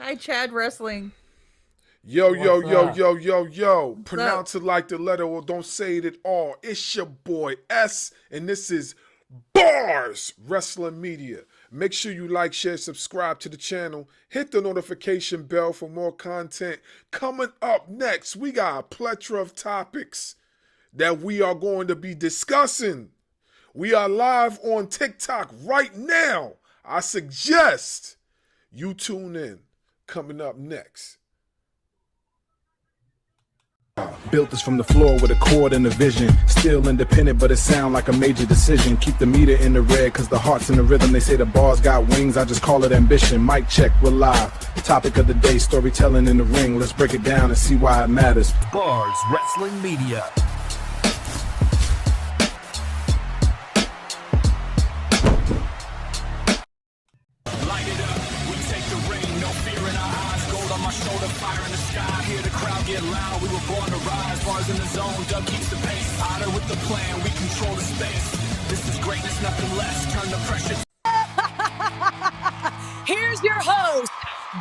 Hi, Chad Wrestling. Yo, yo, What's yo, up? yo, yo, yo. What's up? Pronounce it like the letter or don't say it at all. It's your boy S, and this is Bars Wrestling Media. Make sure you like, share, subscribe to the channel. Hit the notification bell for more content. Coming up next, we got a plethora of topics that we are going to be discussing. We are live on TikTok right now. I suggest you tune in. Coming up next. Built this from the floor with a cord and a vision. Still independent, but it sound like a major decision. Keep the meter in the red, cause the heart's in the rhythm. They say the bars got wings, I just call it ambition. Mic check, we're live. Topic of the day, storytelling in the ring. Let's break it down and see why it matters. Bars Wrestling Media. Light it up, we take the ring, no fear in our eyes. Gold on my shoulder, fire in the sky. Hear the crowd get loud, we were born to rise. Bars in the zone, Doug keeps the pace. Otter with the plan, we control the space. This is greatness, nothing less. Turn the pressure. Here's your host,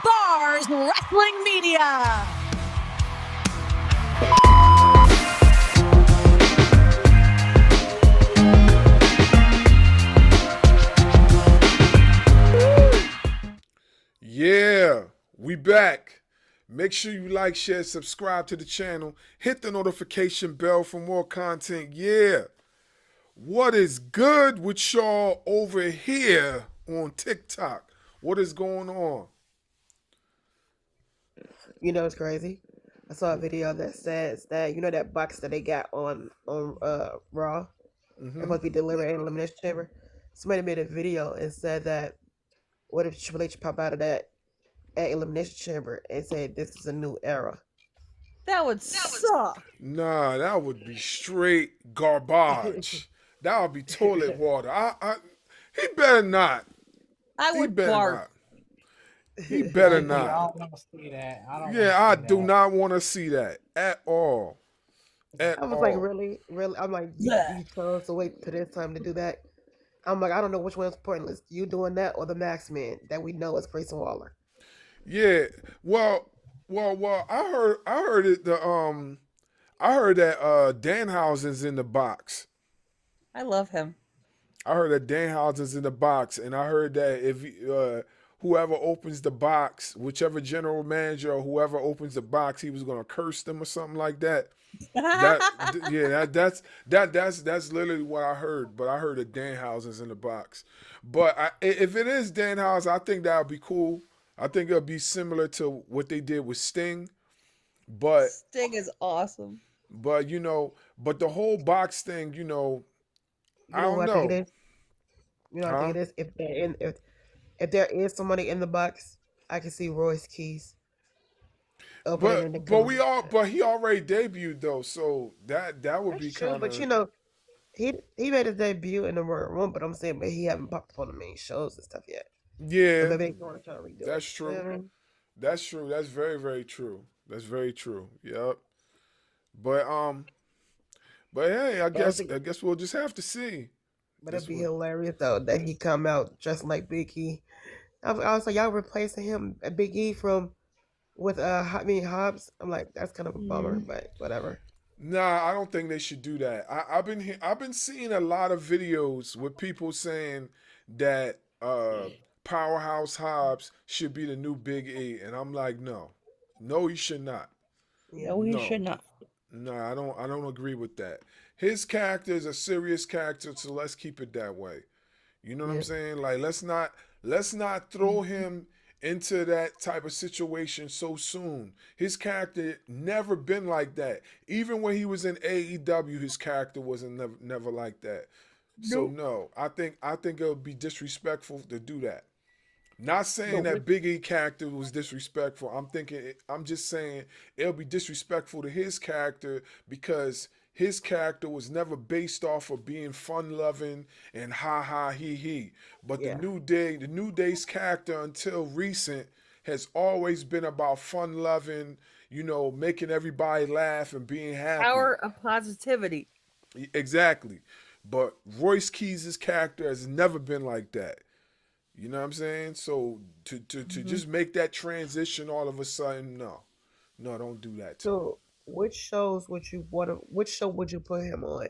Bars Wrestling Media. Yeah, we back. Make sure you like, share, subscribe to the channel. Hit the notification bell for more content. Yeah. What is good with y'all over here on TikTok? What is going on? You know, it's crazy. I saw a video that says that that box that they got on Raw, they're supposed to be delivered in Elimination Chamber. Somebody made a video and said that what if Triple H pop out of that at Elimination Chamber and say this is a new era? That would suck. Nah, that would be straight garbage. That would be toilet water. He better not. I He would better barf. not. He better I not. don't want to see that. Yeah, I do not want to see that at all. At I was all. like, really? I'm like, you Blech. chose to wait to this time to do that? I'm like, I don't know which one's pointless. You doing that or the Max Man that we know is Grayson Waller? Yeah. Well. I heard it. I heard that Danhausen's in the box. I love him. I heard that Danhausen's in the box, and I heard that if whoever opens the box, whichever general manager or whoever opens the box, he was gonna curse them or something like that. That's literally what I heard. But I heard that Danhausen's in the box. But if it is Danhausen, I think that would be cool. I think it'll be similar to what they did with Sting. But Sting is awesome. but the whole box thing, I You know don't what I think know. it is? You know what I Huh? think it is? If there is somebody in the box, I can see Royce Keys opening in the But he already debuted though, so that would be That's true, kind but of he made his debut in the Royal Rumble, but I'm saying, but he haven't popped up on the main shows and stuff yet. So yeah. maybe they want to try to redo it. That's You know true. what I mean? That's true. That's very very true. That's very true. Yep. But hey, But I think, I guess we'll just have to see. but it'd This be one. hilarious though that he come out dressed like Big E. I was like, y'all replacing him, Big E from with Hobbs. I'm like, that's kind of a bummer, but whatever. Nah, I don't think they should do that. I've been seeing a lot of videos with people saying that Powerhouse Hobbs should be the new Big E, and I'm like, no, no, he should not. Yeah. No, he No, should not. no, I don't agree with that. His character is a serious character, so let's keep it that way. You know what I'm Yeah. saying? Like let's not throw him into that type of situation so soon. His character never been like that. Even when he was in AEW, his character wasn't never like that. So Nope. no, I think it would be disrespectful to do that. Not saying But that with Big E character was disrespectful. I'm just saying it'll be disrespectful to his character because his character was never based off of being fun loving and ha ha he he. But yeah, the New Day's character until recent has always been about fun loving, making everybody laugh and being happy. Power of positivity. Exactly. But Royce Keys' character has never been like that. You know what I'm saying? So to Hmm. just make that transition all of a sudden, no, no, don't do that to him. So, which shows would you want to? Which show would you put him on,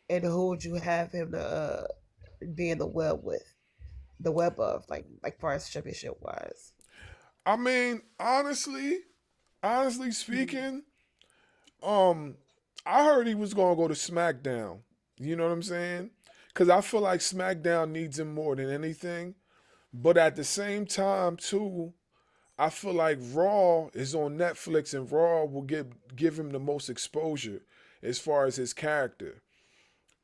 and who would you have him to be in the web with? The web of like far as championship wise. I mean, honestly Mhm. speaking, um, I heard he was gonna go to SmackDown. You know what I'm saying? Because I feel like SmackDown needs him more than anything. But at the same time, too, I feel like Raw is on Netflix, and Raw will give him the most exposure as far as his character.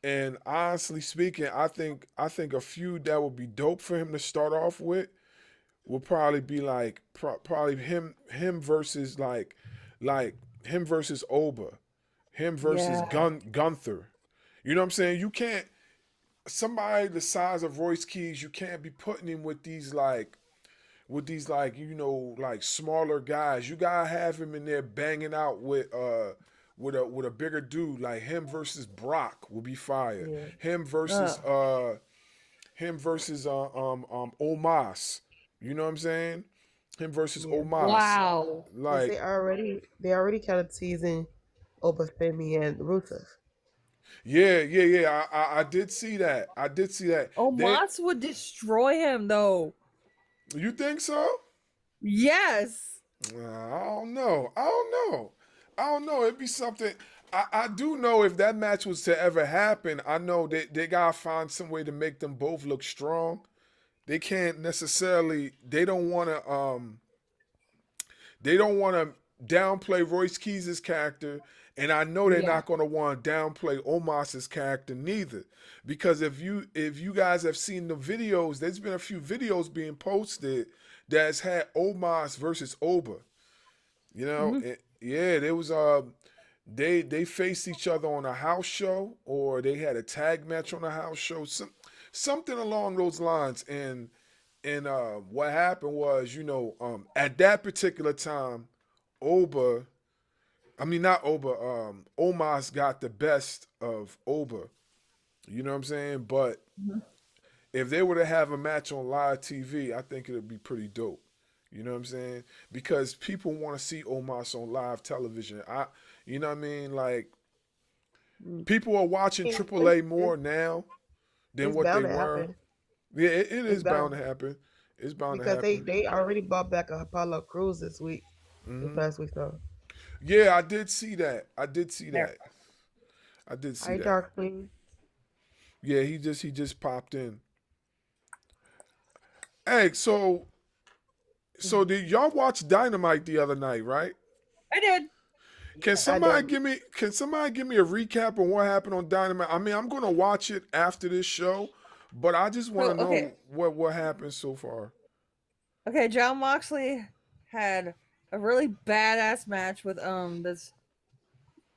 And honestly speaking, I think a feud that would be dope for him to start off with will probably be like probably him versus like him versus Oba, him versus Yeah. Gunther. You know what I'm saying? You can't somebody the size of Royce Keys. You can't be putting him with these like like smaller guys. You gotta have him in there banging out with a bigger dude like him versus Brock will be fire. Yeah. Him versus Omos. You know what I'm saying? Him versus Yeah. Omos. Wow. Because Like they already kind of teasing Obafemi and Rusev. yeah. I did see that. I did see that. They Omos would destroy him though. you think so? Yes. I don't know. I don't know. I don't know. It'd be something. I do know if that match was to ever happen, I know they gotta find some way to make them both look strong. They can't necessarily. They don't want to downplay Royce Keys' character, and I know they're Yeah. not going to want to downplay Omos's character neither. Because if you guys have seen the videos, there's been a few videos being posted that's had Omos versus Oba. You know, Hmm. yeah, there was they faced each other on a house show, or they had a tag match on a house show, something along those lines. And what happened was, at that particular time, Oba, I mean not Oba, Omos got the best of Oba. You know what I'm saying? But if they were to have a match on live TV, I think it would be pretty dope. You know what I'm saying? Because people want to see Omos on live television. You know what I mean? Like people are watching Yeah, It's, AAA it's, more now than it's what they bound to were. happen. Yeah, it It's is bound bound to happen. It's bound to because they happen. they already bought back a Apollo Crews this week. This Hmm. past week though. Yeah, I did see that. I did see There. that. I did see Hi that. Dark Queen. Yeah, he just popped in. Hey, so Mhm. did y'all watch Dynamite the other night, right? I did. Can I somebody didn't. give me can somebody give me a recap on what happened on Dynamite? I mean, I'm gonna watch it after this show, but I just want So to okay. know what happened so far. Okay, John Moxley had a really badass match with this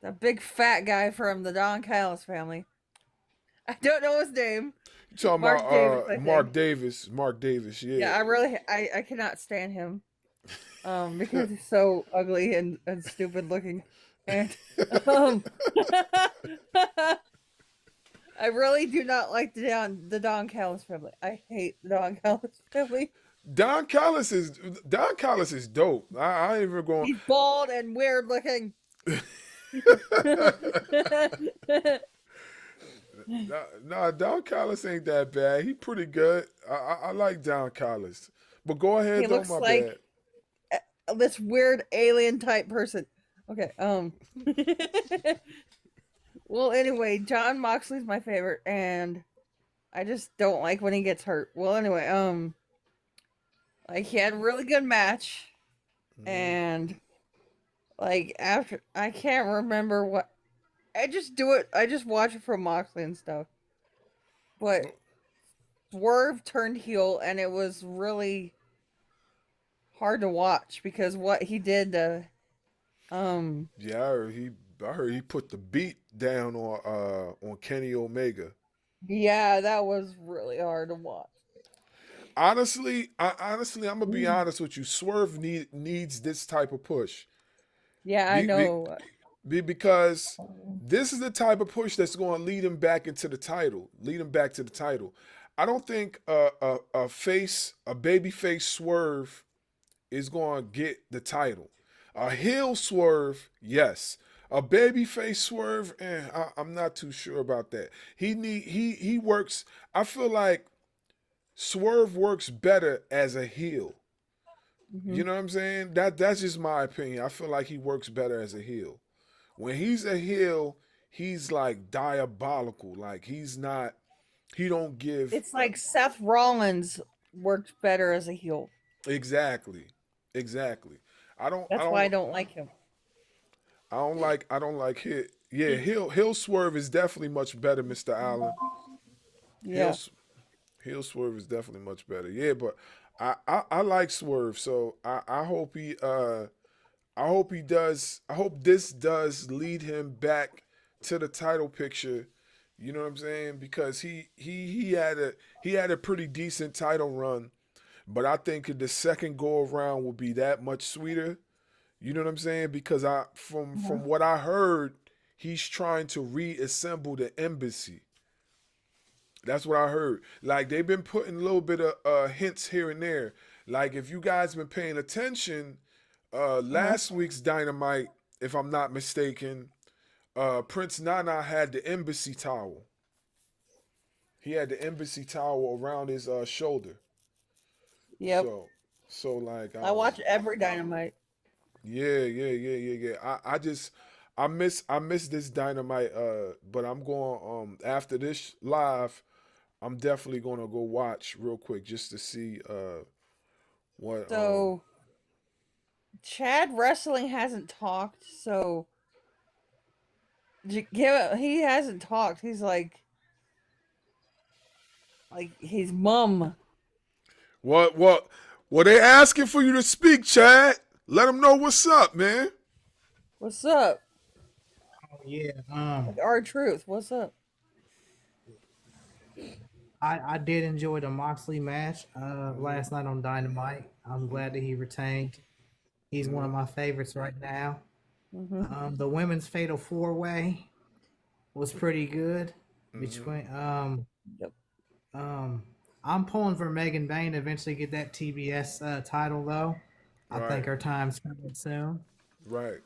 that big fat guy from the Don Callis family. I don't know his name. You talking about Mark Davis, I Mark think. Davis? Mark Davis, yeah. Yeah, I cannot stand him. Because he's so ugly and stupid looking. And um I really do not like the Don Callis family. I hate the Don Callis family. Don Callis is dope. I ain't even going. He's bald and weird looking. Nah, Don Callis ain't that bad. He pretty good. I like Don Callis. But go He ahead though, looks my bad. like this weird alien type person. Okay, well, anyway, John Moxley's my favorite, and I just don't like when he gets hurt. Well, anyway, like he had a really good match, Mhm. and like after I can't remember what I just do it. I just watch it from Moxley and stuff. But Swerve turned heel, and it was really hard to watch because what he did to Yeah, I heard he put the beat down on Kenny Omega. yeah, that was really hard to watch. Honestly, I'm gonna be Mm. honest with you. Swerve needs this type of push. Yeah, I Be, be, know. because this is the type of push that's going to lead him back into the title, lead him back to the title. I don't think a baby face Swerve is going to get the title. A heel Swerve, yes. A baby face Swerve, I'm not too sure about that. He works. I feel like Swerve works better as a heel. Hmm. You know what I'm saying? That's just my opinion. I feel like he works better as a heel. When he's a heel, he's like diabolical. Like he's not. He don't give It's like Seth Rollins worked better as a heel. exactly, exactly. I don't. I That's why I don't. don't like him. I don't like. I don't like hit. Yeah, Hill Swerve is definitely much better, Mr. Allen. Hill Yeah. Hill Swerve is definitely much better. Yeah, but I like Swerve, so I hope he does. I hope this does lead him back to the title picture. You know what I'm saying? Because he had a pretty decent title run, but I think the second go around will be that much sweeter. You know what I'm saying? Because I from what I heard, he's trying to reassemble the embassy. That's what I heard. Like they've been putting a little bit of hints here and there. Like if you guys been paying attention, Uh-huh. last week's Dynamite, if I'm not mistaken, Prince Nana had the embassy towel. He had the embassy towel around his shoulder. Yep. So like I watch every Dynamite. yeah. I miss this Dynamite. But I'm going after this live. I'm definitely gonna go watch real quick just to see what So Chad Wrestling hasn't talked, so he hasn't talked. He's like his mum. what they asking for you to speak, Chad. Let them know what's up, man. What's up? Yeah. Like our truth. What's up? I did enjoy the Moxley match last night on Dynamite. I'm glad that he retained. He's one of my favorites right now. Hmm. The women's fatal four way was pretty good. Mm-hmm. Between Yep. um, I'm pulling for Megan Bain to eventually get that TBS title though. I think Right, her time's coming soon. right.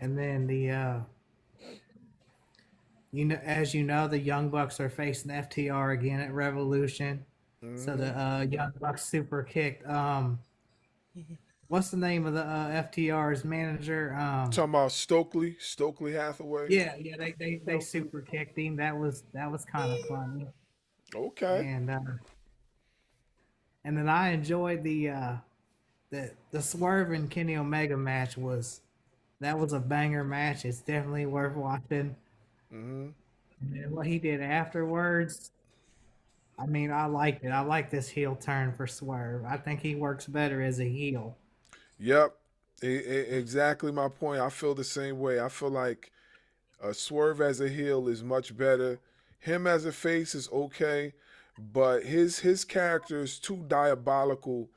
And then the as you know, the Young Bucks are facing FTR again at Revolution. So Mm-hmm. the Young Bucks super kicked. What's the name of the FTR's manager? Talking about Stokely Hathaway. Yeah, they super kicked him. That was kind of funny. Okay. And then I enjoyed the Swerve and Kenny Omega match. Was a banger match. It's definitely worth watching. Mm-hmm. And then what he did afterwards, I mean, I liked it. I like this heel turn for Swerve. I think he works better as a heel. Yep. Exactly my point. I feel the same way. I feel like Swerve as a heel is much better. Him as a face is okay, but his character is too diabolical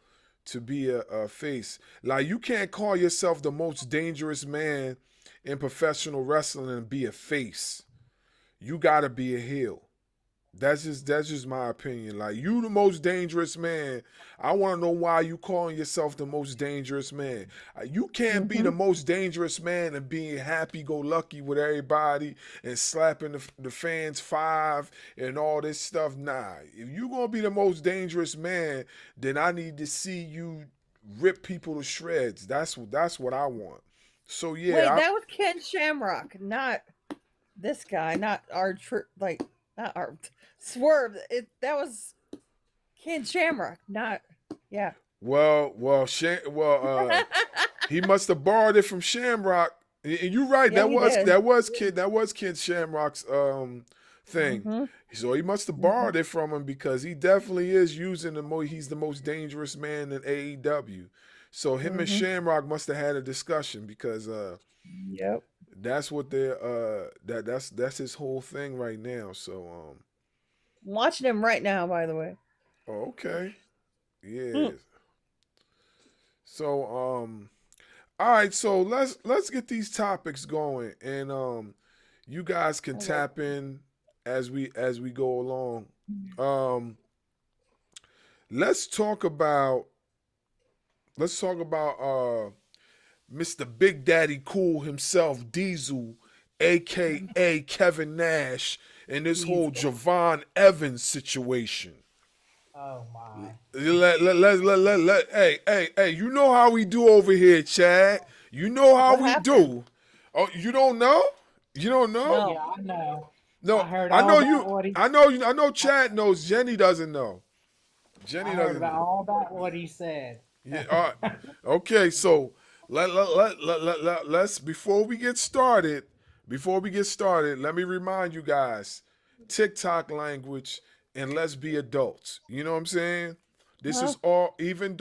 to be a face. Like you can't call yourself the most dangerous man in professional wrestling and be a face. You gotta be a heel. That's just my opinion. Like you the most dangerous man. I want to know why you calling yourself the most dangerous man. You can't be Hmm. the most dangerous man and being happy go lucky with everybody and slapping the fans five and all this stuff. Nah, if you gonna be the most dangerous man, then I need to see you rip people to shreds. That's what I want. So Wait, yeah, that was Ken Shamrock, not this guy, not our like not our Swerve. That was Ken Shamrock, not yeah. he must have borrowed it from Shamrock. And you're right. Yeah, That he was did. Kid Shamrock's thing. Hmm. So he must have Hmm. borrowed it from him because he definitely is using he's the most dangerous man in AEW. So him and Hmm. Shamrock must have had a discussion because Yep. that's what they're that's his whole thing right now. So I'm watching him right now, by the way. okay. Hmm. Yeah. So all right, so let's get these topics going, and you guys can All right. tap in as we go along. Um, let's talk about Mr. Big Daddy Cool himself, Diesel, aka Kevin Nash, and this whole Javon Evans situation. Oh my. Hey, you know how we do over here, Chad. You know how What we happened? do. Oh, you don't know? You don't know? No. Yeah, I know. No, I heard I all know about you. what he. I know. Chad knows. Jenny doesn't know. Jenny I heard doesn't about know. all about what he said. Yeah. All right. Okay. So let's before we get started, let me remind you guys, TikTok language and let's be adults. You know what I'm saying? This Huh? is all. Even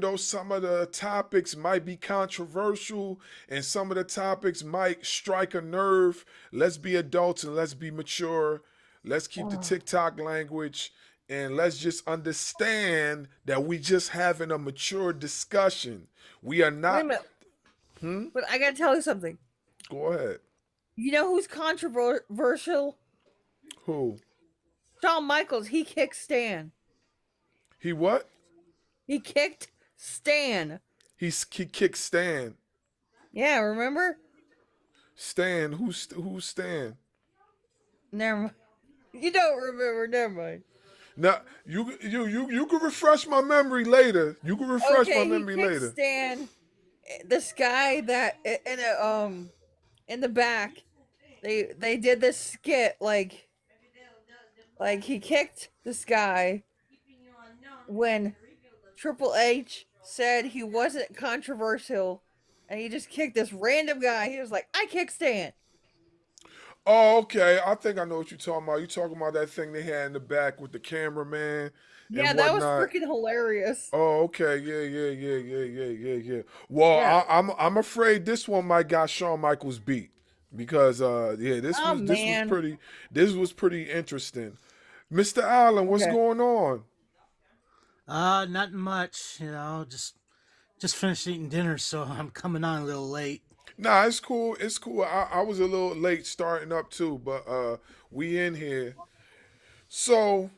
though some of the topics might be controversial and some of the topics might strike a nerve, let's be adults and let's be mature. Let's keep the TikTok language and let's just understand that we just having a mature discussion. We are Wait a not. minute. But I gotta tell you something. Go ahead. You know who's controversial? Who? Shawn Michaels. He kicked Stan. He what? He kicked Stan. He kicked Stan. Yeah, remember? Stan. Who's Stan? Never mind. You don't remember. Never mind. Now you can refresh my memory later. You can refresh my Okay, he memory kicked later. Stan. This guy that in the back, they did this skit like he kicked this guy when Triple H said he wasn't controversial, and he just kicked this random guy. He was like, "I kicked Stan." Oh, okay. I think I know what you're talking about. You talking about that thing they had in the back with the cameraman Yeah, and that was whatnot. freaking hilarious. Oh, okay. Yeah. Well, Yeah. I'm afraid this one might got Shawn Michaels beat because Oh man. this was pretty interesting. Mr. Allen, what's Okay. going on? Not much, just finished eating dinner, so I'm coming on a little late. Nah, it's cool. It's cool. I was a little late starting up too, but we in here. So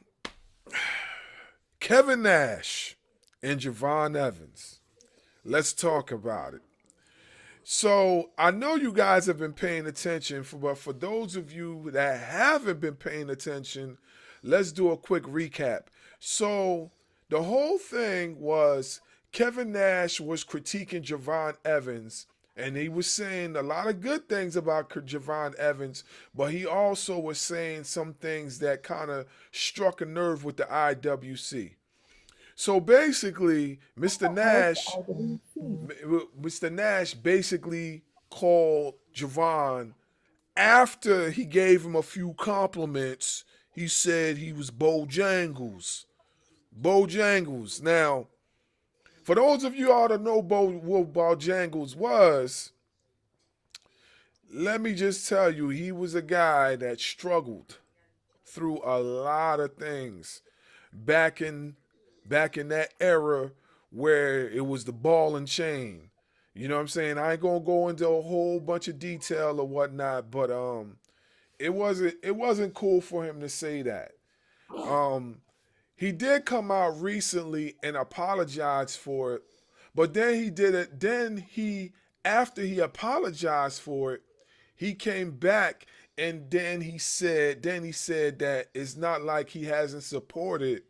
Kevin Nash and Javon Evans. Let's talk about it. So I know you guys have been paying attention, but for those of you that haven't been paying attention, let's do a quick recap. So the whole thing was Kevin Nash was critiquing Javon Evans, and he was saying a lot of good things about Javon Evans, but he also was saying some things that kind of struck a nerve with the IWC. So basically, Mr. Nash basically called Javon after he gave him a few compliments. He said he was Bojangles. Bojangles. Now, for those of you all that know what Bojangles was, let me just tell you, he was a guy that struggled through a lot of things back in that era where it was the ball and chain. You know what I'm saying? I ain't gonna go into a whole bunch of detail or whatnot, but it wasn't cool for him to say that. He did come out recently and apologize for it, but then he did it. After he apologized for it, he came back and then he said that it's not like he hasn't supported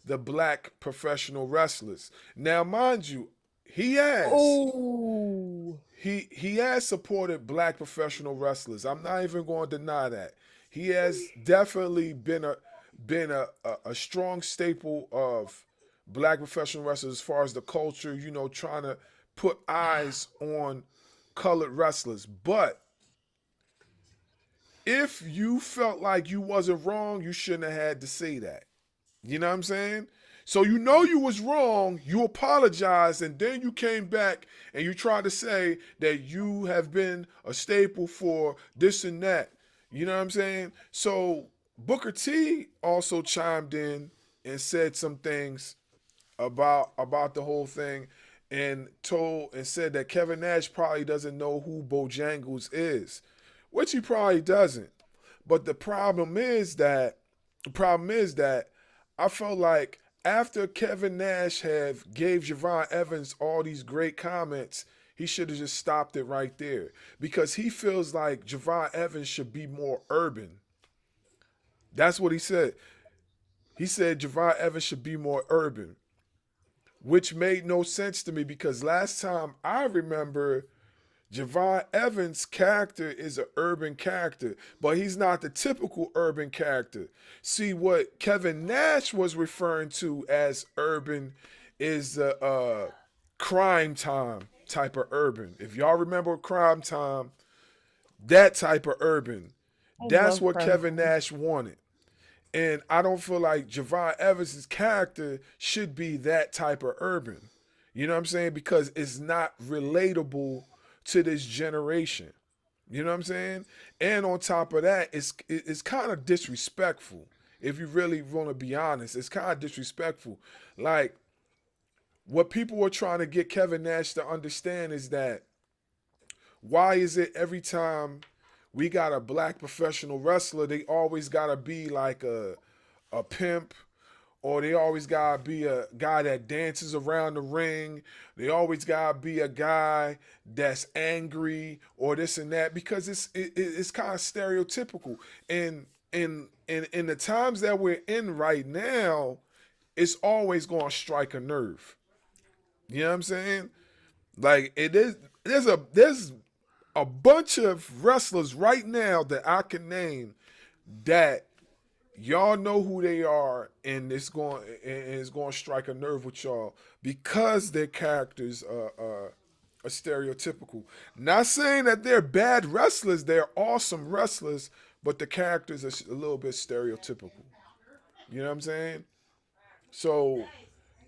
the black professional wrestlers. Now, mind you, he has. Oh. He has supported black professional wrestlers. I'm not even going to deny that. He has definitely been a strong staple of black professional wrestlers as far as the culture, trying to put eyes on colored wrestlers. But if you felt like you wasn't wrong, you shouldn't have had to say that. You know what I'm saying? So you was wrong, you apologized, and then you came back and you tried to say that you have been a staple for this and that. You know what I'm saying? So Booker T also chimed in and said some things about the whole thing and said that Kevin Nash probably doesn't know who Bojangles is, which he probably doesn't. But the problem is that I felt like after Kevin Nash have gave Javon Evans all these great comments, he should have just stopped it right there because he feels like Javon Evans should be more urban. That's what he said. He said Javon Evans should be more urban, which made no sense to me because last time I remember Javon Evans' character is an urban character, but he's not the typical urban character. See, what Kevin Nash was referring to as urban is the crime time type of urban. If y'all remember crime time, that type of urban, I that's love what crime Kevin films. Nash wanted. And I don't feel like Javon Evans' character should be that type of urban. You know what I'm saying? Because it's not relatable to this generation. You know what I'm saying? And on top of that, it's kind of disrespectful. If you really want to be honest, it's kind of disrespectful. Like what people were trying to get Kevin Nash to understand is that why is it every time we got a black professional wrestler, they always gotta be like a pimp, or they always gotta be a guy that dances around the ring. They always gotta be a guy that's angry or this and that because it's kind of stereotypical. And in the times that we're in right now, it's always gonna strike a nerve. You know what I'm saying? Like it is. There's a bunch of wrestlers right now that I can name that y'all know who they are, and it's going to strike a nerve with y'all because their characters are stereotypical. Not saying that they're bad wrestlers; they're awesome wrestlers, but the characters are a little bit stereotypical. You know what I'm saying? So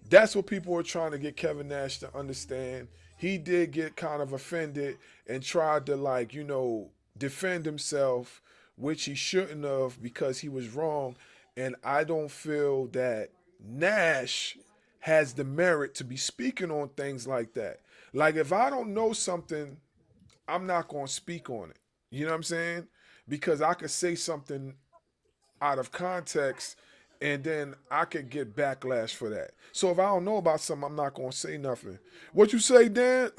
that's what people were trying to get Kevin Nash to understand. He did get kind of offended and tried to defend himself, which he shouldn't have because he was wrong. And I don't feel that Nash has the merit to be speaking on things like that. Like if I don't know something, I'm not going to speak on it. You know what I'm saying? Because I could say something out of context and then I could get backlash for that. So if I don't know about something, I'm not gonna say nothing. What you say, Dan?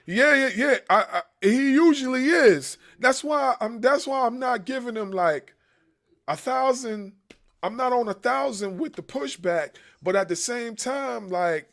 Yeah, yeah, yeah. He usually is. That's why I'm not giving him like 1,000. I'm not on 1,000 with the pushback, but at the same time, like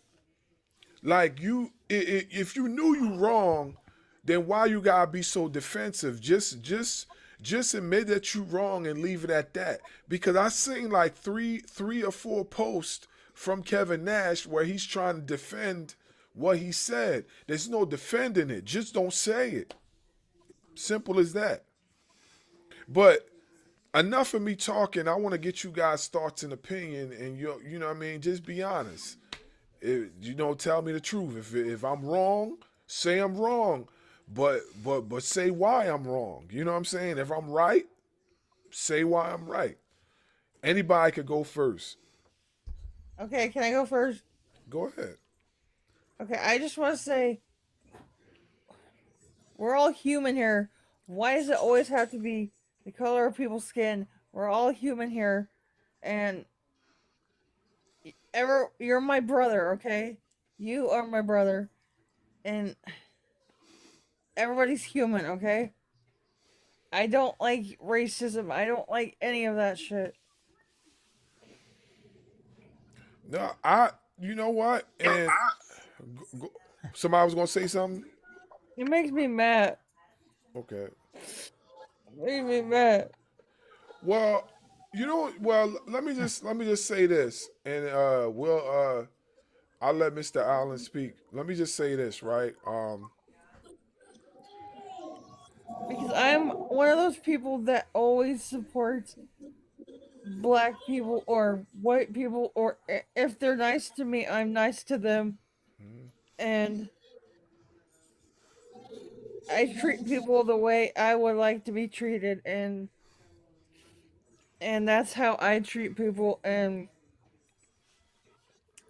if you knew you wrong, then why you gotta be so defensive? Just admit that you wrong and leave it at that. Because I seen like three or four posts from Kevin Nash where he's trying to defend what he said. There's no defending it. Just don't say it. Simple as that. But enough of me talking. I want to get you guys' thoughts and opinion, and you know what I mean. Just be honest. Tell me the truth. If I'm wrong, say I'm wrong, but say why I'm wrong. You know what I'm saying? If I'm right, say why I'm right. Anybody could go first. Okay, can I go first? Go ahead. Okay, I just want to say we're all human here. Why does it always have to be the color of people's skin? We're all human here, and you're my brother, okay? You are my brother, and everybody's human, okay? I don't like racism. I don't like any of that shit. No, you know what? And somebody was gonna say something. It makes me mad. Okay. It makes me mad. Well, let me just say this, and I'll let Mr. Allen speak. Let me just say this, right? Because I'm one of those people that always supports black people or white people, or if they're nice to me, I'm nice to them. And I treat people the way I would like to be treated, and that's how I treat people, and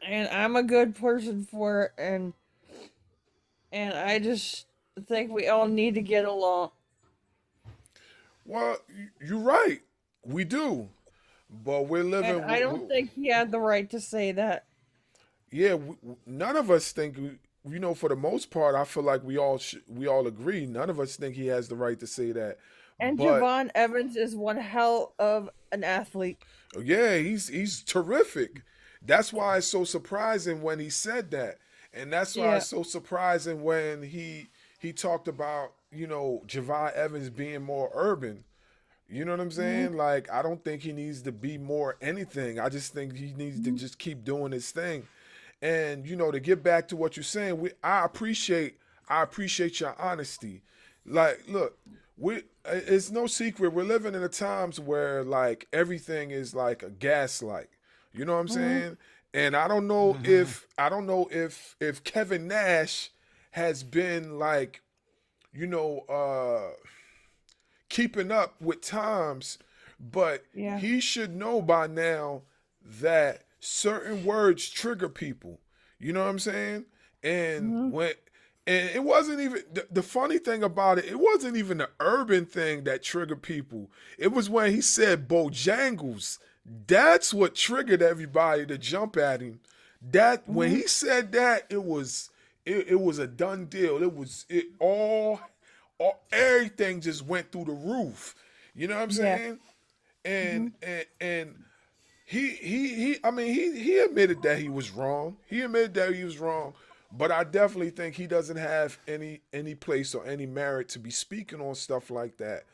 I'm a good person for it, and I just think we all need to get along. Well, you're right. We do. But we're And living, I don't think he had the right to say that. yeah, none of us think, for the most part, I feel like we all agree. None of us think he has the right to say that. And But Javon Evans is one hell of an athlete. yeah, he's terrific. That's why it's so surprising when he said that, and that's why Yeah. it's so surprising when he talked about Javon Evans being more urban. You know what I'm Hmm. saying? Like, I don't think he needs to be more anything. I just think he needs to just keep doing his thing. And to get back to what you're saying, I appreciate your honesty. Like, look, it's no secret we're living in the times where like everything is like a gaslight. You know what I'm Hmm. saying? And I don't know if Kevin Nash has been like, you know, uh keeping up with times, but Yeah. he should know by now that certain words trigger people. You know what I'm saying? And Hmm. when and it wasn't even the funny thing about it, it wasn't even the urban thing that triggered people. It was when he said Bojangles. That's what triggered everybody to jump at him. That when Hmm. he said that, it was a done deal. It all everything just went through the roof. You know what I'm Yeah. saying? Hmm. And he I mean he admitted that he was wrong. He admitted that he was wrong. But I definitely think he doesn't have any place or any merit to be speaking on stuff like that,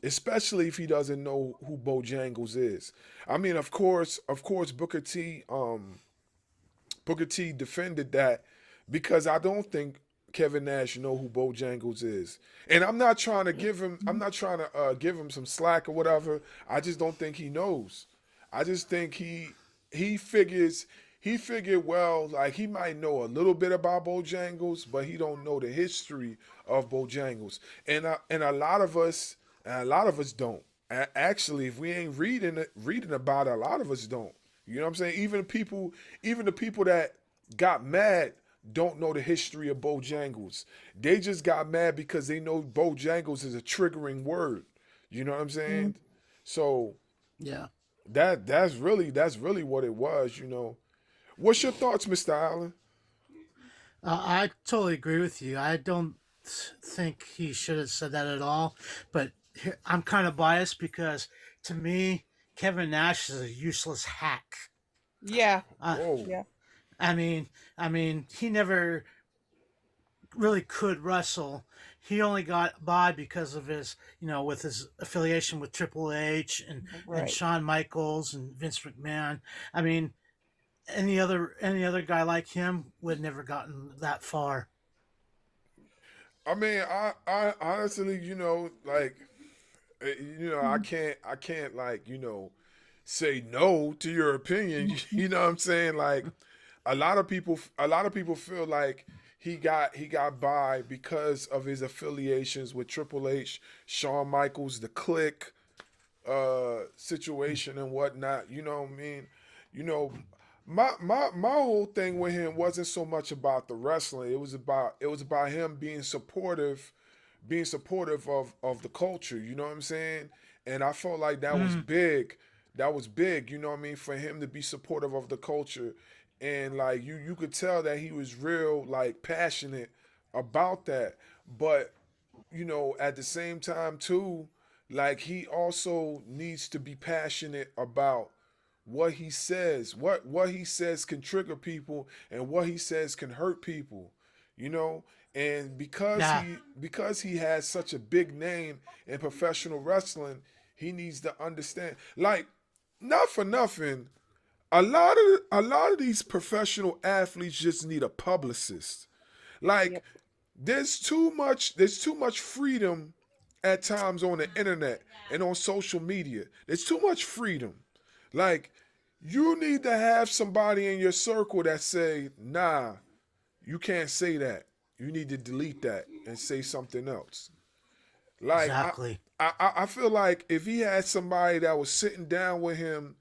especially if he doesn't know who Bojangles is. I mean, of course, Booker T defended that because I don't think Kevin Nash know who Bojangles is. And I'm not trying to give him some slack or whatever. I just don't think he knows. I just think he figured well, like he might know a little bit about Bojangles, but he don't know the history of Bojangles. And a lot of us don't. Actually, if we ain't reading about it, a lot of us don't. You know what I'm saying? Even the people that got mad don't know the history of Bojangles. They just got mad because they know Bojangles is a triggering word. You know what I'm Hmm. saying? So Yeah. that's really what it was. What's your thoughts, Mr. Allen? I totally agree with you. I don't think he should have said that at all. But I'm kind of biased because to me, Kevin Nash is a useless hack. Yeah. Uh, Whoa. Yeah. I mean, he never really could wrestle. He only got by because of his, with his affiliation with Triple H and Right. Shawn Michaels and Vince McMahon. I mean, any other guy like him would never gotten that far. I mean, I honestly, like, Hmm. I can't like, say no to your opinion. You know what I'm saying? Like, a lot of people feel like he got by because of his affiliations with Triple H, Shawn Michaels, the Click situation and whatnot. You know what I mean? You know, my whole thing with him wasn't so much about the wrestling. It was about him being supportive of the culture. You know what I'm saying? And I felt like that was Mm, big. That was big. You know what I mean? For him to be supportive of the culture, and like you could tell that he was real like passionate about that. But at the same time too, like he also needs to be passionate about what he says. What he says can trigger people and what he says can hurt people, you know? And yeah, because he has such a big name in professional wrestling, he needs to understand. Like, not for nothing, a lot of these professional athletes just need a publicist. Like, Yep. there's too much freedom at times on the internet and on social media. There's too much freedom. Like, you need to have somebody in your circle that say, nah, you can't say that. You need to delete that and say something else. Like, exactly. I feel like if he had somebody that was sitting down with him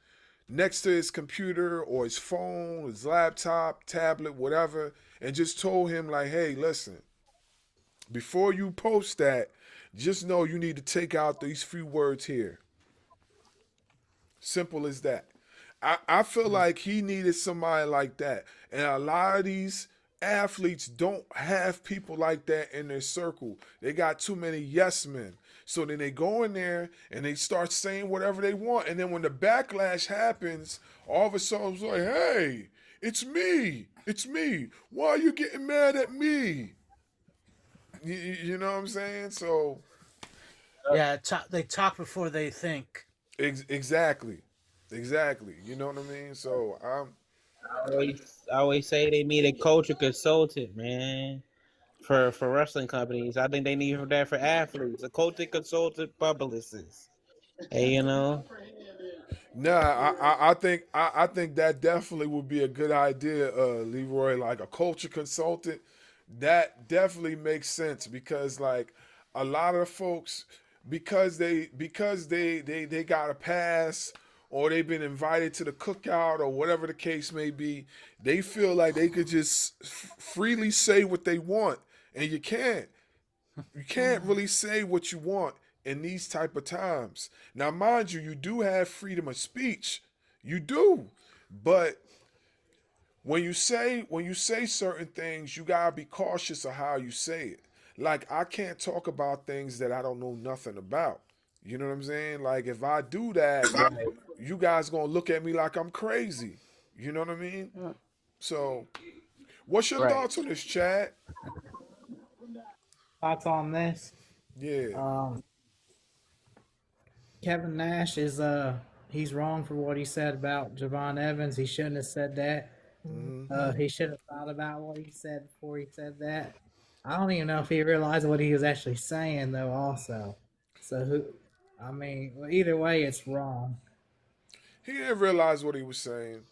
next to his computer or his phone, his laptop, tablet, whatever, and just told him like, hey, listen, Before you post that, just know you need to take out these few words here. Simple as that. I feel like he needed somebody like that. And a lot of these athletes don't have people like that in their circle. They got too many yes men. So then they go in there and they start saying whatever they want. And then when the backlash happens, all of a sudden it's like, hey, it's me. It's me. Why are you getting mad at me? You know what I'm saying? So Yeah, they talk before they think. exactly. Exactly. You know what I mean? So I always say they need a culture consultant, man. For wrestling companies, I think they need that for athletes. A culture consultant, publicists. Hey, you know, nah, I think that definitely would be a good idea, Leroy. Like a culture consultant, that definitely makes sense because like a lot of folks because they got a pass or they've been invited to the cookout or whatever the case may be, they feel like they could just freely say what they want, and you can't. You can't really say what you want in these type of times. Now, mind you, you do have freedom of speech. You do. But when you say certain things, you gotta be cautious of how you say it. Like I can't talk about things that I don't know nothing about. You know what I'm saying? Like if I do that, you guys gonna look at me like I'm crazy. You know what I mean? So, what's your right? thoughts on this, Chad? Thoughts on this? Yeah. Um, Kevin Nash is he's wrong for what he said about Javon Evans. He shouldn't have said that. He should have thought about what he said before he said that. I don't even know if he realized what he was actually saying though. Also, so who? I mean, well, either way, it's wrong. He didn't realize what he was saying.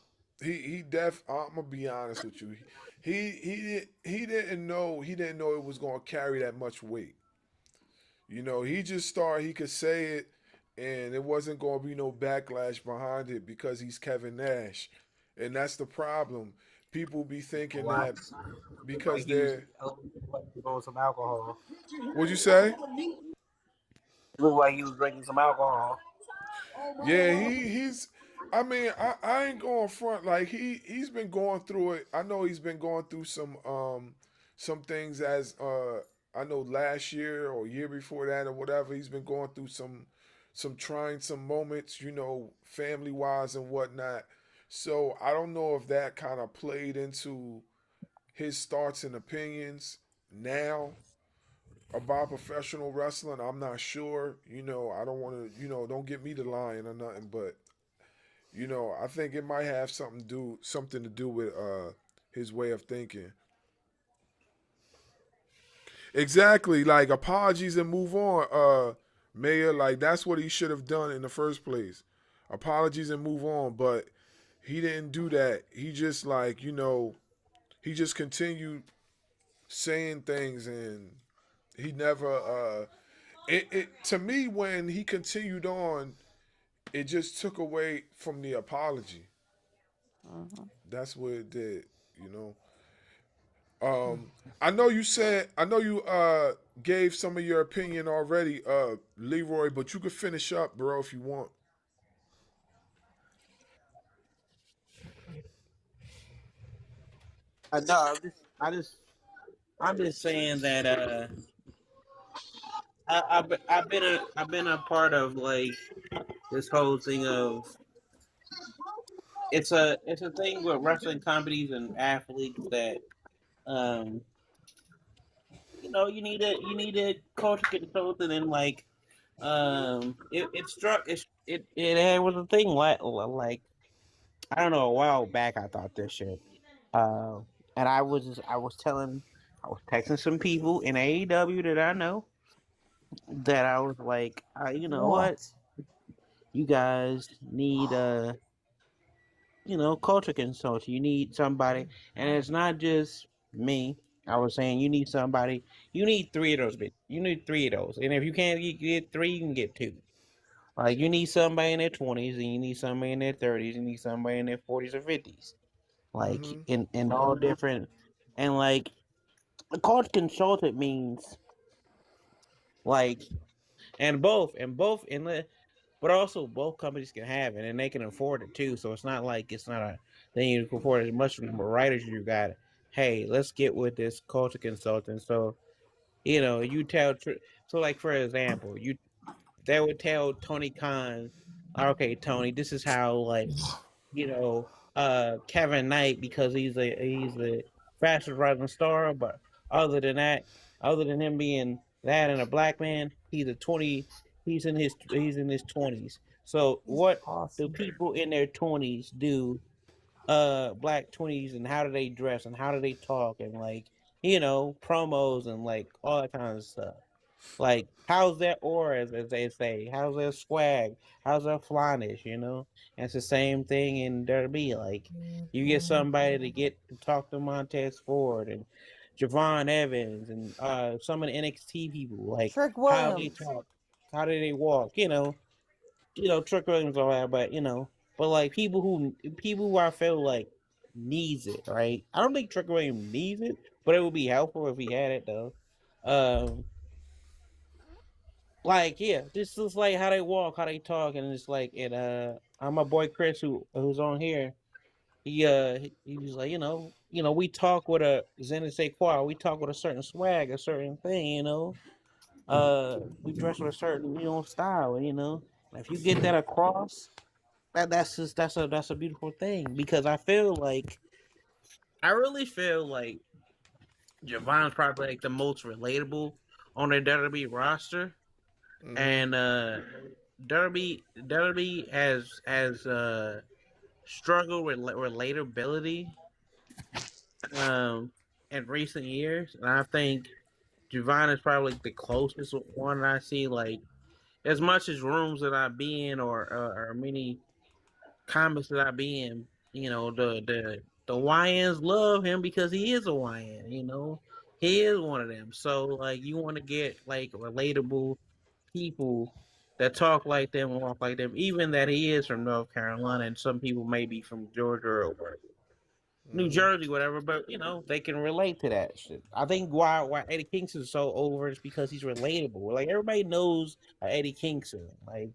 I'm gonna be honest with you. He didn't know it was gonna carry that much weight. You know, he just thought he could say it and it wasn't gonna be no backlash behind it because he's Kevin Nash. And that's the problem. People be thinking Wow. that because Like he was they're on some alcohol. what'd you say? It looked like he was drinking some alcohol. Yeah, he's. I mean, I ain't going front like he's been going through it. I know he's been going through some things as I know last year or year before that or whatever. He's been going through some trying some moments, you know, family wise and whatnot. So I don't know if that kind of played into his thoughts and opinions now about professional wrestling. I'm not sure. You know, I don't want to. You know, don't get me to lying or nothing. But you know, I think it might have something to do with his way of thinking. Exactly. Like apologies and move on. Mayor, like that's what he should have done in the first place. Apologies and move on. But he didn't do that. He just like he just continued saying things and he never it to me when he continued on, it just took away from the apology. That's what it did, you know. I know you gave some of your opinion already, Leroy, but you could finish up, bro, if you want. No, I'm just saying that I've been a part of like this whole thing of it's a thing with wrestling companies and athletes that um you need a culture consultant and like it struck it was a thing like I don't know a while back I thought this shit uh and I was texting some people in AEW that I know that I was like you know what What? you guys need culture consultant. You need somebody, and it's not just me. I was saying you need somebody. You need three of those. You need three of those, and if you can't get three, you can get two. Like you need somebody in their 20s, and you need somebody in their 30s, and you need somebody in their 40s or 50s. Like Mm-hmm. in all different, and like a culture consultant means Like, and but also both companies can have it and they can afford it too. So it's not like it's not a thing you can afford as much more writers you got. Hey, let's get with this culture consultant. So you tell. So like for example, they would tell Tony Khan, okay, Tony, this is how like you know, Kevin Knight because he's a fastest rising star. But other than that, other than him being that and a black man, he's a 20. He's in his 20s. So what do Awesome. people in their 20s do? Black 20s, and how do they dress and how do they talk and like promos and like all that kind of stuff. Like, how's that aura, as they say? How's that swag? How's that flyness? And it's the same thing in Derby. Like, you get somebody to get to talk to Montez Ford and Javon Evans and some of the NXT people. Like, Trick how they Williams. talk, how do they walk? Trick Williams all that, but like people who I feel like needs it, right? I don't think Trick Williams needs it, but it would be helpful if he had it though. Um, like yeah, this is like how they walk, how they talk, and it's like I'm my boy Chris who's on here. He was like we talk with a Zen say Qua, we talk with a certain swag, a certain thing, we dress with a certain style, and if you get that across, that's a beautiful thing because I really feel like Javon's probably like the most relatable on their WWE roster, and Derby has struggled with relatability in recent years, and I think Javon is probably the closest one I see. Like as much as rooms that I be in or many comments that I be in, the YNs love him because he is a YN. He is one of them. So like you want to get like relatable people that talk like them and walk like them, even that he is from North Carolina and some people may be from Georgia or New Jersey, whatever, but they can relate to that shit. I think why Eddie Kingston is so over is because he's relatable. Like everybody knows Eddie Kingston. Like,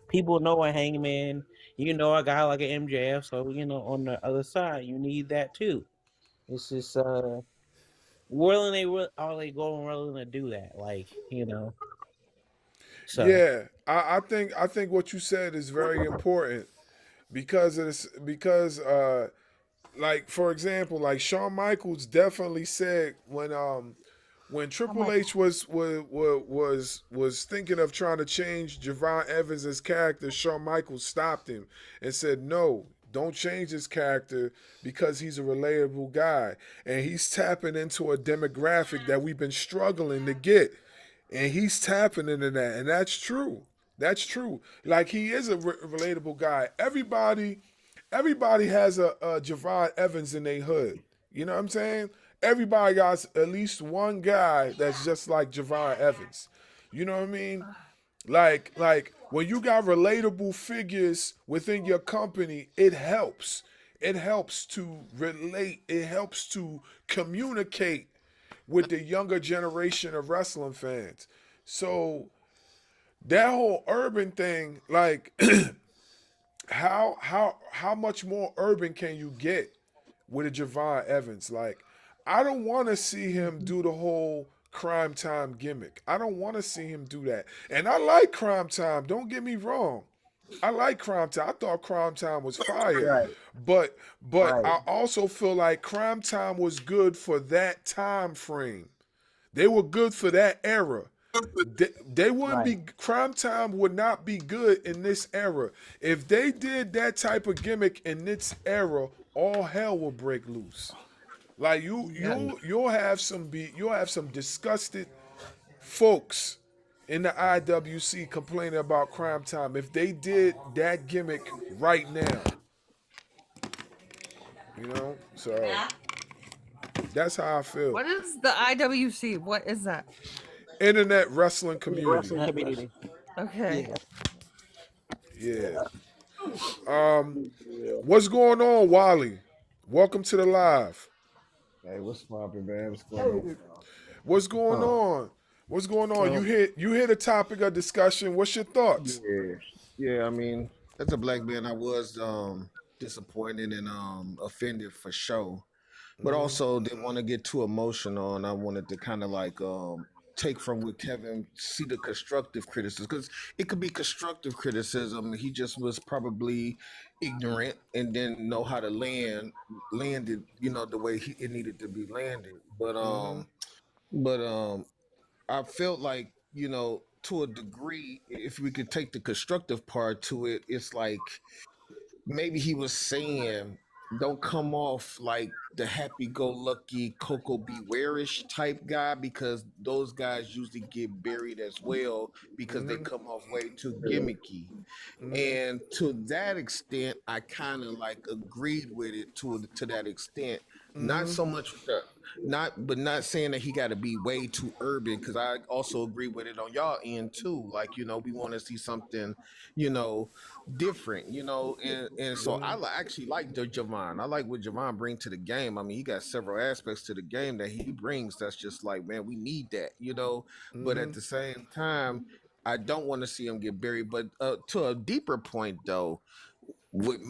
people know a Hangman, a guy like an MJF, so on the other side you need that too. It's just are they going willing to do that? Like, so Yeah, I think what you said is very important because like for example, like Shawn Michaels definitely said when Triple H was thinking of trying to change Javon Evans' character, Shawn Michaels stopped him and said, "No, don't change his character because he's a relatable guy and he's tapping into a demographic that we've been struggling to get, and he's tapping into that, and that's true. That's true. Like he is a relatable guy. Everybody has a Javon Evans in their hood. You know what I'm saying? Everybody got at least one guy that's just like Javon Evans. You know what I mean? Like when you got relatable figures within your company, it helps. It helps to relate. It helps to communicate with the younger generation of wrestling fans. So that whole urban thing, like how much more urban can you get with a Javon Evans? Like, I don't want to see him do the whole crime time gimmick. I don't want to see him do that. And I like crime time. Don't get me wrong. I like crime time. I thought crime time was fire. right, But right, I also feel like crime time was good for that time frame. They were good for that era. They wouldn't right. be crime time would not be good in this era. If they did that type of gimmick in this era, all hell will break loose. Like you'll have some disgusted folks in the IWC complaining about crime time if they did that gimmick right now. So that's how I feel. What is the IWC? What is that? Internet wrestling Yeah, community. wrestling community. Okay. Yeah. Yeah. What's going on, Wally? Welcome to the live. Hey, what's poppin', man? What's going on? What's going on? What's going on? Um, You hit a topic of discussion. What's your thoughts? yeah, yeah. I mean, as a black man, I was disappointed and offended for sure, but also didn't want to get too emotional, and I wanted to kind of like take from what Kevin see the constructive criticism because it could be constructive criticism. He just was probably ignorant and didn't know how to land it, the way it needed to be landed. But I felt like, to a degree, if we could take the constructive part to it, it's like maybe he was saying, don't come off like the happy-go-lucky Coco Beware-ish type guy because those guys usually get buried as well because they come off way too gimmicky. And to that extent, I kind of like agreed with it to that extent. Not so much with the not saying that he got to be way too urban because I also agree with it on y'all end too. Like we want to see something, you know, different. And so actually like the Javon. I like what Javon brings to the game. I mean, he got several aspects to the game that he brings. That's just like, man, we need that. But at the same time, I don't want to see him get buried. But to a deeper point, though, what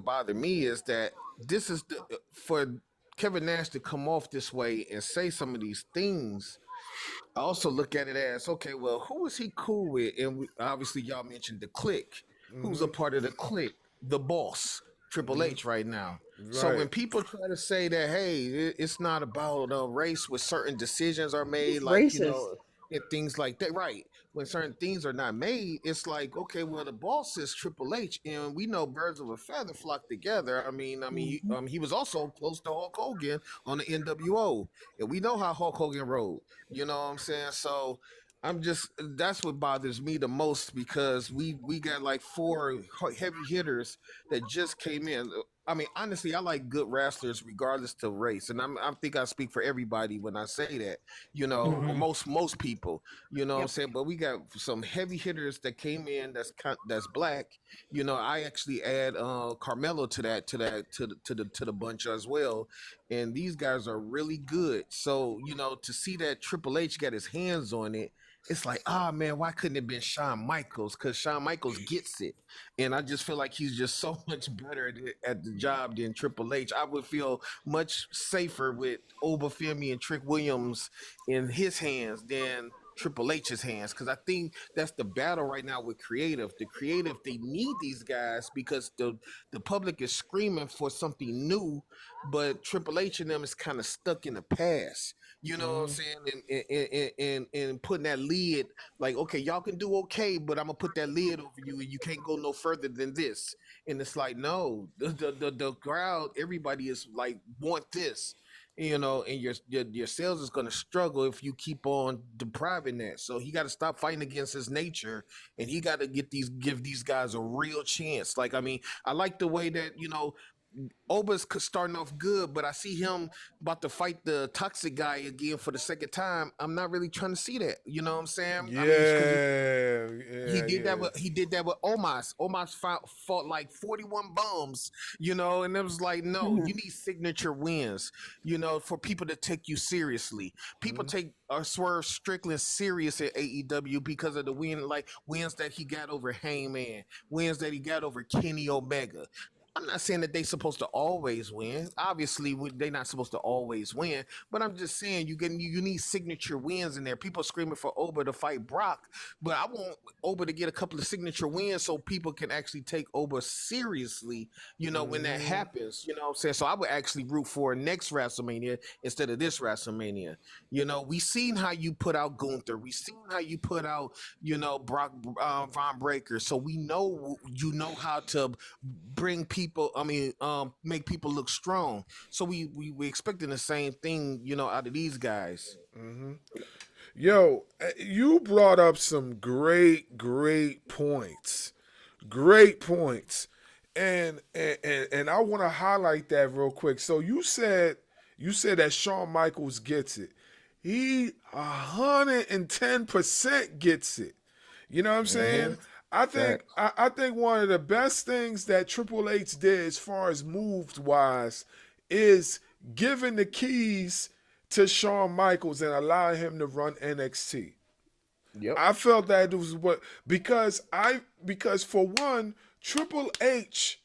bothered me is that this is for Kevin Nash to come off this way and say some of these things. I also look at it as, okay, well, who is he cool with? And obviously, y'all mentioned the clique. Who's a part of the clique? The boss, Triple H, right now. So when people try to say that, hey, it's not about race, with certain decisions are made, like Racist. and things like that, right? When certain things are not made, it's like, okay, well, the boss is Triple H, and we know birds of a feather flock together. He was also close to Hulk Hogan on the NWO, and we know how Hulk Hogan rode. You know what I'm saying? So that's what bothers me the most because we got like four heavy hitters that just came in. I mean, honestly, I like good wrestlers regardless to race, and I think I speak for everybody when I say that. Or most people. You know what I'm Yep. saying? But we got some heavy hitters that came in that's black. I actually add Carmelo to the bunch as well, and these guys are really good. So to see that Triple H got his hands on it, it's like, man, why couldn't it have been Shawn Michaels? Because Shawn Michaels gets it. And I just feel like he's just so much better at the job than Triple H. I would feel much safer with Obafemi and Trick Williams in his hands than Triple H's hands. Because I think that's the battle right now with creative. The creative, they need these guys because the public is screaming for something new, but Triple H and them is kind of stuck in the past. You know what I'm saying? And putting that lid, like, okay, y'all can do okay, but I'm gonna put that lid over you, and you can't go no further than this. And it's like, no, the crowd, everybody is like want this, and your sales is gonna struggle if you keep on depriving that. So he got to stop fighting against his nature, and he got to give these guys a real chance. Like, I mean, I like the way that Oba's starting off good, but I see him about to fight the toxic guy again for the second time. I'm not really trying to see that. You know what I'm saying? I mean, 'cause he did that with Omos. Omos fought like 41 bums, and it was like, no, you need signature wins, for people to take you seriously. People take Swerve Strickland serious at AEW because of the wins that he got over Heyman, wins that he got over Kenny Omega. I'm not saying that they're supposed to always win. Obviously, they're not supposed to always win. But I'm just saying you need signature wins in there. People screaming for Oba to fight Brock, but I want Oba to get a couple of signature wins so people can actually take Oba seriously. When that happens, you know what I'm saying. So I would actually root for next WrestleMania instead of this WrestleMania. We seen how you put out Gunther. We seen how you put out Brock Von Breaker. So we know how to bring people. I mean, make people look strong. So we expecting the same thing, out of these guys. Yo, you brought up some great points. Great points. And I want to highlight that real quick. So you said that Shawn Michaels gets it. He 110% gets it. You know what I'm saying? I think one of the best things that Triple H did as far as moves wise is giving the keys to Shawn Michaels and allowing him to run NXT. Yep. I felt that it was what because for one, Triple H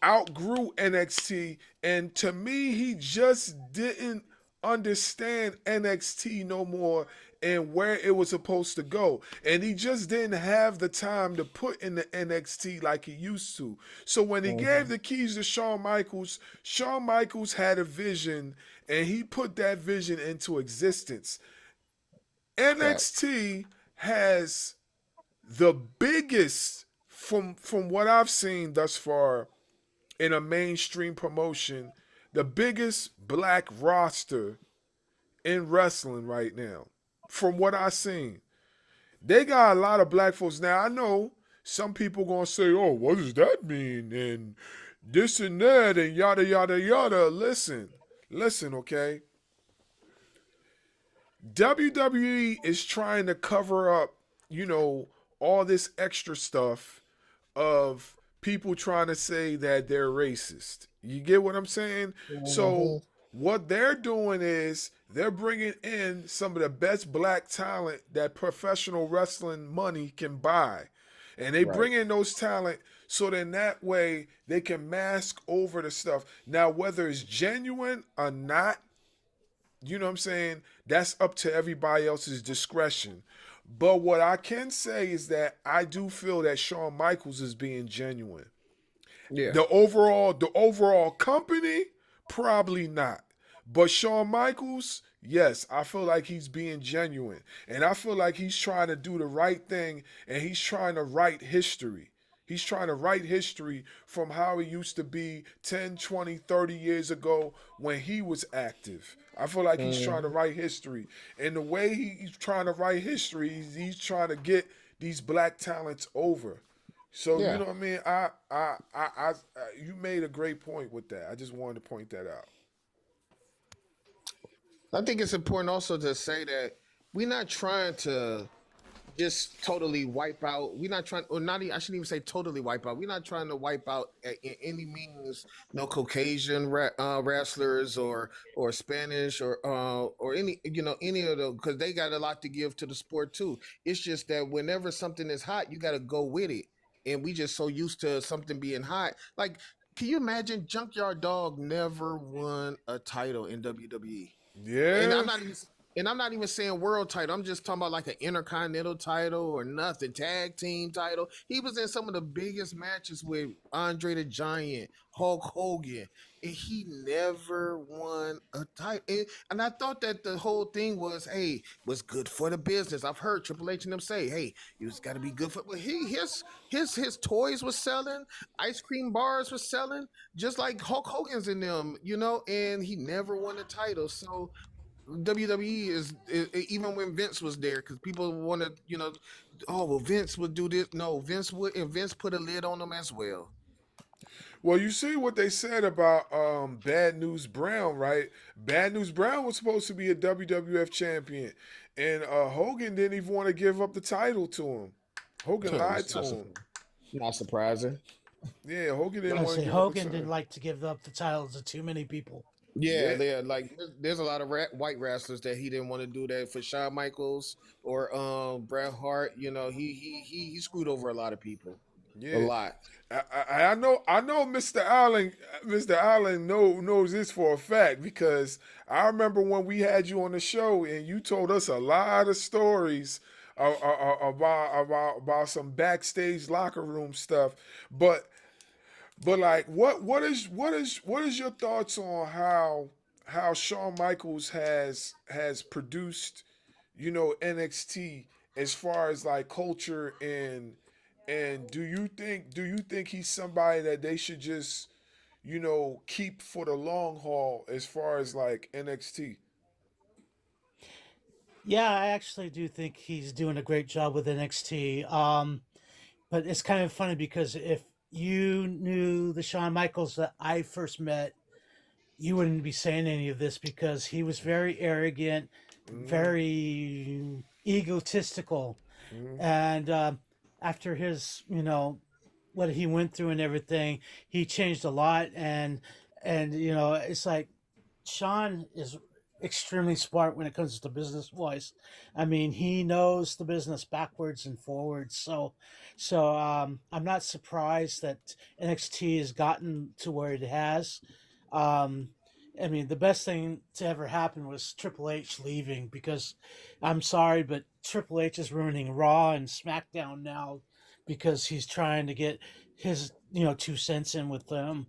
outgrew NXT, and to me, he just didn't understand NXT no more and where it was supposed to go. And he just didn't have the time to put in the NXT like he used to. So when he gave the keys to Shawn Michaels had a vision and he put that vision into existence. Facts. NXT has the biggest from what I've seen thus far in a mainstream promotion, the biggest black roster in wrestling right now. From what I've seen, they got a lot of black folks. Now I know some people gonna say, "Oh, what does that mean?" and this and that and yada yada yada. Listen, okay. WWE is trying to cover up, all this extra stuff of people trying to say that they're racist. You get what I'm saying? So what they're doing is they're bringing in some of the best black talent that professional wrestling money can buy. And they Right. bring in those talent so then that way they can mask over the stuff. Now, whether it's genuine or not, you know what I'm saying? That's up to everybody else's discretion. But what I can say is that I do feel that Shawn Michaels is being genuine. Yeah. The overall company, probably not. But Shawn Michaels, yes, I feel like he's being genuine. And I feel like he's trying to do the right thing and he's trying to write history. He's trying to write history from how he used to be 10, 20, 30 years ago when he was active. I feel like he's trying to write history. And the way he's trying to write history, he's trying to get these black talents over. So you Yeah. know what I mean. You made a great point with that. I just wanted to point that out. I think it's important also to say that we're not trying to just totally wipe out. We're not trying, or not. I shouldn't even say totally wipe out. We're not trying to wipe out in any means. No Caucasian wrestlers or Spanish or any any of them because they got a lot to give to the sport too. It's just that whenever something is hot, you got to go with it, and we just so used to something being hot. Like, can you imagine Junkyard Dog never won a title in WWE? and I'm Yeah. not even and I'm not even saying world title. I'm just talking about like an intercontinental title or nothing, tag team title. He was in some of the biggest matches with Andre the Giant, Hulk Hogan, and he never won a title. And I thought that the whole thing was good for the business. I've heard Triple H and them say, hey, you just got to be good for. But his toys was selling, ice cream bars was selling, just like Hulk Hogan's in them, and he never won a title. So WWE is even when Vince was there, because people want to, oh well, Vince would do this. No, Vince would, and Vince put a lid on them as well. Well, you see what they said about Bad News Brown, right? Bad News Brown was supposed to be a WWF champion, and Hogan didn't even want to give up the title to him. Hogan lied It's to him. not surprising. Yeah, Hogan didn't I want to say give up the Hogan didn't title. like to give up the titles to too many people. Yeah, Yeah, they're like there's a lot of white wrestlers that he didn't want to do that for. Shawn Michaels or Bret Hart. He screwed over a lot of people, a yeah. lot. I know Mr. Allen knows this for a fact because I remember when we had you on the show and you told us a lot of stories about some backstage locker room stuff. But like what is your thoughts on how Shawn Michaels has produced, NXT as far as like culture and do you think he's somebody that they should just, keep for the long haul as far as like NXT? Yeah, I actually do think he's doing a great job with NXT. But it's kind of funny because if you knew the Shawn Michaels that I first met, you wouldn't be saying any of this because he was very arrogant, Mm-hmm. very egotistical, and after his, what he went through and everything, he changed a lot, and it's like Sean is extremely smart when it comes to business wise. I mean, he knows the business backwards and forwards. So I'm not surprised that NXT has gotten to where it has. Um, I mean, the best thing to ever happen was Triple H leaving, because I'm sorry, but Triple H is ruining Raw and SmackDown now because he's trying to get his 2 cents in with them.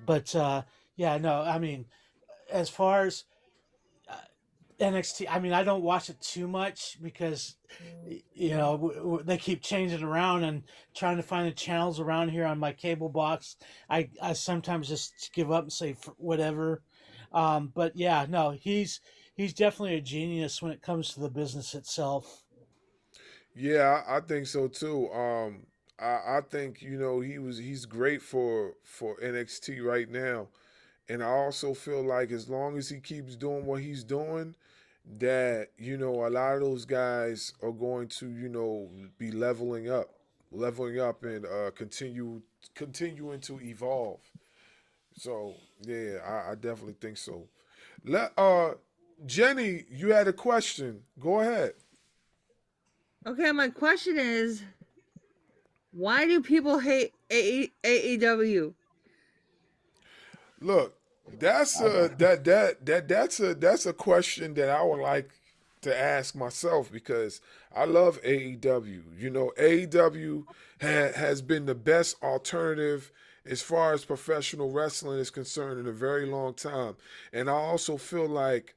But yeah, no, I mean, as far as NXT, I mean, I don't watch it too much because they keep changing around and trying to find the channels around here on my cable box. I sometimes just give up and say whatever. But yeah, no, he's definitely a genius when it comes to the business itself. Yeah, I think so too. I think he's great for NXT right now, and I also feel like as long as he keeps doing what he's doing, that a lot of those guys are going to be leveling up, and continuing to evolve. So yeah, I definitely think so. Let Jenny, you had a question. Go ahead. Okay, my question is, why do people hate AEW? Look, that's a question that I would like to ask myself, because I love AEW. AEW has been the best alternative as far as professional wrestling is concerned in a very long time, and I also feel like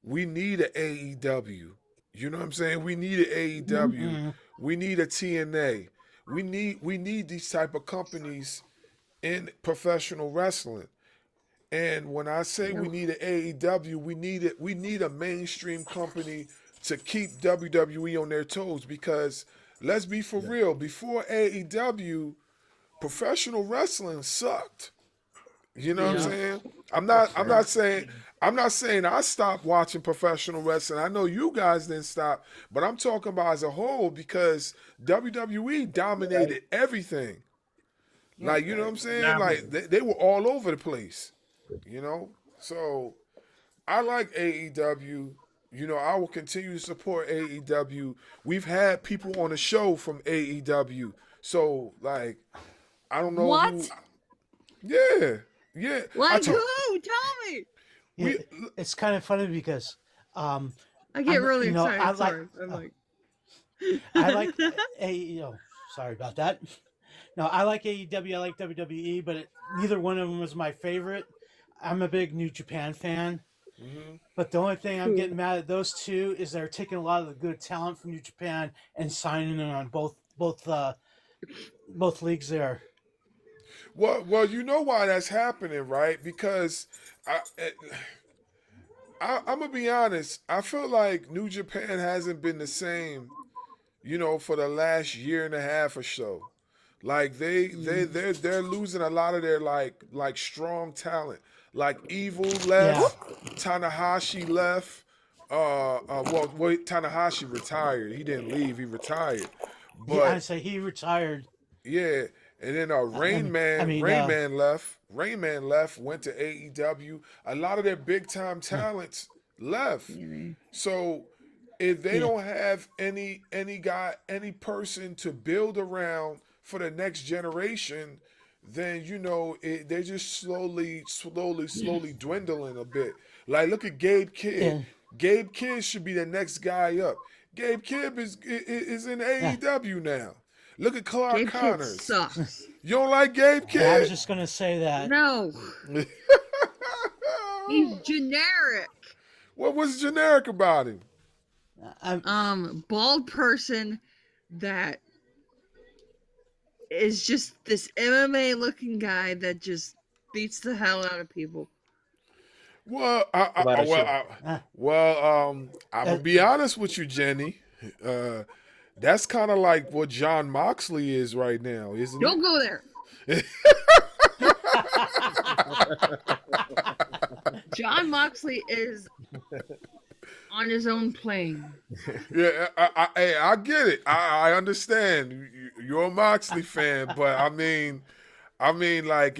we need an AEW. You know what I'm saying? We need an AEW. Mm-hmm. We need a TNA. We need these type of companies in professional wrestling. And when I say we need an AEW, we need a mainstream company to keep WWE on their toes, because let's be for real, before AEW, professional wrestling sucked. You know what I'm Yeah. saying? I'm not saying I stopped watching professional wrestling. I know you guys didn't stop, but I'm talking about as a whole, because WWE dominated everything. Like, you know what I'm saying? Like they were all over the place. You know? So I like AEW. I will continue to support AEW. We've had people on the show from AEW. So like I don't know who. What? Yeah. Yeah. Like who? Tell me. Yeah, We it's kind of funny because I get really excited. I like Sorry. I'm like, I like sorry about that. No, I like AEW, I like WWE, but neither one of them was my favorite. I'm a big New Japan fan, but the only thing I'm getting mad at those two is they're taking a lot of the good talent from New Japan and signing them on both leagues there. well, you know why that's happening, right? Because I, I'm gonna be honest. I feel like New Japan hasn't been the same, for the last year and a half or so. Like they're losing a lot of their like strong talent. Like Evil Yeah, left, Tanahashi left. Well, wait, Tanahashi retired. He didn't leave. He retired. I'd But say he retired. yeah, and then I mean, Rain Man left. Rain Man left, went to AEW. A lot of their big time talents left. So if they yeah, don't have any person to build around for the next generation, then they're just slowly dwindling a bit. Like look at Gabe Kidd. yeah, Gabe Kidd should be the next guy up. Gabe Kidd is in yeah. AEW now. Look at Clark Gabe Kid Connors. sucks. You don't like Gabe Yeah, I was Kidd? just gonna say that. No, he's generic. What was generic about him? Bald person that is just this MMA looking guy that just beats the hell out of people. Well, About a show. I'm gonna be honest with you, Jenny. That's kind of like what John Moxley is right now, isn't Don't go there. John Moxley is on his own plane. it? Yeah, I get it. I understand. You're a Moxley fan, but I mean, like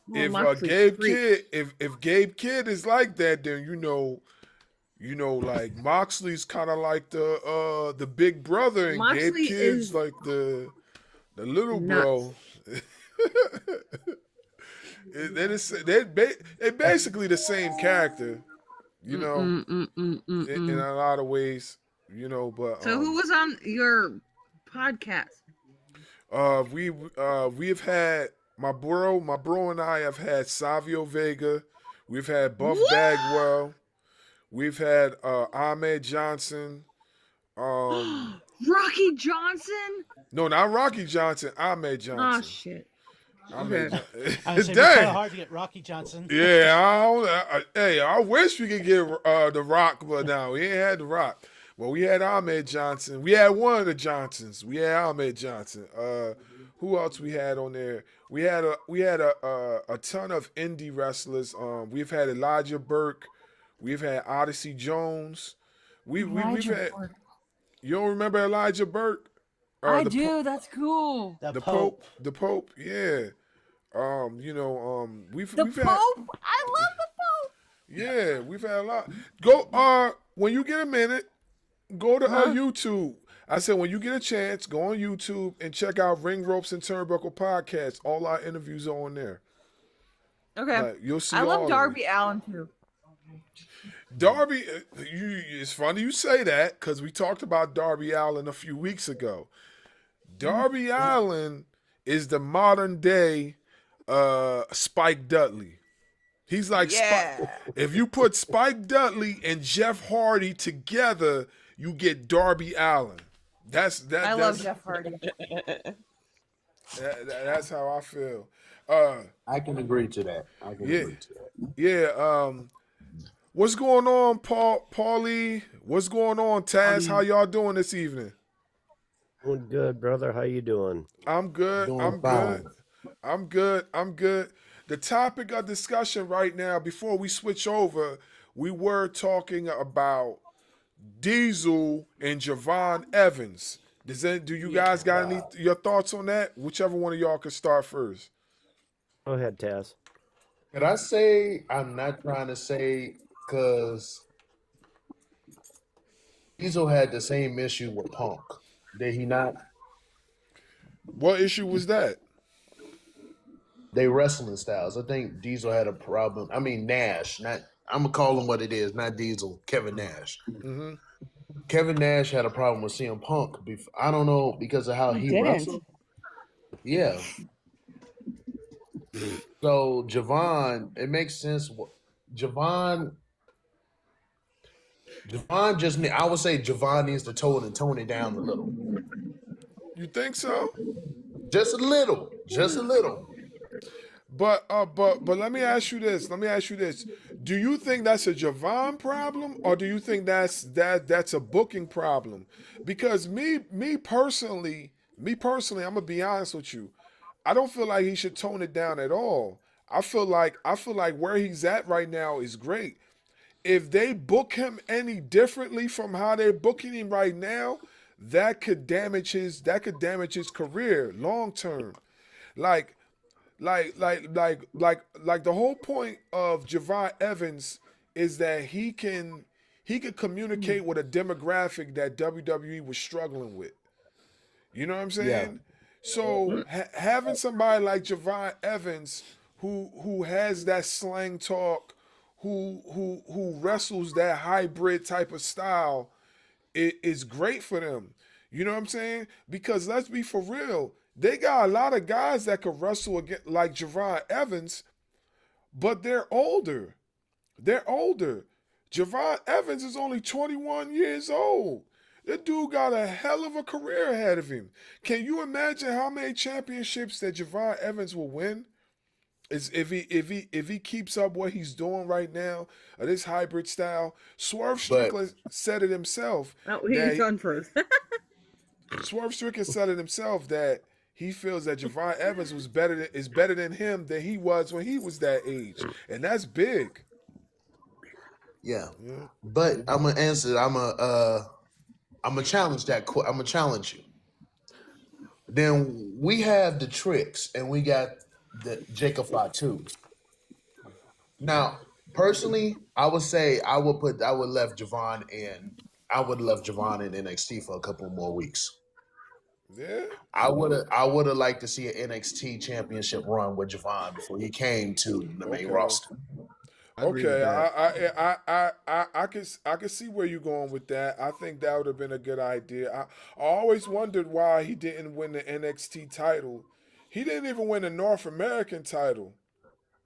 Well, if Moxley's Gabe freak. Kidd, if Gabe Kidd is like that, then like Moxley's kind of like the big brother, and Gabe Moxley Kidd's is like the little nuts. bro. They're basically the same character, in a lot of ways, But So who was on your podcast? we've had my bro and I have had Savio Vega, we've had Buff What? Bagwell, we've had Ahmed Johnson, Rocky Johnson? no, not Rocky Johnson, Ahmed Johnson. Oh shit. Ahmed Okay. I was saying, it's kind Dang. of hard to get Rocky Johnson. Yeah, I wish we could get the Rock, but no, we ain't had the Rock. Well, we had Ahmed Johnson. We had one of the Johnsons. We had Ahmed Johnson. Who else we had on there? We had a ton of indie wrestlers. We've had Elijah Burke. We've had Odyssey Jones. We've had. Burke. You don't remember Elijah Burke? I do. That's cool. The The Pope. The Pope. Yeah. We've The had. Pope? I love the Pope. Yeah, we've had a lot. Go when you get a minute, go to YouTube. I said when you get a chance, go on YouTube and check out Ring Ropes and Turnbuckle Podcast. All our interviews are on there. Okay. Like, you'll see. I all love of Darby Allin too. Darby, it's funny you say that because we talked about Darby Allin a few weeks ago. Darby Allin is the modern day Spike Dudley. He's like Spike. If you put Spike Dudley and Jeff Hardy together, you get Darby Allin. I love Jeff Hardy. That's how I feel. I can agree to that. Yeah. What's going on, Paulie? What's going on, Taz? How y'all doing this evening? Doing good, brother. How you doing? I'm good. I'm good. The topic of discussion right now, before we switch over, we were talking about Diesel and Javon Evans. Do you guys got your thoughts on that? Whichever one of y'all could start first. Go ahead, Taz. Could I say I'm not trying to say because Diesel had the same issue with Punk. Did he not? What issue was that? They wrestling styles. I think Diesel had a problem. I mean Nash. I'm gonna call him what it is, not Diesel. Kevin Nash. Mm-hmm. Kevin Nash had a problem with CM Punk. I don't know because of how he wrestled. Yeah. So Javon, it makes sense. Javon just. I would say Javon needs to tone it down a little. You think so? Just a little. But let me ask you this. Do you think that's a Javon problem, or do you think that's a booking problem? Because me personally, I'm gonna be honest with you. I don't feel like he should tone it down at all. I feel like where he's at right now is great. If they book him any differently from how they're booking him right now, that could damage his career long term. Like the whole point of Javon Evans is that he could communicate with a demographic that WWE was struggling with. You know what I'm saying? Yeah. So having somebody like Javon Evans who has that slang talk, who wrestles that hybrid type of style, is great for them. You know what I'm saying? Because let's be for real, they got a lot of guys that could wrestle against, like Javon Evans, but they're older. Javon Evans is only 21 years old. That dude got a hell of a career ahead of him. Can you imagine how many championships that Javon Evans will win? If he keeps up what he's doing right now, this hybrid style. Swerve Strickland said it himself. Oh, he's on first. Swerve Strickland said it himself that he feels that Javon Evans is better than him than he was when he was that age, and that's big. Yeah. But I'm gonna answer. I'm gonna challenge that. I'm gonna challenge you. Then we have the tricks, and we got the Jacob Fatu. Now, personally, I would say I would left Javon in. I would left Javon in NXT for a couple more weeks. Yeah. I would have liked to see an NXT championship run with Javon before he came to the main Okay. roster. I agree with Okay. that. I can see where you're going with that. I think that would have been a good idea. I always wondered why he didn't win the NXT title. He didn't even win the North American title.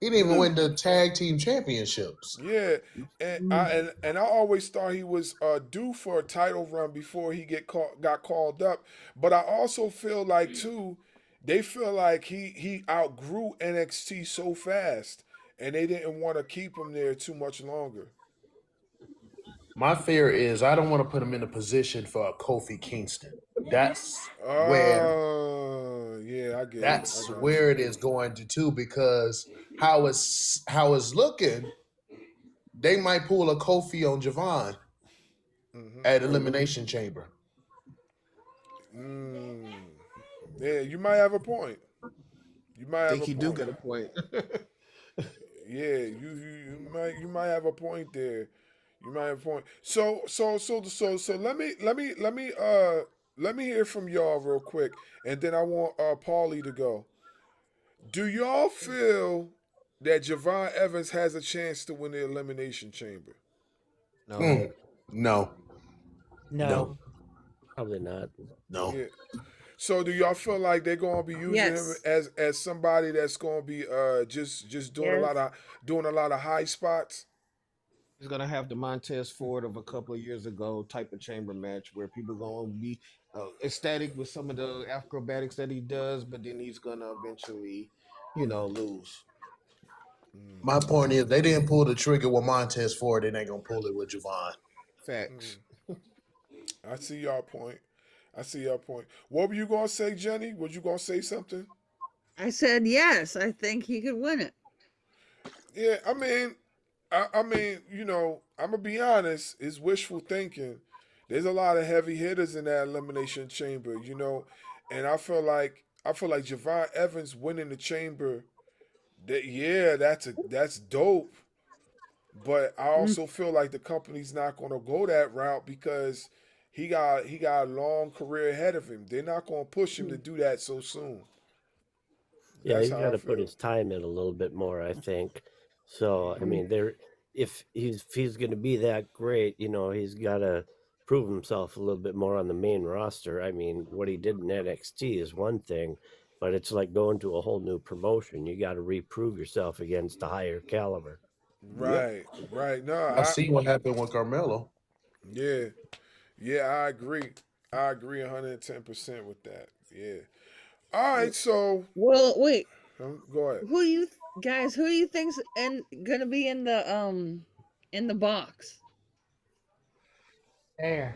He didn't even win the tag team championships. Yeah, and I always thought he was due for a title run before he got called up. But I also feel like too, they feel like he outgrew NXT so fast, and they didn't want to keep him there too much longer. My fear is I don't want to put him in a position for a Kofi Kingston. That's where Yeah, I get it. that's I got where you. it is going to too because how it's looking, they might pull a Kofi on Javon at Elimination Chamber. Mm. Yeah, you might have a point. You might I have think a he do point. get a point. Yeah, you might have a point there. You might have a point. So let me hear from y'all real quick, and then I want Paulie to go. Do y'all feel that Javon Evans has a chance to win the Elimination Chamber? No. No, No. no, Probably not. no. Yeah. So do y'all feel like they're gonna be using him Yes. as somebody that's gonna be just doing a Yes. lot of high spots? He's gonna have the Montez Ford of a couple of years ago type of chamber match where people gonna be ecstatic with some of the acrobatics that he does, but then he's gonna eventually, lose. My point is they didn't pull the trigger with Montez Ford, they ain't gonna pull it with Javon. Facts. I see y'all point. I see your point. What were you gonna say, Jenny? Was you gonna say something? I said yes. I think he could win it. Yeah, I mean, I'm gonna be honest. It's wishful thinking. There's a lot of heavy hitters in that elimination chamber, and I feel like Javon Evans winning the chamber. That's dope. But I Mm. also feel like the company's not gonna go that route because he got a long career ahead of him. They're not gonna push him to do that so soon. Yeah, That's he's how got I to put feel. his time in a little bit more, I think. So, I mean, if he's going to be that great, he's got to prove himself a little bit more on the main roster. I mean, what he did in NXT is one thing, but it's like going to a whole new promotion. You got to reprove yourself against a higher caliber. Yep. Right, right. No, I see what happened with Carmelo. yeah, yeah, I agree. I agree 110% with that. Yeah. All right, so Well, wait. go ahead. Who do you guys? Who do you think's gonna be in the box? There.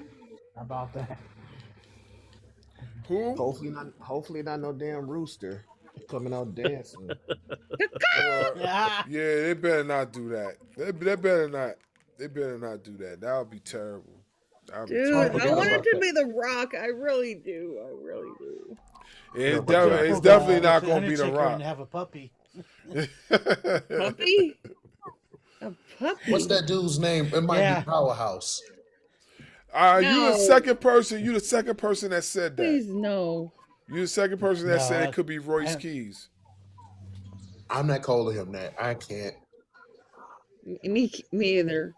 How about that? Who? Hopefully not no damn rooster coming out dancing. Yeah. Yeah, they better not do that. They better not. They better not do that. That would be terrible. That would be Dude, I terrible. I forgot want it about to that. be The Rock. I really do. I really do. It's, But definitely, yeah, it's definitely With not the going to be The Undertaker and Rock. have a puppy. Puppy? A puppy? what's that dude's name? It might be Yeah. Powerhouse. You the No. second person. You the second person that said that. Please no. You the second person that No, said it could be Royce I- Keys. I'm not calling him that. I can't. Me either.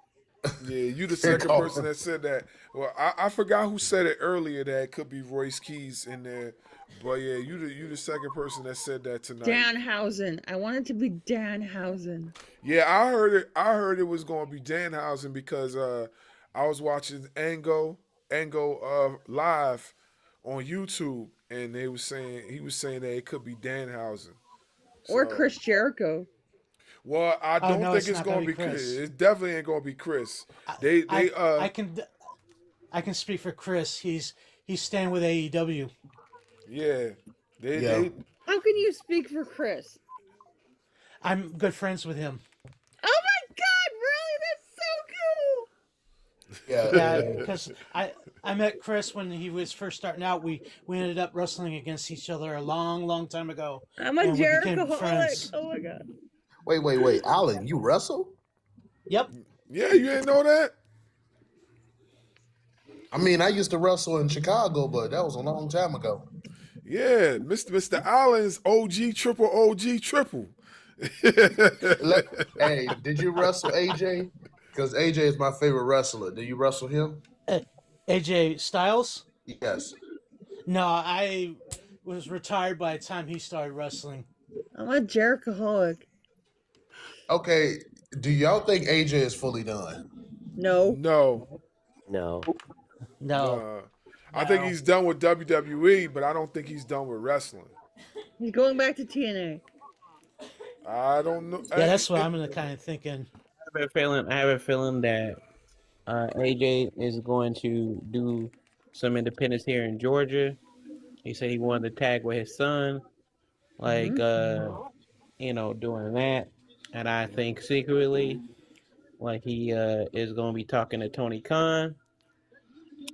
Yeah, you the Can't second call person him. that said that. Well, I forgot who said it earlier that it could be Royce Keys in there, but yeah, you the second person that said that tonight. Danhausen. I want it to be Danhausen. Yeah, I heard it. I heard it was going to be Danhausen because I was watching Ango live on YouTube, and he was saying that it could be Danhausen. Or So, Chris Jericho. well, I Oh, don't no, think it's it's not going gonna to be be Chris. Chris. It definitely ain't going to be Chris. They I can speak for Chris. He's staying with AEW. yeah Yeah. they How can you speak for Chris? I'm good friends with him. Oh my god, really? That's so cool. Yeah, because I met Chris when he was first starting out. We ended up wrestling against each other a long time ago, I'm a and we Jericho became holic. friends. Oh my god. Wait, Alan, you wrestle? Yep. Yeah, you didn't know that? I mean, I used to wrestle in Chicago, but that was a long time ago. Yeah, Mr. Allen's OG triple. Hey, did you wrestle AJ? Because AJ is my favorite wrestler. Did you wrestle him? AJ Styles? Yes. No, I was retired by the time he started wrestling. I'm a Jericho holic. Okay, do y'all think AJ is fully done? No. No. No. No. I think he's done with WWE, but I don't think he's done with wrestling. He's going back to TNA. I don't know. Yeah, that's what I'm kind of thinking. I have a feeling that AJ is going to do some independence here in Georgia. He said he wanted to tag with his son, like doing that. And I think secretly, like he is going to be talking to Tony Khan,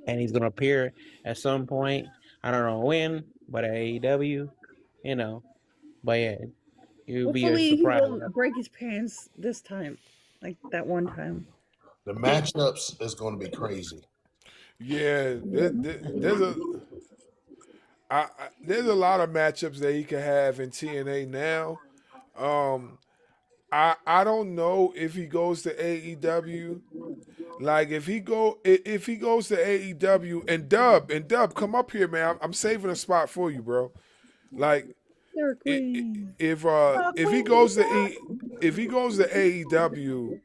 and he's going to appear at some point. I don't know when, but at AEW, But yeah, it would be a Hopefully he surprise. won't break his pants this time, like that one time. The matchups is going to be crazy. Yeah, there's a lot of matchups that he could have in TNA now. I don't know if he goes to AEW. Like if he goes to AEW and Dub, come up here, man. I'm saving a spot for you, bro. Like if he goes to AEW,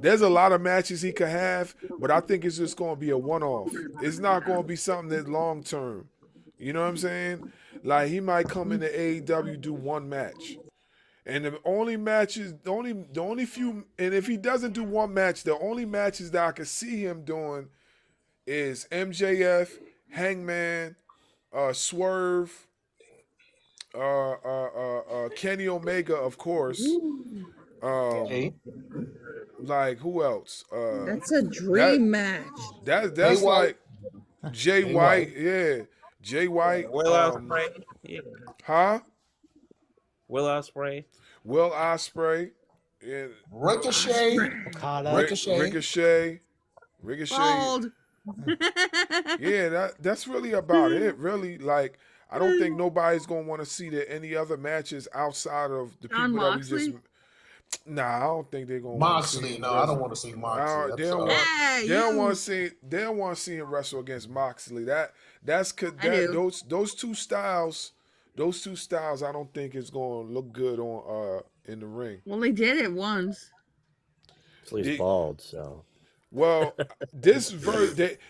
there's a lot of matches he could have, but I think it's just going to be a one-off. It's not going to be something that long term. You know what I'm saying? Like he might come into AEW, do one match. And the only matches, the only few, and if he doesn't do one match, the only matches that I could see him doing is MJF, Hangman, Swerve, Kenny Omega, of course. Like who else? That's a dream match. That's like Jay White, yeah. Jay White. Will Ospreay. Yeah. Huh? Will Ospreay. Will Ospreay. Yeah. Ricochet. Ricochet. Bald. Yeah, that's really about it. Really, like I don't think nobody's gonna want to see any other matches outside of the John people Moxley? that we just. Nah, I don't think they're gonna Moxley. see No, I don't want to see Moxley. they don't want to see. They don't want to see him wrestle against Moxley. Those two styles. Those two styles, I don't think is going to look good on in the ring. Well, they did it once. So he's bald, so. Well, this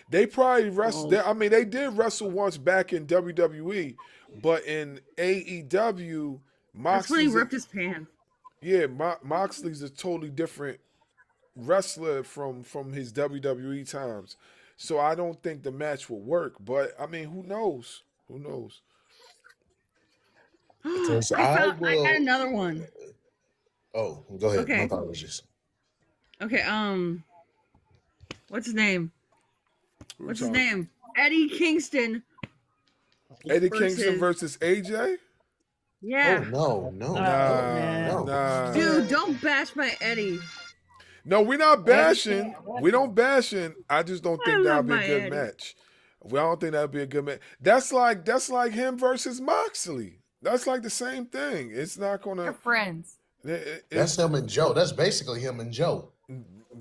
they probably wrestled. I mean, they did wrestle once back in WWE, but in AEW, That's when he ripped his pants. Yeah, Moxley's a totally different wrestler from his WWE times. So I don't think the match will work. But I mean, who knows? Who knows? I got another one. Oh, go ahead. Okay. My apologies. Okay, what's his name? What's his name? Eddie Kingston. Eddie Kingston versus AJ? Yeah. Oh, no. Nah. Dude, don't bash my Eddie. No, we're not bashing. We don't bashing. I just don't think that'll be a good match. I don't think that'll be a good match. That's like him versus Moxley. That's like the same thing. It's not gonna. They're friends. That's him and Joe. That's basically him and Joe.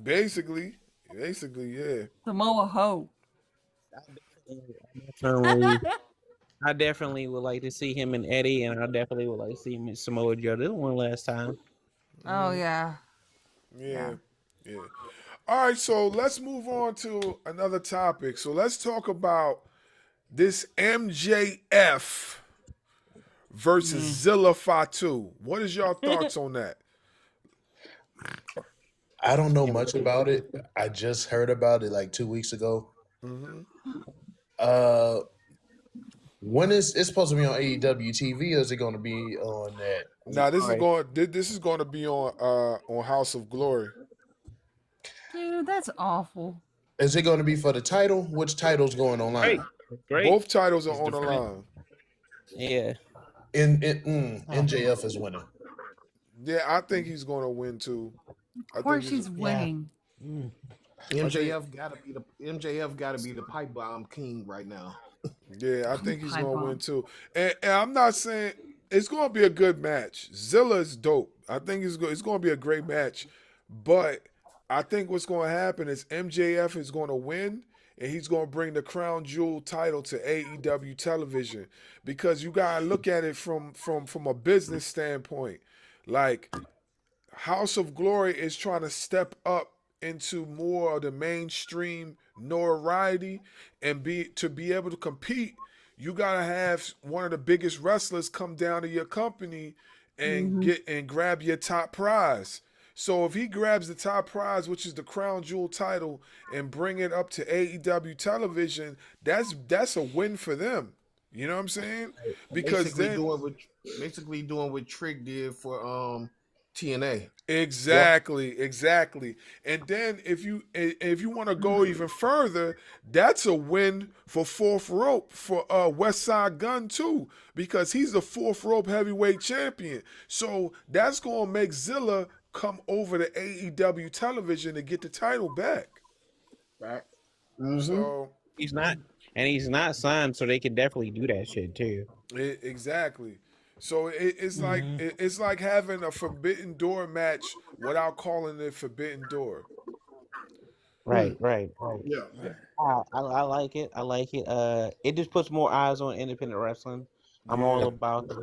Basically, yeah. Samoa Ho. I definitely would like to see him and Eddie, and I definitely would like to see him and Samoa Joe. This one last time. Oh yeah. Yeah. All right, so let's move on to another topic. So let's talk about this MJF versus Zilla Fatu. What is your thoughts on that? I don't know much about it. I just heard about it like 2 weeks ago. When it's supposed to be on AEW TV, or is it going to be on that? Now this is going to be on House of Glory. Dude, that's awful. Is it going to be for the title? Which title's going online? Great. Both titles are He's on the defending. line. Yeah. NJF is winning. Yeah, I think he's going to win too. Of course he's winning. MJF gotta be the pipe bomb king right now. Yeah, I think he's Pipe going to bomb. win too. And I'm not saying it's going to be a good match. Zilla is dope. I think it's going to be a great match. But I think what's going to happen is MJF is going to win, and he's going to bring the crown jewel title to AEW television, because you got to look at it from a business standpoint. Like, House of Glory is trying to step up into more of the mainstream notoriety, and be able to compete, you gotta have one of the biggest wrestlers come down to your company and grab your top prize. So if he grabs the top prize, which is the crown jewel title, and bring it up to AEW television, that's a win for them. You know what I'm saying? Because basically doing what Trick did for TNA. Exactly. And then if you want to go even further, that's a win for Fourth Rope for West Side Gun too, because he's the Fourth Rope heavyweight champion. So that's gonna make Zilla come over to AEW television to get the title back. Right. So He's not signed, so they can definitely do that shit too. Exactly. So it's like it's like having a Forbidden Door match without calling it Forbidden Door. Right. Yeah. I like it. I like it. It just puts more eyes on independent wrestling. I'm all about it.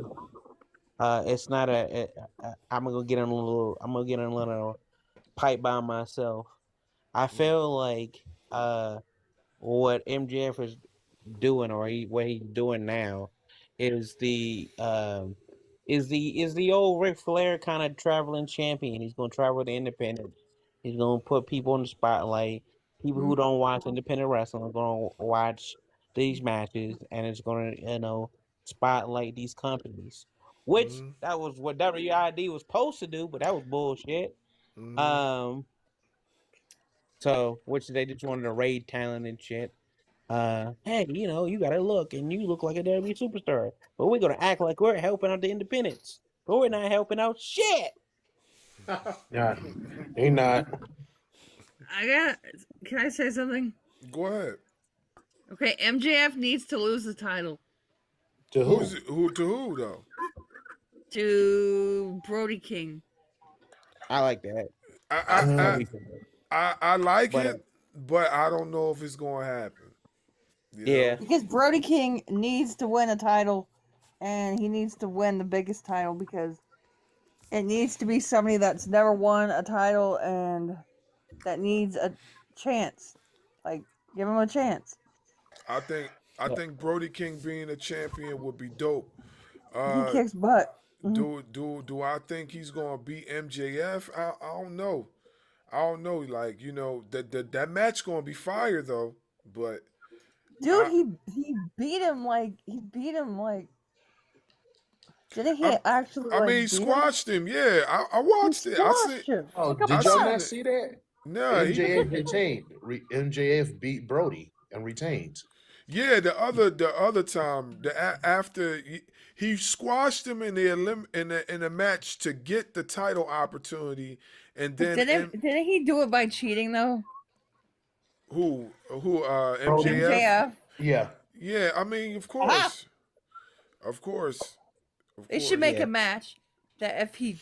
It's not I'm gonna get in a little pipe by myself. I feel like what MJF is doing, or what he's doing now, is the old Ric Flair kind of traveling champion. He's gonna travel the independent. He's gonna put people in the spotlight. People who don't watch independent wrestling are gonna watch these matches, and it's gonna spotlight these companies. Which that was what WID was supposed to do, but that was bullshit. So which they just wanted to raid talent and shit. Hey, you gotta look, and you look like a WWE superstar, but we're gonna act like we're helping out the independents, but we're not helping out shit. Yeah, he not. Can I say something? Go ahead. Okay, MJF needs to lose the title To who? To who though? to Brody King. I like that. I like it, but I don't know if it's gonna happen. Yeah. Because Brody King needs to win a title, and he needs to win the biggest title, because it needs to be somebody that's never won a title and that needs a chance. Like, give him a chance. I think Brody King being a champion would be dope. He kicks butt. Do I think he's gonna beat MJF? I don't know. Like, that match gonna be fire though. But Dude, he beat him like didn't he actually I mean, he beat him? squashed him. Yeah, I watched it. Squashed him. Oh, Come did y'all on. not see that? No, MJF retained. MJF beat Brody and retains. Yeah, the other time, after he squashed him in the match to get the title opportunity, and then Didn't he do it by cheating though? who MJF? Yeah. Yeah, I mean, of course. They should make a match that if he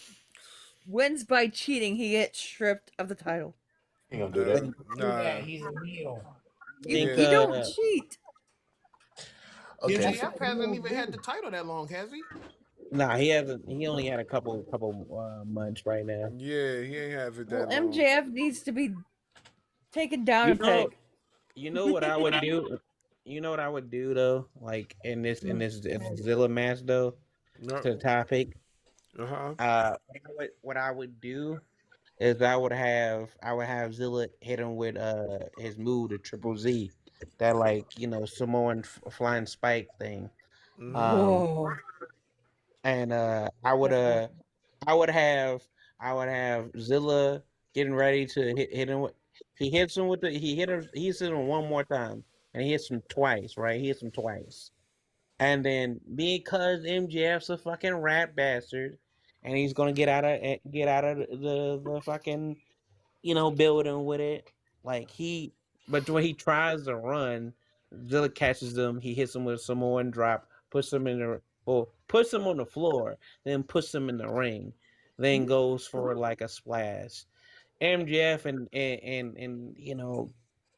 wins by cheating, he gets stripped of the title. He gonna do that. Nah. He's a heel. You don't cheat. Okay. MJF hasn't even had the title that long, has he? Nah, he hasn't. He only had a couple months right now. Yeah, he ain't have it Well, that long. MJF needs to be taken down a peg. You know what I would do? You know what I would do though? Like in this Zilla match though, to the topic. What I would do is I would have Zilla hit him with his move, the Triple Z, that Samoan flying spike thing. Whoa. And I would have Zilla getting ready to hit him with. He hits him with the he hits him one more time, and he hits him twice, right? He hits him twice, and then because MJF's a fucking rat bastard, and he's gonna get out of the fucking building with it, like but when he tries to run, Zilla catches him. He hits him with a Samoan drop, puts him on the floor, then puts him in the ring, then goes for like a splash. MJF and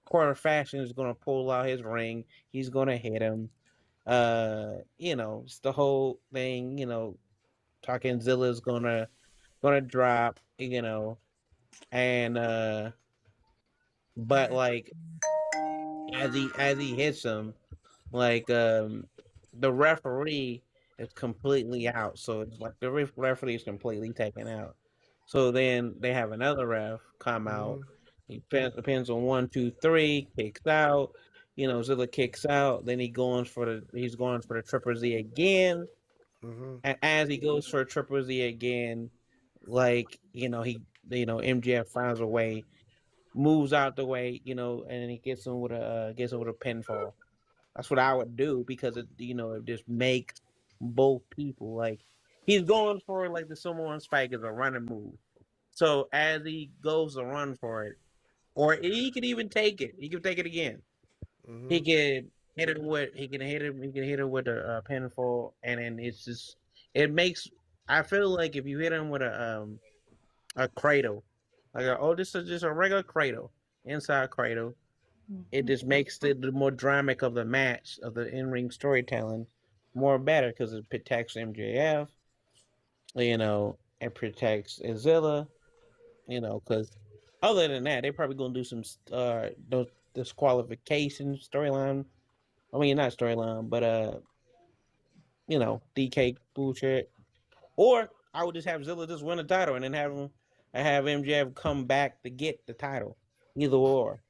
quarter fashion is gonna pull out his ring. He's gonna hit him. It's the whole thing. Talking Zilla's gonna drop. And but like as he hits him, like the referee is completely out. So it's like the referee is completely taken out. So then they have another ref come out. He depends on 1, 2, 3, kicks out. Zilla kicks out. Then he's going for the triple Z again. And as he goes for a triple Z again, like MJF finds a way, moves out the way, and he gets him with a pinfall. That's what I would do because it just makes both people like he's going for like the Samoan spike is a running move. So as he goes to run for it, or he could even take it. He could take it again. He can hit it with he can hit it with a pinfall, and then it makes. I feel like if you hit him with a cradle, this is just a regular cradle, inside cradle, it just makes the more dramatic of the match of the in-ring storytelling more better because it protects MJF, it protects Zilla, because other than that, they're probably gonna do some disqualification storyline. I mean, not storyline, but DK bullshit. Or I would just have Zilla just win the title and then have MJF come back to get the title. Either or.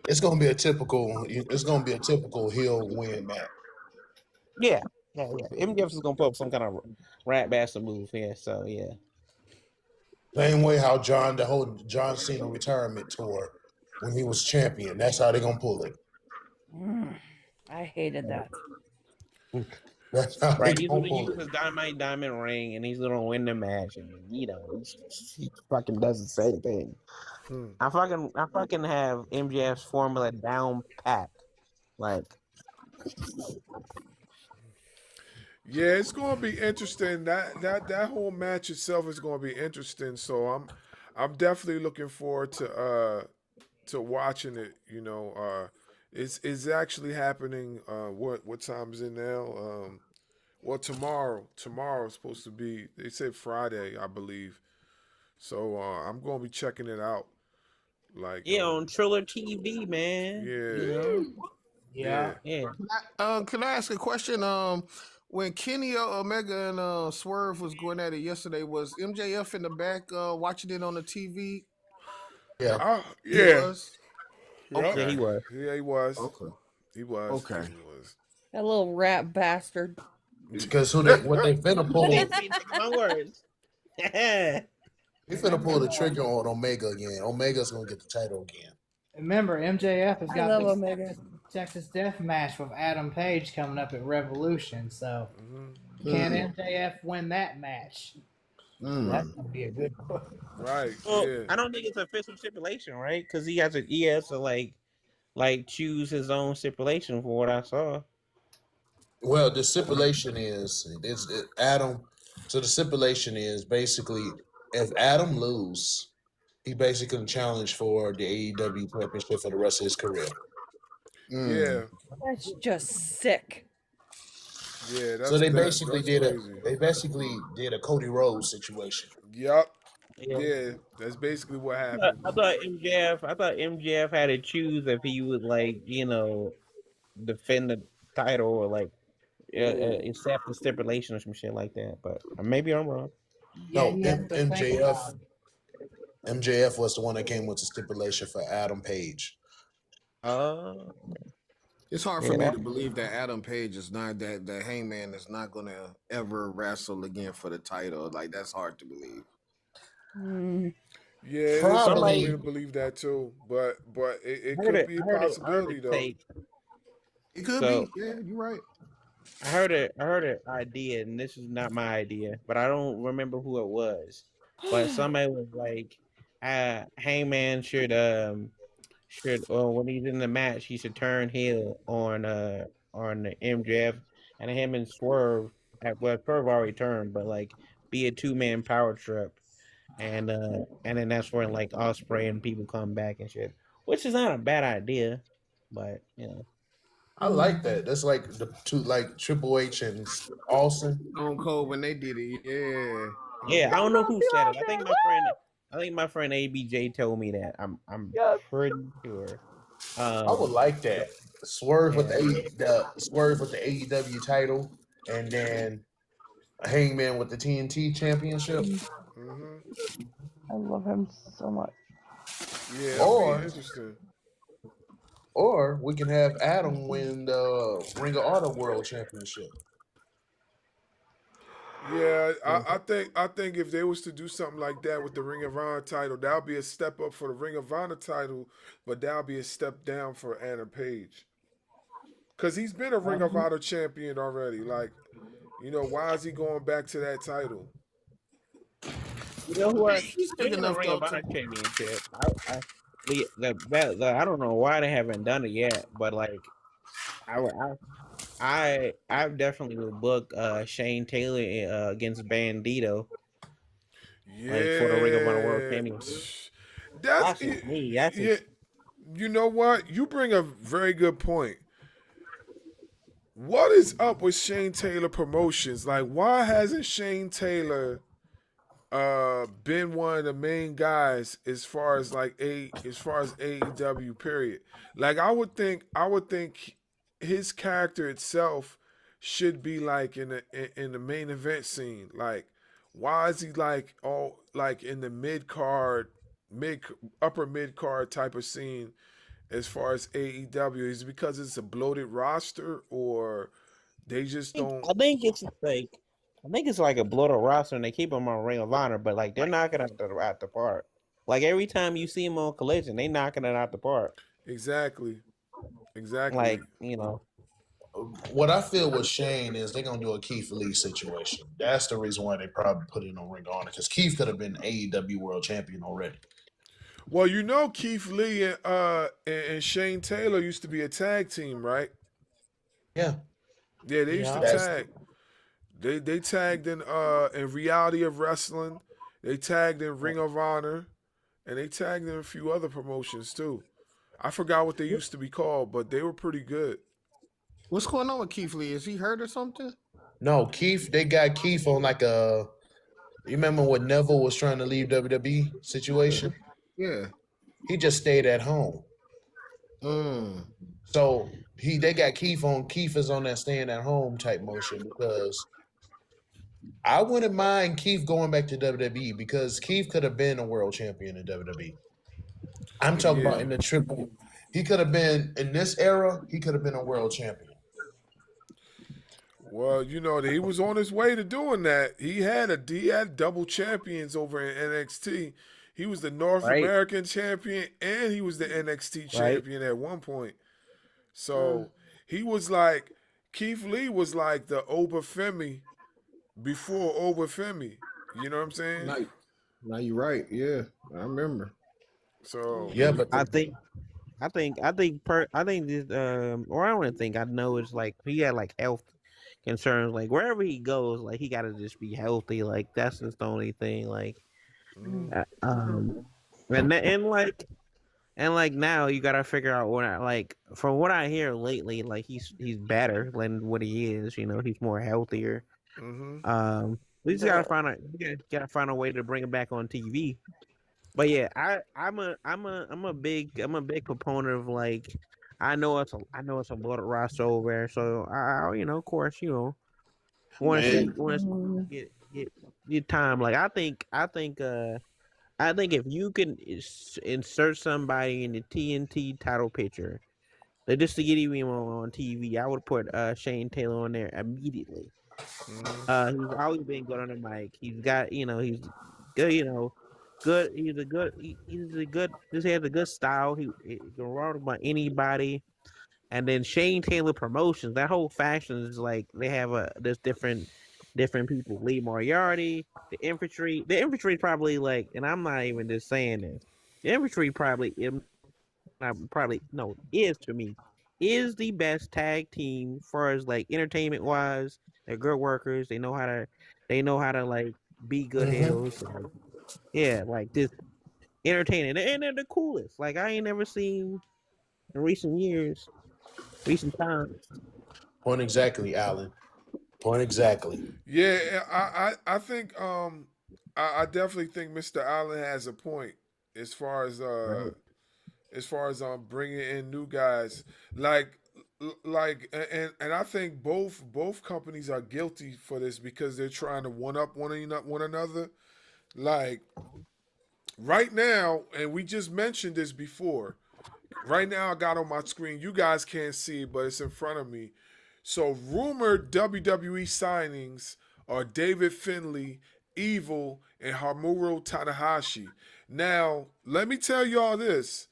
It's gonna be a typical. It's gonna be a typical heel win match. Yeah. MJF is gonna put up some kind of rat bastard move here. So yeah. Same way how the whole John Cena retirement tour when he was champion. That's how they're gonna pull it. I hated that. That's how Right, they he's gonna gonna pull use it. his diamond ring, and he's gonna win the match, and he fucking does the same thing. I fucking have MJF's formula down pat, like. Yeah, it's gonna be interesting. That whole match itself is gonna be interesting. So I'm definitely looking forward to watching it. It's actually happening. What time is it now? Well, tomorrow. Tomorrow is supposed to be. They said Friday, I believe. So I'm gonna be checking it out. Like Yeah, on Triller TV, man. yeah. Can I ask a question? When Kenny Omega and Swerve was going at it yesterday, was MJF in the back watching it on the TV? Yeah. He was. Okay. Yeah, he was. Yeah, he was. Okay. He was. Okay. He was. That little rat bastard. Because what they finna pull, My words. they finna pull the trigger on Omega again. Omega's gonna get the title again. Remember, MJF has I got love the Omega. Texas Death Match with Adam Page coming up at Revolution. So, can MJF win that match? That's gonna be a good one. Right. Well, Yeah. I don't think it's official stipulation, right? Because he has to like choose his own stipulation for what I saw. Well, the stipulation is Adam. So the stipulation is basically if Adam lose, he basically can challenge for the AEW championship for the rest of his career. Yeah. That's just sick. Yeah. That's So they that's basically did a Cody Rhodes situation. Yup. Yeah. Yeah. That's basically what happened. I thought MJF had to choose if he would defend the title or accept the stipulation or some shit like that. But maybe I'm wrong. No, you have to think about MJF was the one that came with the stipulation for Adam Page. It's hard for me to believe that Adam Page is not that Hangman is not gonna ever wrestle again for the title. Like that's hard to believe. Yeah, it is hard for me Somebody to believe that too, but it heard could it. be a I heard possibility it though. take. It could So be. Yeah, you're right. I heard it. I heard an idea, and this is not my idea, but I don't remember who it was. But somebody was like, Hangman should when he's in the match, he should turn heel on the MJF, and him and Swerve. Swerve already turned, but like be a 2-man power trip, and then that's where like Osprey and people come back and shit, which is not a bad idea, but you know. I like that. That's like the two, like Triple H and Austin. Stone Cold when they did it. Yeah. Yeah, I don't know who Be said like it. that. I think my friend ABJ told me that. I'm Yes. pretty sure. I would like that. Swerve with Yeah. the Swerve with the AEW title, and then Hangman with the TNT Championship, Hmm. I love him so much. Yeah, that'd be or interesting. we can have Adam win the Ring of Honor World Championship. Yeah, I think if they was to do something like that with the Ring of Honor title, that'll be a step up for the Ring of Honor title, but that'll be a step down for Adam Page. Cause he's been a Ring of Honor champion already. Like, why is he going back to that title? You know who are He's big speaking of enough Ring though of to. Honor Championship? I don't know why they haven't done it yet, but like I definitely would book Shane Taylor against Bandito like for the Ring of Honor World Yeah, Championship. that's That's just me. That's yeah. just You know what? You bring a very good point. What is up with Shane Taylor Promotions? Like, why hasn't Shane Taylor been one of the main guys as far as AEW period? Like, I would think his character itself should be like in the main event scene. Like, why is he like all like in the mid upper mid card type of scene as far as AEW? Is it because it's a bloated roster, or they just don't? I think it's like I think it's like a bloated roster, and they keep him on Ring of Honor, but like they're knocking it out the park. Like every time you see him on Collision, they knocking it out the park. Exactly. Like Exactly. What I feel with Shane is they're gonna do a Keith Lee situation. That's the reason why they probably put it on Ring of Honor, because Keith could have been AEW World Champion already. Well, Keith Lee and Shane Taylor used to be a tag team, right? Yeah, Yeah, they used to Yeah. that's tag. They tagged in Reality of Wrestling. They tagged in Ring of Honor, and they tagged in a few other promotions too. I forgot what they used to be called, but they were pretty good. What's going on with Keith Lee? Is he hurt or something? no Keith. They got Keith on like a. You remember when Neville was trying to leave WWE situation? Yeah. He just stayed at home. Mm. So they got Keith on. Keith is on that staying at home type motion, because I wouldn't mind Keith going back to WWE, because Keith could have been a world champion in WWE. I'm talking Yeah. about in the triple. He could have been in this era. He could have been a world champion. Well, he was on his way to doing that. He had double champions over in NXT. He was the North right, American champion and he was the NXT right. champion at one point. So he was like Keith Lee was like the Obafemi before Obafemi. You know what I'm saying? Now you're right. Yeah, I remember. So Yeah, but I think I think this or I don't think I know it's like he had like health concerns. Like wherever he goes, like he got to just be healthy. Like that's just the only thing. Like and like now you gotta figure out from what I hear lately, like he's better than what he is. He's more healthier. We just gotta find a way to bring him back on TV. But yeah, I'm a big proponent of like I know it's a bloated roster over there, so of course want to see get time. Like I think if you can insert somebody in the TNT title picture, just to get him on TV, I would put Shane Taylor on there immediately. He's always been good on the mic. He's got he's good. good. He's a good. He's a good. This has a good style. He can run about anybody. And then Shane Taylor Promotions. That whole faction is like they have there's different people. Lee Moriarty, the infantry. The infantry probably like, and I'm not even just saying this. The infantry probably probably no is to me is the best tag team far as like entertainment wise. They're good workers. They know how to like be good heels. Like, yeah, like this entertaining, and they're the coolest. Like I ain't never seen in recent times. Point exactly, Alan. Point exactly. Yeah, I think I definitely think Mr. Allen has a point as far as bringing in new guys like and I think both companies are guilty for this because they're trying to one up one another. Like right now, and we just mentioned this before. Right now, I got on my screen. You guys can't see it, but it's in front of me. So, rumored WWE signings are David Finlay, Evil, and Harmuro Tanahashi. Now, let me tell y'all this.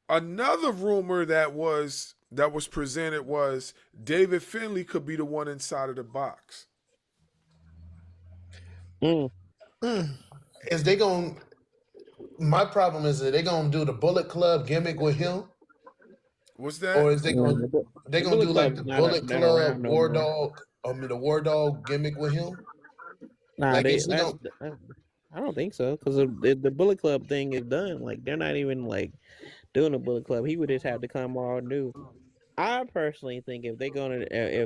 Another rumor that was presented was David Finlay could be the one inside of the box. Mm. Is they going? My problem is that they gonna do the Bullet Club gimmick with him, What's that? or is they gonna they The gonna Bullet do like Club's the not Bullet not around Club no War more. Dog? The War Dog gimmick with him. Nah, Like, they is he that's gonna? I don't think so because the Bullet Club thing is done. Like they're not even like doing a Bullet Club. He would just have to come all new. I personally think if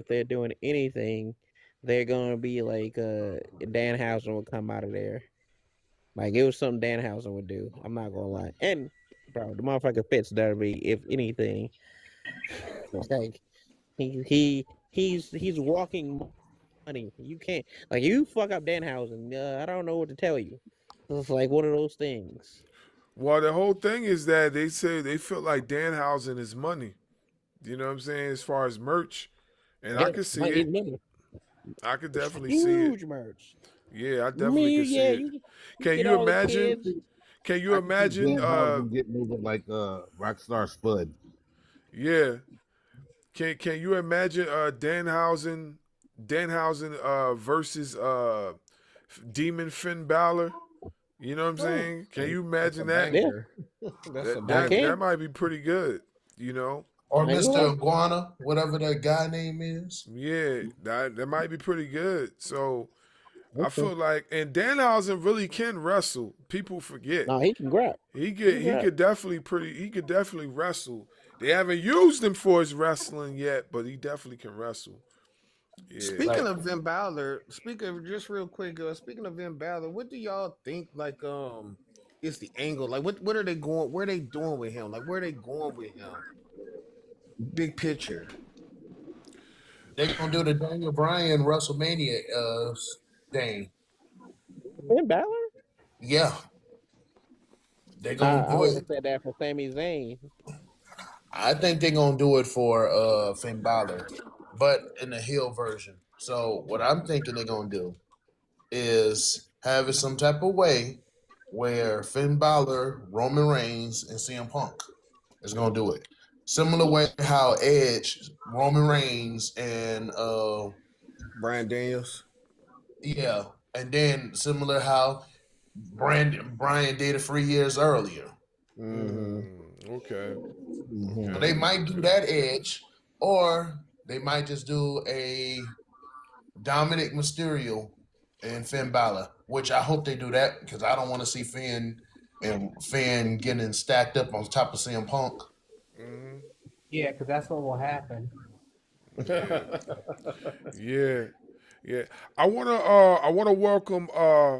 they're doing anything, they're gonna be like Danhausen would come out of there. Like it was something Danhausen would do. I'm not gonna lie. And bro, the motherfucker fits Derby. If anything, like he's walking money. You can't like you fuck up Danhausen. I don't know what to tell you. It's like one of those things. Well, the whole thing is that they say they feel like Danhausen is money. You know what I'm saying? As far as merch. And I Yeah, could see like it. remember, I could definitely see it. huge merch. Yeah, I definitely Me, could see yeah, it. you Can get you all the imagine? kids. Can you I can see imagine? Danhausen getting over like Rockstar Spud. Yeah. Can you imagine Danhausen versus Demon Finn Balor? You know what I'm Oh, saying? Can you that's a imagine that? Yeah, banger. That's a I That can. banger. might be pretty good. You know? Or I ain't gonna Mr. lie. Iguana, whatever that guy name is. Yeah, that might be pretty good. So I Okay. feel like, and Danhausen really can wrestle. People forget. No, he can grab. He He could can he grab. could definitely wrestle. They haven't used him for his wrestling yet, but he definitely can wrestle. Yeah. Like, Speaking of Finn Balor, speaking of just real quick, speaking of Finn Balor, what do y'all think is the angle? Like what are they going where are they doing with him? Like where are they going with him? Big picture. they gonna do the Daniel Bryan WrestleMania thing. Finn Balor? Yeah, they I gonna I do would it. have said that for Sami Zayn. I think they're gonna do it for Finn Balor, but in the heel version. So what I'm thinking they're gonna do is have it some type of way where Finn Balor, Roman Reigns, and CM Punk is gonna do it. Similar way how Edge, Roman Reigns, and Brian Daniels. yeah, and then similar how Brian did it 3 years earlier. Mm-hmm. Okay. So Okay. they might do that Edge, or they might just do a Dominic Mysterio and Finn Balor, which I hope they do that because I don't want to see Finn getting stacked up on top of CM Punk. Hmm. Yeah, because that's what will happen. Yeah. Yeah. Yeah. I wanna welcome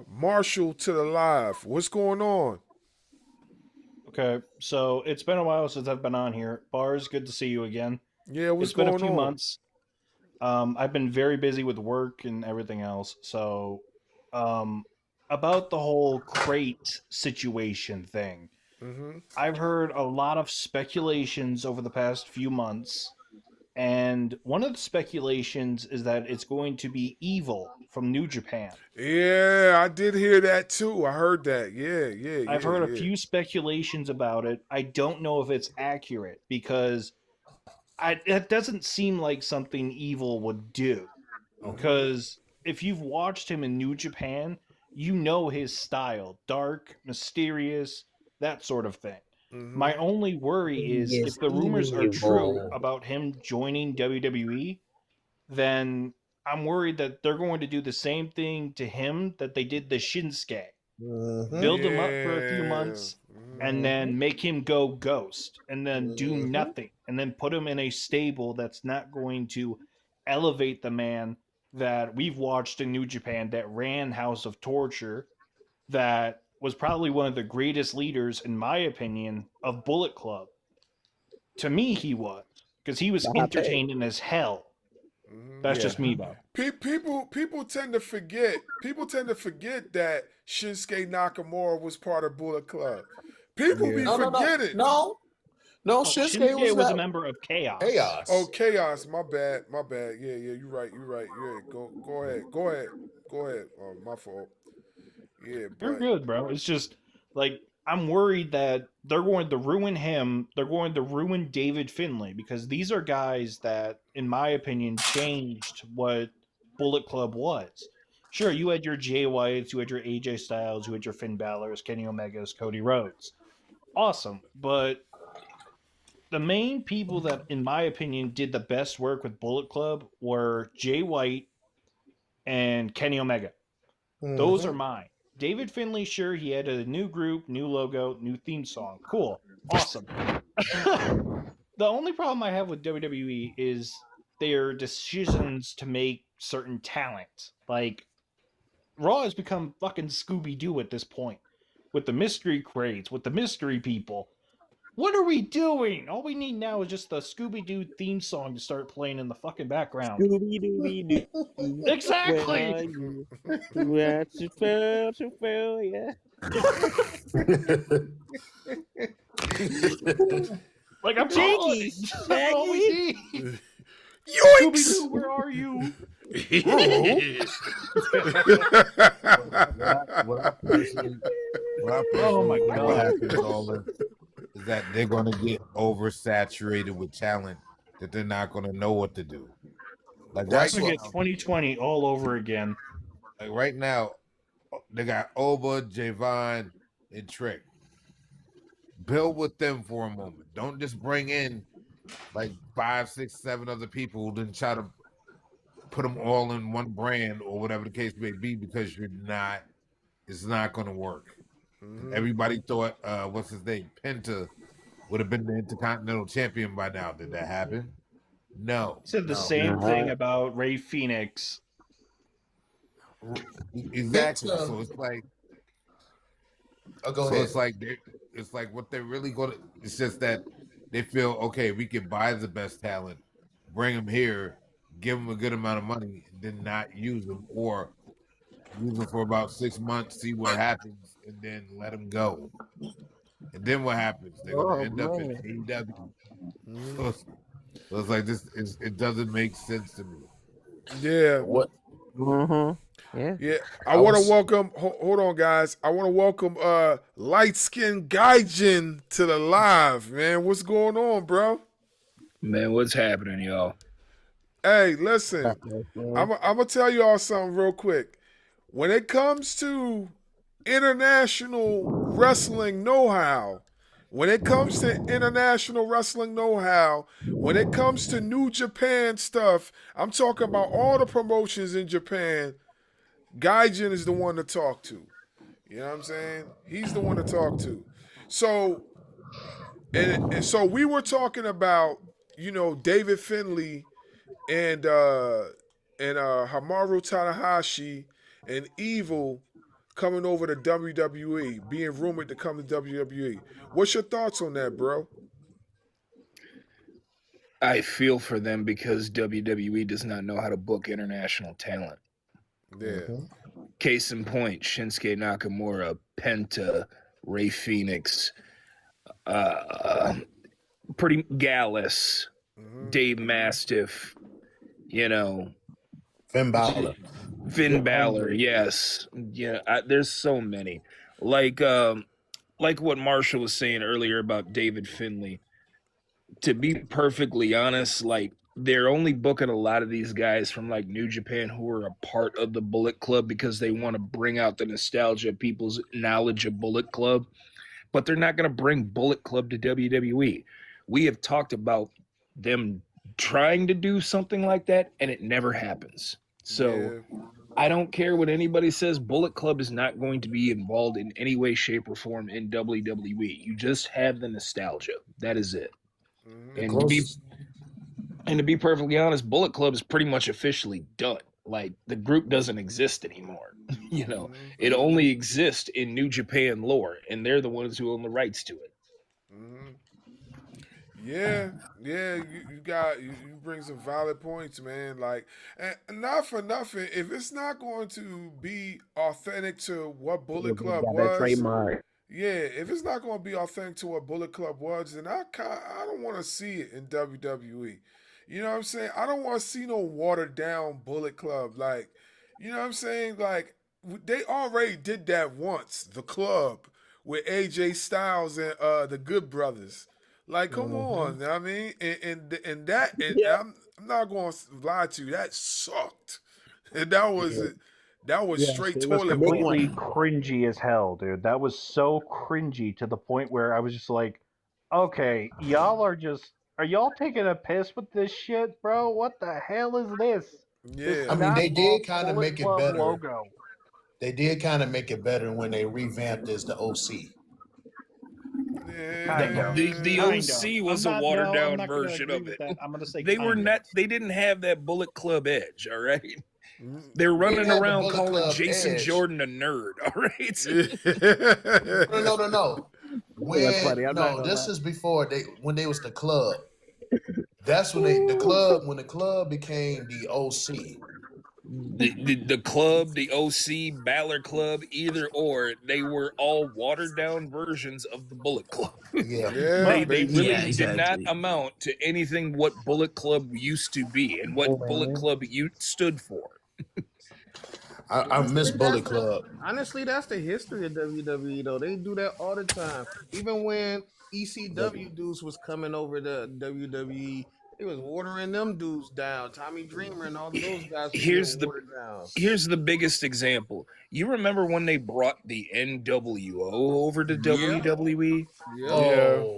Marshall to the live. What's going on? Okay, so it's been a while since I've been on here. Bars, good to see you again. Yeah, what's It's been a going few on? months. I've been very busy with work and everything else. So, um, about the whole crate situation thing, Mm-hmm. I've heard a lot of speculations over the past few months, And one of the speculations is that it's going to be Evil from New Japan. Yeah, I did hear that too. I heard that. Yeah. I've heard a few speculations about it. I don't know if it's accurate because it doesn't seem like something Evil would do. Because if you've watched him in New Japan, you know his style, dark, mysterious, that sort of thing. My only worry is He if is the rumors are true evil. about him joining WWE, then I'm worried that they're going to do the same thing to him that they did to Shinsuke. Build him up for a few months and then make him go ghost and then do nothing and then put him in a stable that's not going to elevate the man that we've watched in New Japan that ran House of Torture, that was probably one of the greatest leaders, in my opinion, of Bullet Club. To me, he was, because he was entertaining as hell. That's just me, though. People tend to forget. People tend to forget that Shinsuke Nakamura was part of Bullet Club. People be forgetting. No, Shinsuke was a member of Chaos. Oh, Chaos. My bad. Yeah. You're right. Yeah. Go ahead. Oh, my fault. Yeah, You're but good, bro. It's just like I'm worried that they're going to ruin him. They're going to ruin David Finlay because these are guys that, in my opinion, changed what Bullet Club was. Sure, you had your Jay Whites, you had your AJ Styles, you had your Finn Balor's, Kenny Omega's, Cody Rhodes. Awesome, but the main people that, in my opinion, did the best work with Bullet Club were Jay White and Kenny Omega. Those are mine. David Finlay, sure, he had a new group, new logo, new theme song. Cool. Awesome. The only problem I have with WWE is their decisions to make certain talent. Like, Raw has become fucking Scooby-Doo at this point. With the mystery crates, with the mystery people. What are we doing? All we need now is just the Scooby-Doo theme song to start playing in the fucking background. Scooby-Dooby-Doo. Exactly! Where are you? Who had to fail, yeah. Like, I'm Shaggy! That's all we need. Yoinks! Scooby-Doo, where are you? Oh my God. What happens with all this is that they're going to get oversaturated with talent that they're not going to know what to do. Like That's gonna get 2020 all over again. Like right now, they got Oba, Javon, and Trick. Build with them for a moment. Don't just bring in like 5, 6, 7 other people, then try to put them all in one brand or whatever the case may be, because it's not going to work. Everybody thought, what's his name? Penta would have been the Intercontinental Champion by now. Did that happen? No. Said the same thing about Ray Phoenix. Exactly. So it's like, go ahead. It's like what they're really going to. It's just that they feel, okay, we can buy the best talent, bring them here, give them a good amount of money, and then not use them, or use them for about 6 months, see what happens, and then let them go. And then what happens? They're going to end up in AEW. So it's like this. It doesn't make sense to me. Yeah. What? Yeah. I want to welcome. Hold on, guys. I want to welcome Light Skin Gaijin to the live, man. What's going on, bro? Man, what's happening, y'all? Hey, listen. I'm gonna tell y'all something real quick. When it comes to international wrestling know-how, when it comes to New Japan stuff, I'm talking about all the promotions in Japan. Gaijin is the one to talk to. You know what I'm saying? He's the one to talk to. So, and so we were talking about, David Finlay and Hamaru Tanahashi and Evil coming over to WWE, being rumored to come to WWE. What's your thoughts on that, bro? I feel for them because WWE does not know how to book international talent. Yeah. Case in point, Shinsuke Nakamura, Penta, Ray Phoenix, pretty Gallus, Dave Mastiff, you know, Finn Balor. Finn Balor, yes, yeah. There's so many, like what Marshall was saying earlier about David Finlay. To be perfectly honest, like they're only booking a lot of these guys from like New Japan who are a part of the Bullet Club because they want to bring out the nostalgia of people's knowledge of Bullet Club, but they're not going to bring Bullet Club to WWE. We have talked about them trying to do something like that, and it never happens. So I don't care what anybody says. Bullet Club is not going to be involved in any way, shape, or form in WWE. You just have the nostalgia. That is it. And to be perfectly honest, Bullet Club is pretty much officially done. Like the group doesn't exist anymore. It only exists in New Japan lore, and they're the ones who own the rights to it. Yeah, you bring some valid points, man. Like, and not for nothing, if it's not going to be authentic to what Bullet Club was, trademark. yeah, if it's not going to be authentic to what Bullet Club was, then I don't want to see it in WWE. You know what I'm saying? I don't want to see no watered down Bullet Club. Like, you know what I'm saying? Like, they already did that once, the club with AJ Styles and the Good Brothers. Like, come on, I mean, and I'm not going to lie to you, that sucked. And that was straight It was toilet completely water. cringy as hell, dude. That was so cringy to the point where I was just like, okay, are y'all taking a piss with this shit, bro? What the hell is this? This Yeah. I mean, they knockoff did kind of Bullet make it Club better. logo. They did kind of make it better when they revamped as the OC. The OC was a watered down version of it. I'm gonna say they were not. They didn't have that Bullet Club edge. All right. They're running around calling Jason Jordan a nerd. All right. No. This is before when they was the club. That's when the club became the OC. The club, the OC, Balor Club, either or, they were all watered down versions of the Bullet Club. Yeah, they really did not amount to anything what Bullet Club used to be and what Bullet Club stood for. I miss Bullet Club. Honestly, that's the history of WWE though. They do that all the time. Even when ECW dudes was coming over to WWE, they was watering them dudes down. Tommy Dreamer and all those guys was getting watered down. Here's the biggest example. You remember when they brought the NWO over to WWE?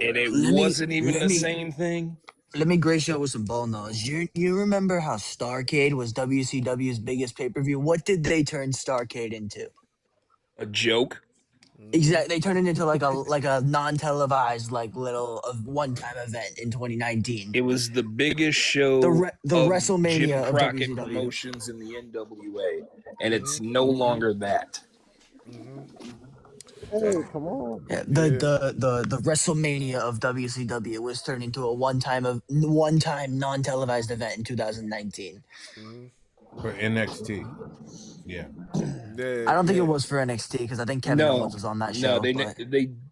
And it wasn't even the same thing. Let me grace you with some ball knowledge. You remember how Starrcade was WCW's biggest pay-per-view? What did they turn Starrcade into? A joke. Exactly. They turned it into like a non-televised little one-time event in 2019. It was the biggest show the of WrestleMania Jim of Crockett WCW. Promotions in the NWA, and it's no longer that. Oh, come on. Yeah, the WrestleMania of WCW was turned into a one-time non-televised event in 2019. For NXT. Yeah. I don't think it was for NXT because I think Kevin Owens was on that show. No,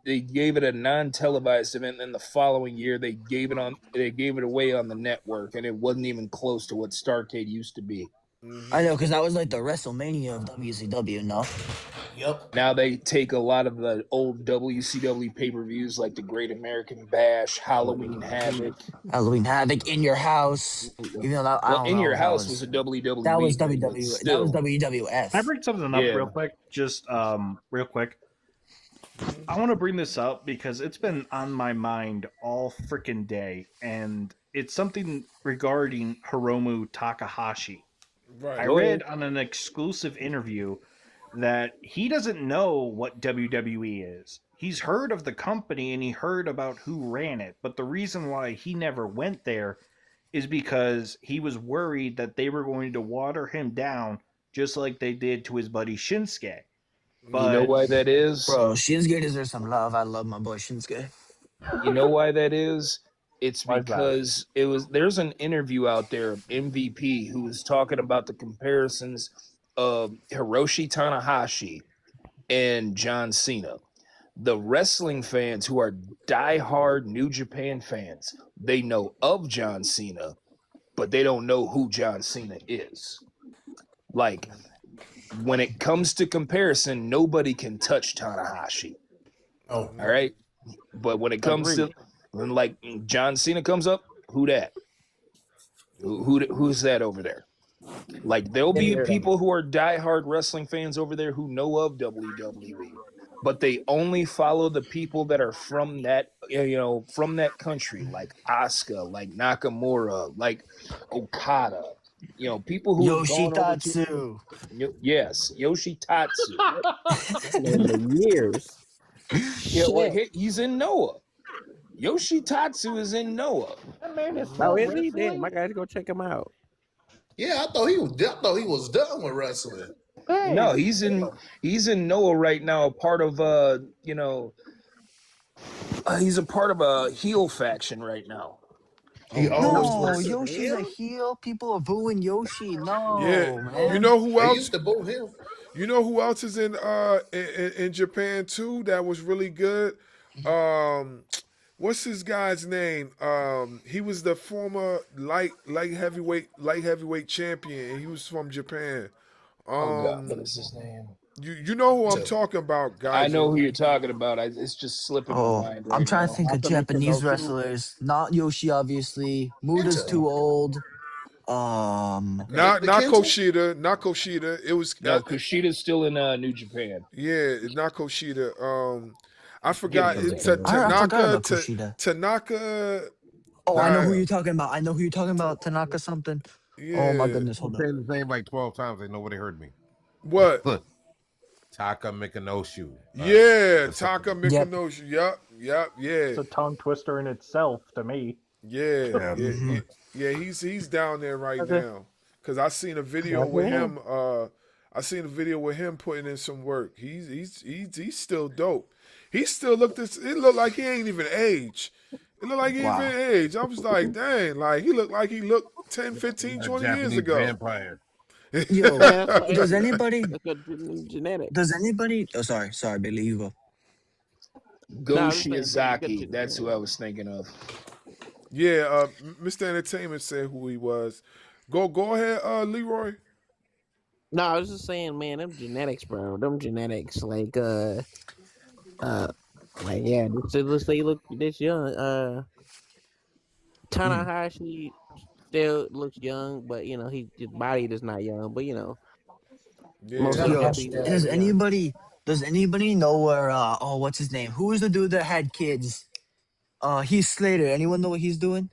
they gave it a non-televised event, and the following year they gave it away on the network, and it wasn't even close to what Starrcade used to be. I know, because that was like the WrestleMania of WCW, no? Yep. Now they take a lot of the old WCW pay-per-views like the Great American Bash, Halloween Havoc. In Your House. Even though that, I don't know. In Your House was a WWE. That was thing, WWE. That was WWF. Can I bring something up real quick? Just real quick. I want to bring this up because it's been on my mind all freaking day, and it's something regarding Hiromu Takahashi. Right. I read on an exclusive interview that he doesn't know what WWE is. He's heard of the company and he heard about who ran it, but the reason why he never went there is because he was worried that they were going to water him down just like they did to his buddy Shinsuke. But you know why that is? Bro, Shinsuke deserves some love. I love my boy Shinsuke. You know why that is? It's because there's an interview out there of MVP who was talking about the comparisons of Hiroshi Tanahashi and John Cena. The wrestling fans who are diehard New Japan fans, they know of John Cena, but they don't know who John Cena is. Like, when it comes to comparison, nobody can touch Tanahashi. Oh, All right. But when it comes to when like John Cena comes up, who that? Who's that over there? Like there'll be people who are diehard wrestling fans over there who know of WWE, but they only follow the people that are from that from that country, like Asuka, like Nakamura, like Okada. People who have gone over to Yoshitatsu. yes, Yoshitatsu. Over the years. Yeah, well, Shit. he's in Noah. Yoshitatsu is in Noah. That man is Oh, still is he? Damn, wrestling. I gotta go check him out. yeah, I thought he was done with wrestling. No, Hey, he's in Noah right now, part of he's a part of a heel faction right now. He always No, was. Yoshi's a heel. People are booing Yoshi. Yeah, No, you man. know who They else? used to boo him. You know who else is in Japan too? That was really good. What's his guy's name? He was the former light heavyweight champion. He was from Japan. Oh God, what Um, is his name? you know who I'm So, talking about, I know Geyser. who you're talking about. It's just slipping my Oh, mind I'm right trying to now. think of Taka Japanese Michinoku. wrestlers. Not Yoshi, obviously. Muda's Kenta. too old. Not The not Kenta? Koshida, not Koshida. It was No, Kushida's still in New Japan. yeah, not Koshida. I Forget forgot his it's name. I forgot Tanaka about Kushida. Tanaka. Oh, I know who Nah, you're talking about. I know who you're talking about. Tanaka something. Oh my yeah. goodness, I'm hold up. saying his name like 12 times. They nobody heard me. What? Taka Mikanoshu. Yeah, The Taka second. Yep. Mikonoshi. Yup, It's yeah, a tongue twister in itself to me. yeah, Yeah. yeah, hmm yeah. Yeah, he's down there right Okay. now. Cause I seen a video That's with him. him. I seen a video with him putting in some work. He's still dope. He still looked this. It looked like he ain't even age. It looked like he ain't Wow. even age. I was like, dang, like he looked 10, 15, A 20 years Japanese ago. vampire. Yo, Yeah, that's what, does hey, anybody that's what does genetics. anybody oh sorry, Billy, you go. Go No, I'm just saying, good Shiozaki. That's who I was thinking of. Yeah, Mr. Entertainment said who he was. Go ahead, Leroy. No, I was just saying, man, them genetics, bro. Them genetics, uh, yeah. Let's say, look this young. Hmm. Tanahashi still looks young, but his body is not young. But most of Yeah. the Yo, Tanahashi Japanese guys got does are young. anybody know where oh what's his name? Who is the dude that had kids? He's Slater. Anyone know what he's doing?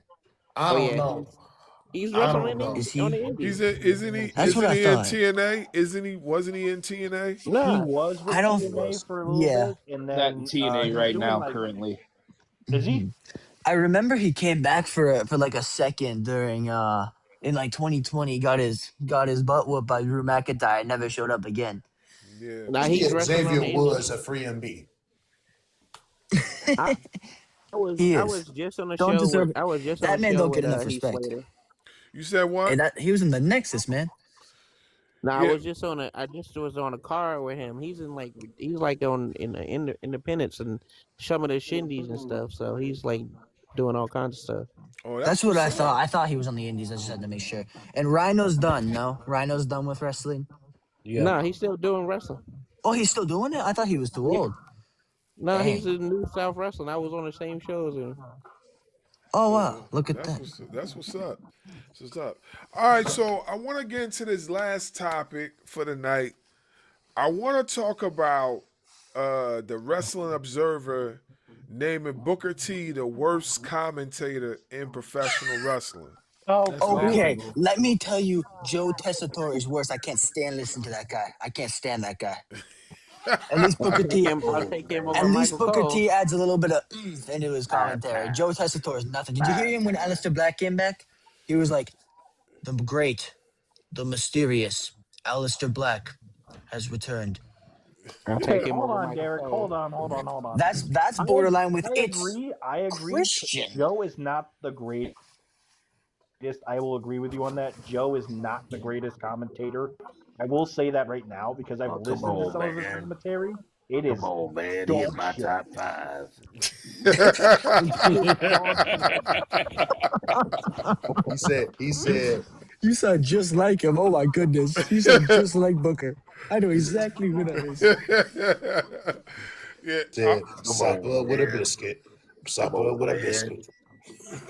I Oh don't yeah, know. he's I wrestling don't know. Is on he? the He's Indies. in, That's what isn't I he in thought. TNA? Isn't he? Wasn't he in TNA? He Nah, was with I don't He TNA was. for a little yeah. bit, and Not in then TNA he's right doing now, like, currently. is he? Mhm. I remember he came back for like a second during in like 2020. Got his butt whooped by Drew McIntyre. And never showed up again. Yeah. nah, he's Yeah, wrestling on Xavier the Indies. Woods a free MB. I, I was He I is. was just on the Don't show with deserve it. I was just on That the man show don't get with enough Heath respect. Slater. You said And what? that he was in the Nexus, man. No, Yeah. I just was on a car with him. He's like in the Independence and some of the shindies and stuff. So he's like doing all kinds of stuff. Oh, that's That's what what's I thought. up. I thought he was on the Indies. I just had to make sure. And Rhino's done. No, Rhino's done with wrestling. Yep. No, he's still doing wrestling. Oh, he's still doing it. I thought he was too Yeah. old. No, he's Dang. in New South Wrestling. I was on the same show as him. Oh Yeah, wow, look at that. that's what's up. That's what's up. All right, so I want to get into this last topic for the night. I want to talk about the Wrestling Observer naming Booker T the worst commentator in professional wrestling. Oh, That's cool. Okay, laughable. let me tell you, Joe Tessitore is worse. I can't stand listening to that guy. I can't stand that guy. At least I'll Booker take T. him. I'll take him At over least Michael Booker Cole. T adds a little bit of into his commentary. Joe Tessitore is nothing. Did you hear him when Aleister Black came back? He was like, "The great, the mysterious Aleister Black has returned." I'll Okay, take him hold over on, Michael Derek. Cole. Hold on. That's borderline with I it's agree. I agree. Christian. Joe is not the greatest. I will agree with you on that. Joe is not the greatest commentator. I will say that right now because I've Oh, come listened to on, some of his man. commentary. It Come is on, man. He in dog my shit. top 5. It's dog He said, You sound just like him. Oh my goodness. You sound just like Booker. I know exactly who that is. Yeah, said, Come sop on, up with a man. biscuit. Come Sop up on, with a man. biscuit.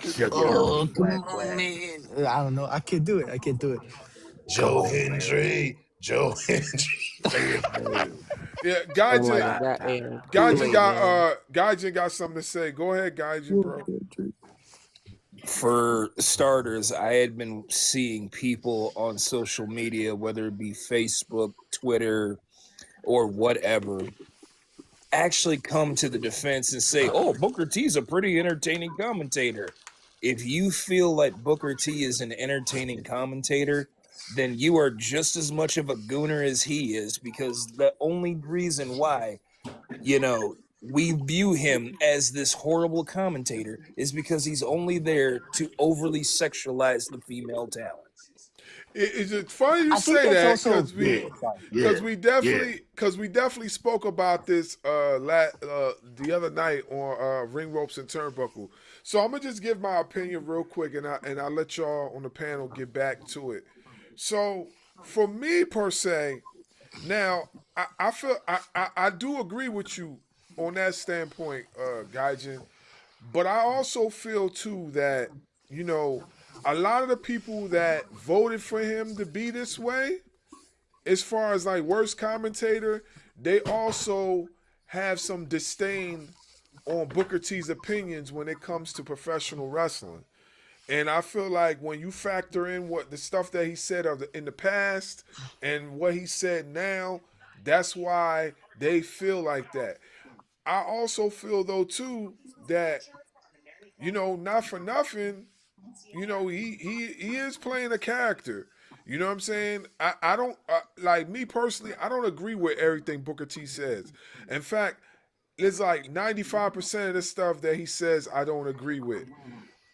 Shucky Oh, ducky, come quack on, quack. man. I don't know. I can't do it. I can't do it. Come Joe on, man. Hendry. Joe Hendry. Say his name. yeah. sound like Gaijin, a goddamn Gaijin Kool-Aid man. got something to say. Go ahead, Gaijin, bro. For starters, I had been seeing people on social media, whether it be Facebook, Twitter, or whatever, actually come to the defense and say, "Oh, Booker T's a pretty entertaining commentator." If you feel like Booker T is an entertaining commentator, then you are just as much of a gooner as he is, because the only reason why, we view him as this horrible commentator is because he's only there to overly sexualize the female talent. It's funny you I think say that's that also Yeah, because yeah, yeah. we definitely spoke about this the other night on Ring Ropes and Turnbuckle. So I'm gonna just give my opinion real quick, and I'll let y'all on the panel get back to it. So for me per se, now I feel I do agree with you on that standpoint, Gaijin. But I also feel too that, you know, a lot of the people that voted for him to be this way, as far as like worst commentator, they also have some disdain on Booker T's opinions when it comes to professional wrestling. And I feel like when you factor in what the stuff that he said in the past and what he said now, that's why they feel like that. I also feel though too that, not for nothing, he is playing a character. You know what I'm saying? I don't like me personally. I don't agree with everything Booker T says. In fact, it's like 95% of the stuff that he says I don't agree with.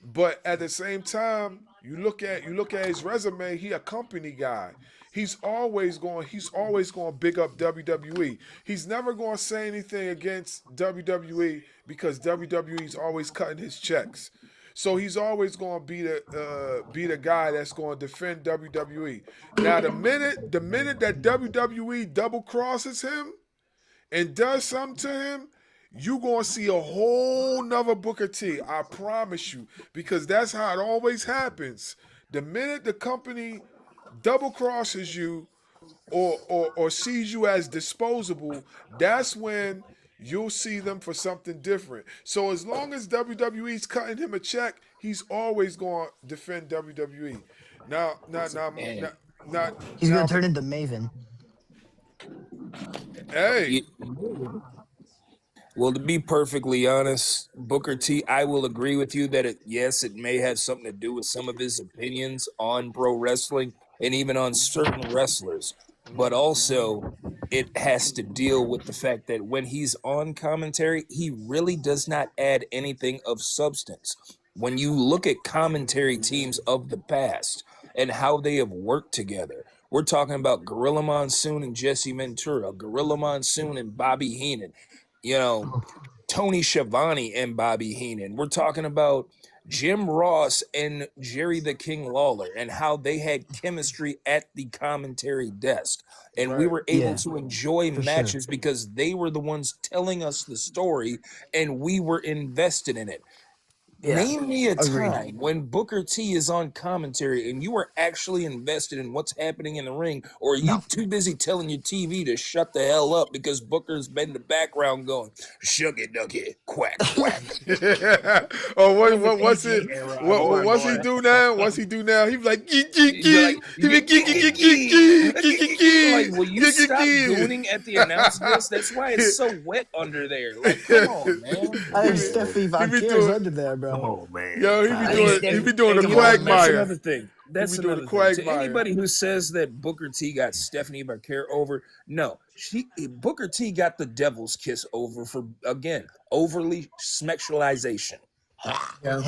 But at the same time, you look at his resume. He a company guy. He's always going to big up WWE. He's never going to say anything against WWE because WWE's always cutting his checks. So he's always going to be the guy that's going to defend WWE. Now the minute that WWE double crosses him and does something to him, you gonna see a whole nother Booker T. I promise you, because that's how it always happens. The minute the company double crosses you or sees you as disposable, that's when you'll see them for something different. So as long as WWE's cutting him a check, he's always going to defend WWE. Now, now, now, now, And now, He's gonna now, turn into Maven. hey, you, Well, to be perfectly honest, Booker T, I will agree with you that yes, it may have something to do with some of his opinions on pro wrestling and even on certain wrestlers, but also it has to deal with the fact that when he's on commentary, he really does not add anything of substance. When you look at commentary teams of the past and how they have worked together, we're talking about Gorilla Monsoon and Jesse Ventura, Gorilla Monsoon and Bobby Heenan, you know, Tony Schiavone and Bobby Heenan. We're talking about Jim Ross and Jerry the King Lawler and how they had chemistry at the commentary desk. And we right. were able Yeah, to enjoy for sure. matches because they were the ones telling us the story and we were invested in it. Yeah, Name me a agreed. time when Booker T is on commentary and you are actually invested in what's happening in the ring, or are you No, too busy telling your TV to shut the hell up because Booker's been in the background going, "Shucky ducky, quack, quack." Oh, From the what's it? PG era, What boy, what's he boy. do now? What's he do now? He be like geek geek You'd be geek. like, He be geek geek geek geek geek geek like, geek will you geek stop geek gooning at the announce desk? That's why it's so wet under there. Like, come on, man. I think Yeah. Stephanie he Von be Care's doing under there, Come bro. on, man. yo. He be I Calm think doing down. he Steph. be doing the And you know what? That's quagmire. another thing. He That's be doing the another thing. To quagmire. anybody who says that Booker T got Stephanie Becker over, no, Booker T got the devil's kiss over for, again, overly sexualization. Yeah.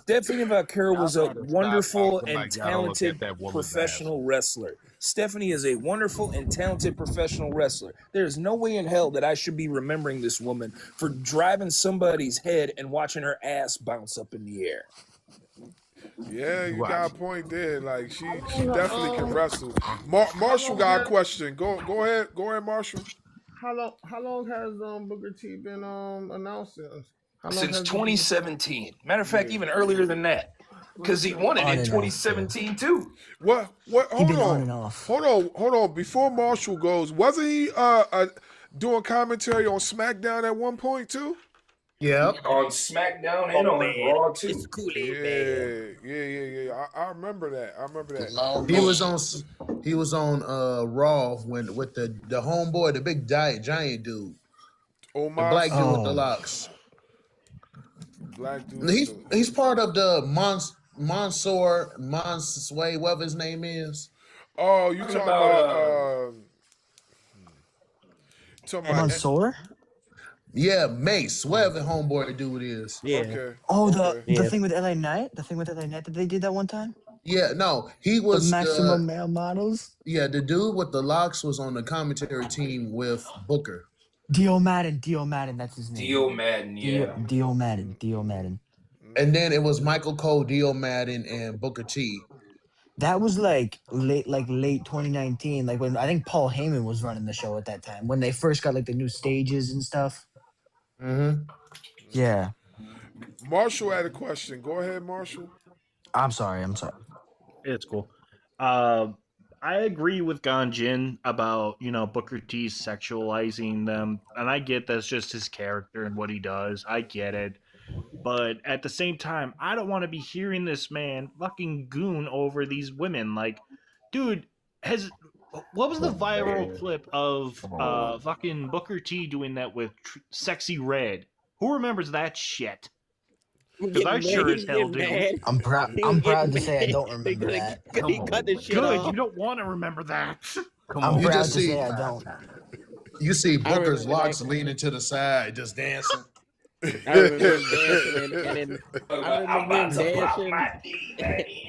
Stephanie Becker Y'all was a gotta stop wonderful acting and like y'all don't look at talented that woman's ass. professional wrestler. Stephanie is a wonderful and talented professional wrestler. There is no way in hell that I should be remembering this woman for driving somebody's head and watching her ass bounce up in the air. Yeah, you Right. got a point there. Like she How long, definitely can wrestle. how Marshall long got a has question. Go ahead, Marshall. how long has Booker T been announcing? How long Since has 2017. Matter of fact, Yeah. even earlier than that. Because he won it On in and off, yeah. 2017 too. What? He Hold been on on. and off. Hold on. Before Marshall goes, wasn't he doing commentary on SmackDown at one point too? Yep. On SmackDown and on Raw too. It's Kool-Aid Man. Yeah. I remember that. He was on Raw when with the homeboy, the big giant dude, the black dude with the Oh. locks. Black dude. He's part of the Mansoor, whatever his name is. Oh, you talking about Mansoor? Yeah, Mace, whatever homeboy dude is. Yeah. Okay. Oh, okay. the thing with LA Knight? The thing with LA Knight that they did that one time? Yeah, no, he was the maximum male models? Yeah, the dude with the locks was on the commentary team with Booker. Dio Madden, that's his name. Dio Madden, yeah. Dio Madden. And then it was Michael Cole, Dio Madden, and Booker T. That was like late 2019, like when I think Paul Heyman was running the show at that time, when they first got like the new stages and stuff. Mm-hmm. Yeah. Marshall had a question. Go ahead, Marshall. I'm sorry. It's cool. I agree with Ganjin about, Booker T sexualizing them. And I get that's just his character and what he does. I get it. But at the same time, I don't want to be hearing this man fucking goon over these women. Like, dude, what was the viral clip of fucking Booker T doing that with Sexy Red? Who remembers that shit? Because I sure as hell do. I'm proud to say I don't remember that. He cut the shit Good, off. you don't want to remember that. I'm proud to say I don't. You see Booker's locks leaning to the side, just dancing. I remember him dancing,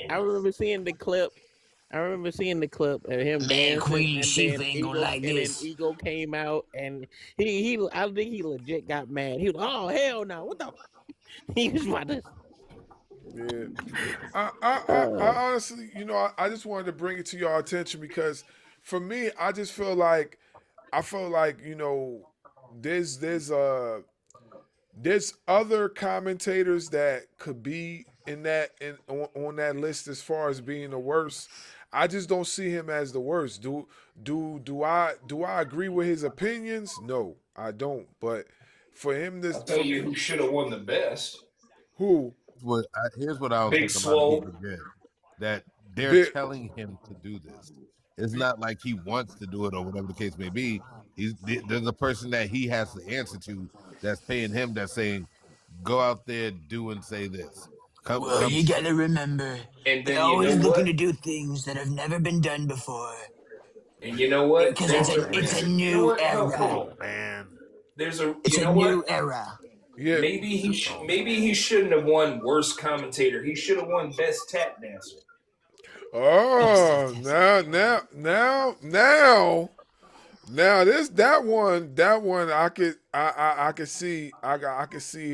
I remember seeing the clip. I remember seeing the clip of him dancing, Queen, and she then ain't gonna like this. Ego came out, and he I think he legit got mad. He was, oh hell no, what the? He was about to. Yeah, I honestly, I just wanted to bring it to your attention because, for me, I just feel like, there's other commentators that could be on that list as far as being the worst. I just don't see him as the worst. Do I agree with his opinions? No, I don't. But for him, I'll tell you who should have won the best. Who? Here's what I was Big thinking about Swole. that they're telling him to do this. It's not like he wants to do it or whatever the case may be. There's a person that he has to answer to that's paying him, that's saying, go out there, do and say this. Well, you gotta remember, And they're then always looking to do things that have never been done before. And you know what? Because it's a new era. Come on, man. It's a new era. Yeah. Maybe he shouldn't have won worst commentator. He should have won best tap dancer. Oh, now that one I could see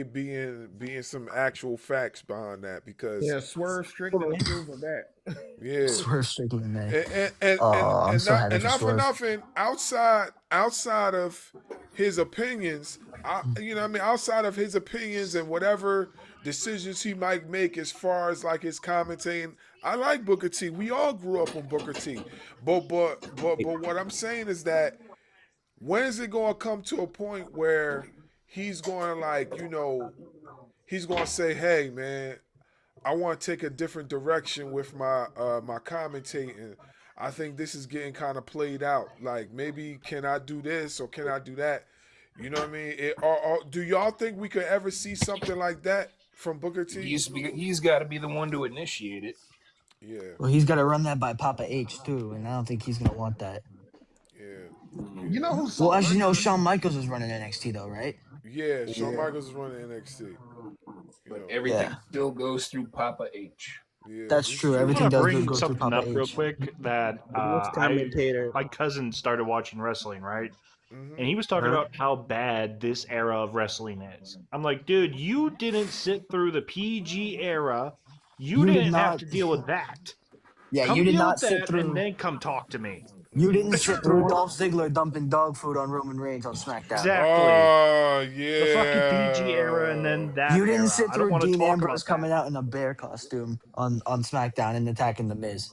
it being some actual facts behind that because Swerve Strickland approves of that. Yeah, Swerve Strickland, man. And so happy for not for Swerve. nothing. Outside of his opinions, outside of his opinions and whatever decisions he might make as far as like his commentating, I like Booker T. We all grew up on Booker T. But what I'm saying is that when is it going to come to a point where he's going to he's going to say, hey man, I want to take a different direction with my my commentating. I think this is getting kind of played out. Like maybe can I do this or can I do that? You know what I mean? Do y'all think we could ever see something like that from Booker T? He's got to be the one to initiate it. Yeah. Well, he's got to run that by Papa H too, and I don't think he's gonna want that. Yeah. You know who's Well, as you know, Shawn Michaels is running NXT though, right? Yeah, Shawn Michaels is running NXT. But everything still goes through Papa H. Yeah, That's it's true. I true. want Everything to does bring go through something Papa up real H. quick that This commentator. my cousin started watching wrestling, right? Hmm. And he was talking Huh? about how bad this era of wrestling is. I'm like, dude, you didn't sit through the PG era. You You did didn't have not. to deal with that. Yeah, you Come did deal not with sit that and through. then come talk to me. You didn't sit through Or Dolph Ziggler dumping dog food on Roman Reigns on SmackDown. Exactly. Oh The fucking PG era and yeah. then that You didn't era. sit I don't through want to Dean talk Ambrose about that. coming out in a bear costume on SmackDown and attacking the Miz.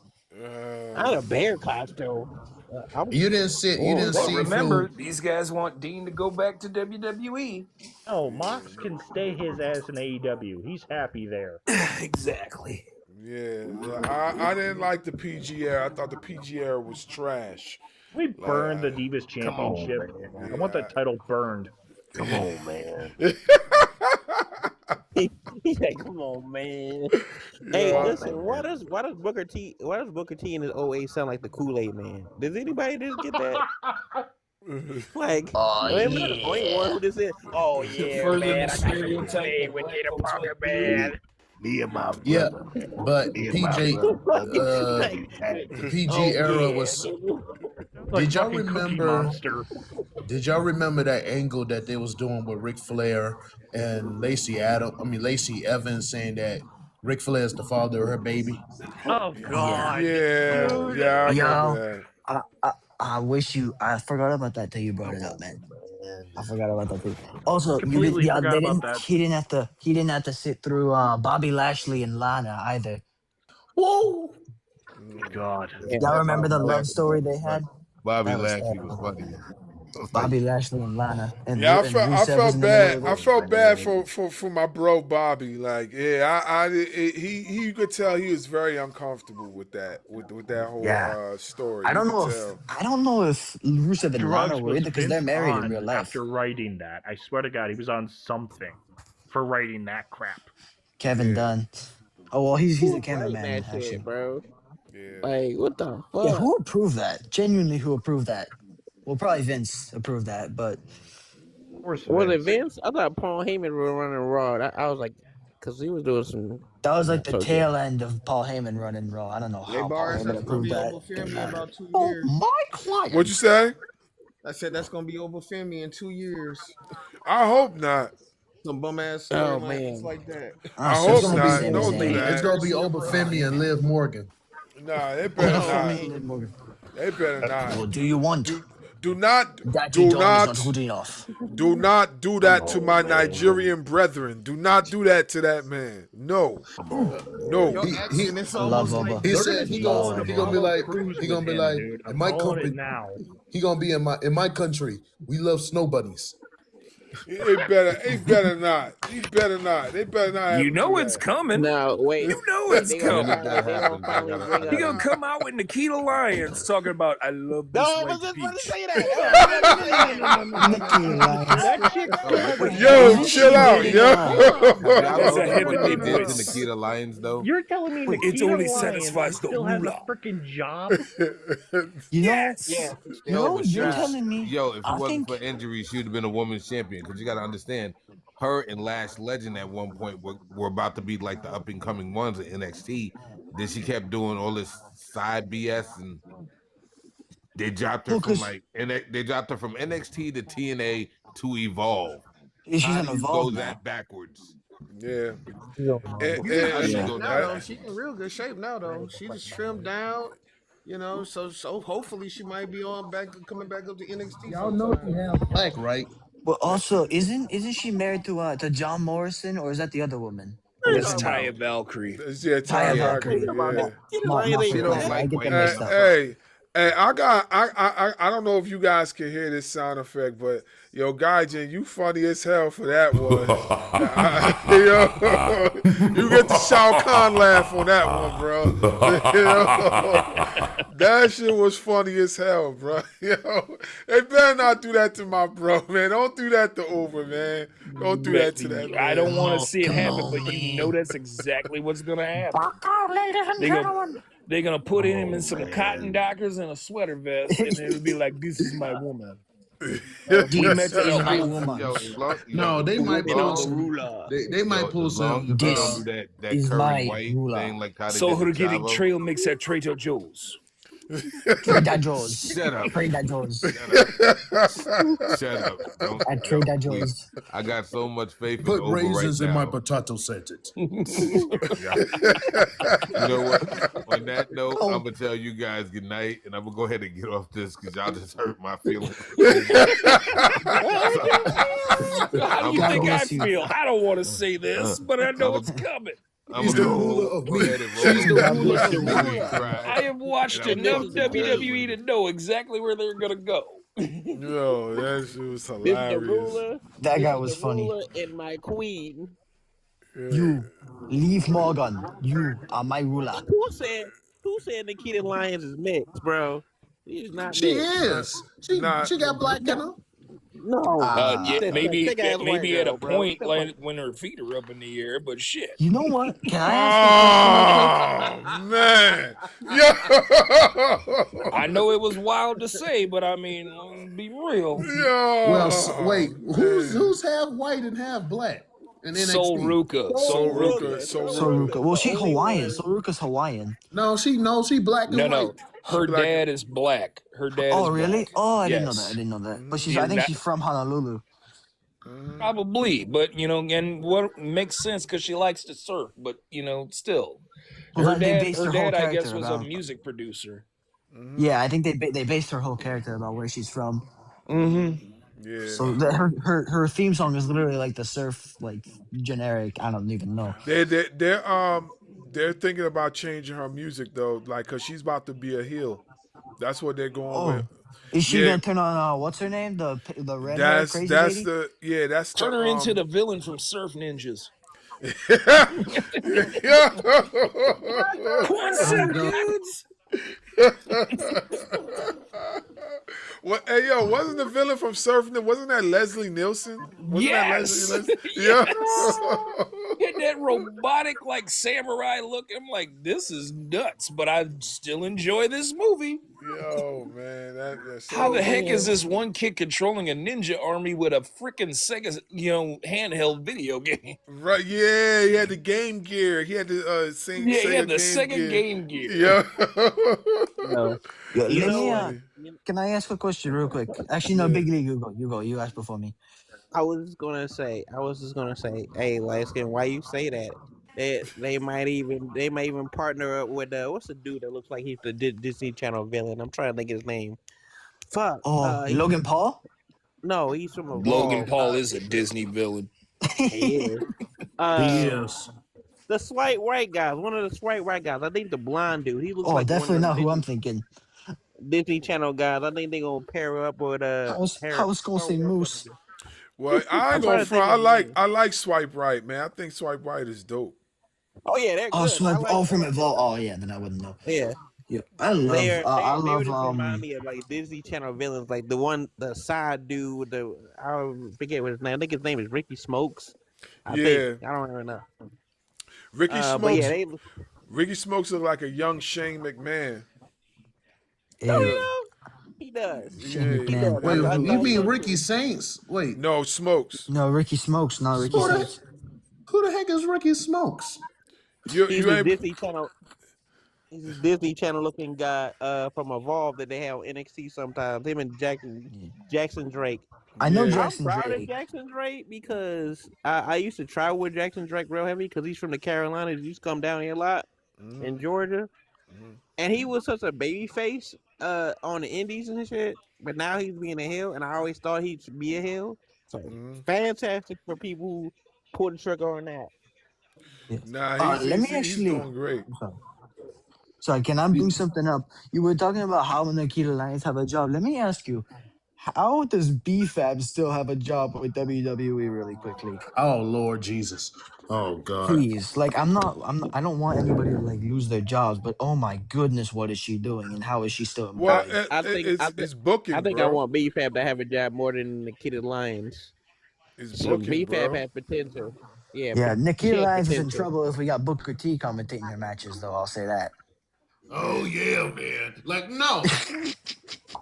not a bear costume. You didn't sit. You didn't But see remember, through. these guys want Dean to go back to WWE. No, Mox can stay his ass in AEW. He's happy there. Exactly. Yeah, I didn't like the PG era. I thought the PG era was trash. We Like, burned the Divas Come on, Championship. man. I want that title burned. Come on, man. He's like, come on, man. Hey, yeah, listen, why does Booker T in his OA sound like the Kool-Aid man? Does anybody just get that? Like, Oh am I the only one yeah. who just said, "Oh yeah, Further man, the I got the stereotype Kool-Aid of with black Peter folks Parker, like you. man." Me and my Yeah, brother. but Me and my PJ, brother. Like, the PG oh era yeah, was. nigga. Like Did y'all fucking Cookie remember? Monster. Did y'all remember that angle that they was doing with Ric Flair and Lacey Evans saying that Ric Flair is the father of her baby? Oh Yeah. God, yeah, dude. yeah. I Yo, remember I wish you. I forgot about that till you brought it Come up, on, man. man. I forgot about that too. Also, you did. Completely Yeah, forgot they about didn't. that. He didn't have to. He didn't have to sit through Bobby Lashley and Lana either. Whoa! God. Yeah, Y'all that remember Bobby the love Lashley story shit they was funny. had? Bobby That was Lashley was terrible. funny. Bobby Lashley and Lana, and Yeah, And I Rusev was felt in the middle bad. of I it. felt bad for my bro Bobby. Like, yeah, he you could tell he was very uncomfortable with that whole Yeah, story. You could tell. I don't know if Rusev and Lana Drugs were was either because they're Vince married in real on life. after writing that? I swear to God, he was on something for writing that crap. Kevin Yeah, Dunn. Oh well, he's Who a was writing cameraman that shit, actually. bro? yeah. Like, what the Yeah, fuck? who approved that? Genuinely, who approved that? Well, probably Vince approved that, but Of course, Was it Vince. Vince? I thought Paul Heyman was running Raw. I was like, because he was doing some. that was like the So yeah. tail end of Paul Heyman running Raw. I don't know Hey, how Paul Bars, Heyman that's gonna approved be that. over for Didn't me in matter. about 2 Oh, years. my What'd you client. say? I said that's gonna be over for me in 2 years. I hope not. Some bum ass Oh storylines man. like that. I So it's hope gonna be not. Sami Don't do Zayn. It's that. gonna be Mercy Oba upon Femi and Liv Morgan. Nah, they Oba better Femi not. and Liv Morgan. They better not. What do you want? Do not Daddy do Dom is not not good enough. do not do Come that to on, my man. Nigerian brethren. Do not do that to that man. No. Come on, No. Your man. accent is I love almost like Oba. He They're said gonna he go gonna on Love a he gonna Oba. be Bravo like cruise he with gonna be him, like dude. in I'm my calling it company now. he gonna be in my country. We love snow bunnies. It better not. He better not. They better not have You him do know it's that. coming. No, wait, You know wait. it's They gonna When that coming. day they gonna happens, finally bring He up. gonna come out with Nikita Lyons talking about I love No, this I white was just about to peach. say that. I was about to say Nikki Lyons. That chick Oh, still has a listen. Yo, Isn't job. chill she out, dating yo. Hold on. Have y'all There's a noticed what heavenly they did to voice. Nikita Lyons though? You're telling me It Nikita only Lyons satisfies the still has a moolah. freaking job? You know, Yes. Yeah, Yo, no, but you're she, telling me. yo, if it I wasn't for think. injury, she would have been a women's champion. Because you got to understand, her and Lash Legend at one point were about to be like the up and coming ones at NXT. Then she kept doing all this side BS, and they dropped her Well, from because like they dropped her from NXT to TNA to Evolve. she's How on do you Evolve go now. that backwards? Yeah. you can How see do she you Yeah. go now that though. backwards? She in real good shape now though. She just trimmed down. So hopefully she might be on back coming back up to NXT Y'all know she sometime. has Like right. But also, isn't she married to John Morrison, or is that the other woman? What am I There's talking about? Taya Valkyrie. Yeah, Taya Ty Yeah, Valkyrie. Valkyrie, My, yeah. Nikita Lyons my ain't she don't fault. black. I like get them white mixed men. up. Hey, I don't know if you guys can hear this sound effect, but Gaijin, you funny as hell for that one. You get the Shao Kahn laugh on that one, bro. That shit was funny as hell, bro. They better not do that to my bro, man. Don't do that to Over, man. Don't do that to that I man. don't want to see it Come happen, on, but you know man. that's exactly what's gonna happen. Fuck out, ladies and They're gonna gentlemen. they're gonna put him in Oh some cotton man. dockers and a sweater vest, and it'll be like, "This is my woman." Put him This at is your my roof. woman. Yo, as long No, they Put might women pull on the some. ruler. They might pull as long some. as they don't This do that is Curry my White ruler. thing like how they So did the her getting Chavo. trail mix at Trader Joe's. Trader Joe's. Shut up. Trader Joe's. Shut up. Shut up. Don't. At Yo, Trader please. Joe's. I got so much faith in Put Oba right raisins in my now. potato sentence. Yeah. You know what? On that note, Oh. I'm gonna tell you guys good night, and I'm gonna go ahead and get off this because y'all just hurt my feelings. How do you God think I bless you. feel? I don't want to say this, but I know it's coming. I'm He's gonna the ruler of go me. ahead and She's roll the over ruler my of me. Queen cry, I have watched and I'm enough gonna go to bed WWE with to know exactly where they're gonna go. Yo, that shit was This the hilarious. ruler. That This guy is was the funny. ruler and my queen. You leave Morgan. You are my ruler. Who said? Who said Nikita Lyons is mixed, bro? He's not She mixed. is. She got black in her. No, Yeah, that maybe thick ass white maybe at a girl, bro. point like when her feet are up in the air, but shit. You know what? Can I ask a question real quick? Oh man, yo, I know it was wild to say, but I mean, let's be real. yo. Well, wait, man. who's half white and half black in Soul NXT? Ruka. Soul Ruka, Soul Ruka. Soruka. Well, The she only Hawaiian. one. Soruka's Hawaiian. No, she black and white. No. Her black. dad is black. Her dad Oh, is really? black. Oh, I didn't know that. I Yes. didn't know that. But Yeah, I think she's from Honolulu. Probably, but you know, and what makes sense because she likes to surf, but you know, still, Well, they based her her whole dad, I guess, character was a about. music producer. Yeah, I think they based her whole character about where she's from. Yeah. So her theme song is literally like the surf like generic. I don't even know. They're thinking about changing her music though, like cause she's about to be a heel. That's what they're going with. Oh, is she Yeah, gonna turn on what's her name? The red hair crazy that's lady? that's Turn the her into the villain from Surf Ninjas. Concept dudes. Well, hey yo, wasn't the villain from Surfing? Wasn't that Leslie Nielsen? Wasn't Yes. that Leslie Nielsen? Get that robotic like samurai look. I'm like, this is nuts, but I still enjoy this movie. Yo, man, that's How the heck is this one kid controlling a ninja army with a freaking Sega, handheld video game? Right? Yeah, he had the Game Gear. He had the same. Yeah, he Sega had the Game Sega Gear. Game Gear. Yeah. No. Yo, You let know me. what? Can I ask a question real quick? Actually, no, Yeah. Big League, you go. You go. You ask before me. I was just gonna say, hey, Laskin, why you say that? They might even partner up with what's the dude that looks like he's the Disney Channel villain? I'm trying to think of his name. Fuck. Oh, Logan Paul. No, he's from Logan Evolve. Paul is a Disney villain. He is. He is. The slight white guys. One of the slight white guys. I think the blonde dude. He looks Oh, like definitely one not of who the I'm thinking. Disney Channel guys. I think they're gonna pair up with I was gonna say Moose. Well, I I'm ain't trying gonna to think front. of his name. I like Swipe Right, man. I think Swipe Right is dope. Oh yeah, they're Oh, good. Swipe. I like From Swipe Evolve. Right. Oh yeah, then I wouldn't know. Yeah. Yeah, I love. I They love. just remind me of like Disney Channel villains, like the side dude with I forget what his name. I think his name is Ricky Smokes. I think I don't even know. Ricky But Smokes. yeah, Ricky Smokes look like a young Shane McMahon. he does. Shane Yeah. McMahon. Wait, I you thought mean so, Ricky too. Saints? Wait, No, Smokes. No, Ricky Smokes, not Ricky who the, Saints. who the heck is Ricky Smokes? You He's you a ain't. Disney Channel. He's a Disney Channel looking guy from Evolve that they have on NXT sometimes. Him and Jackson Drake. I know Yeah. Jackson I'm proud of Drake. Jackson Drake because I used to travel with Jackson Drake real heavy because he's from the Carolinas. He used to come down here a lot in Georgia. And he was such a baby face on the indies and shit. But now he's being a heel, and I always thought he'd be a heel. So fantastic for people who pull the trigger on that. Yeah. Nah, Let me he's actually. doing great. Sorry, can I bring something up? You were talking about how Nikita Lyons have a job. Let me ask you, how does BFAB still have a job with WWE really quickly? Oh Lord Jesus! Oh God! Please, like I don't want anybody to like lose their jobs, but oh my goodness, what is she doing and how is she still Well, employed? it's booking, I think bro. I want BFAB to have a job more than Nikita Lyons. It's So booking, BFAB bro. has potential. Yeah, Yeah, she Nikita has Lyons is in potential. trouble if we got Booker T commentating her matches, though. I'll say that. Oh yeah, man. Like no.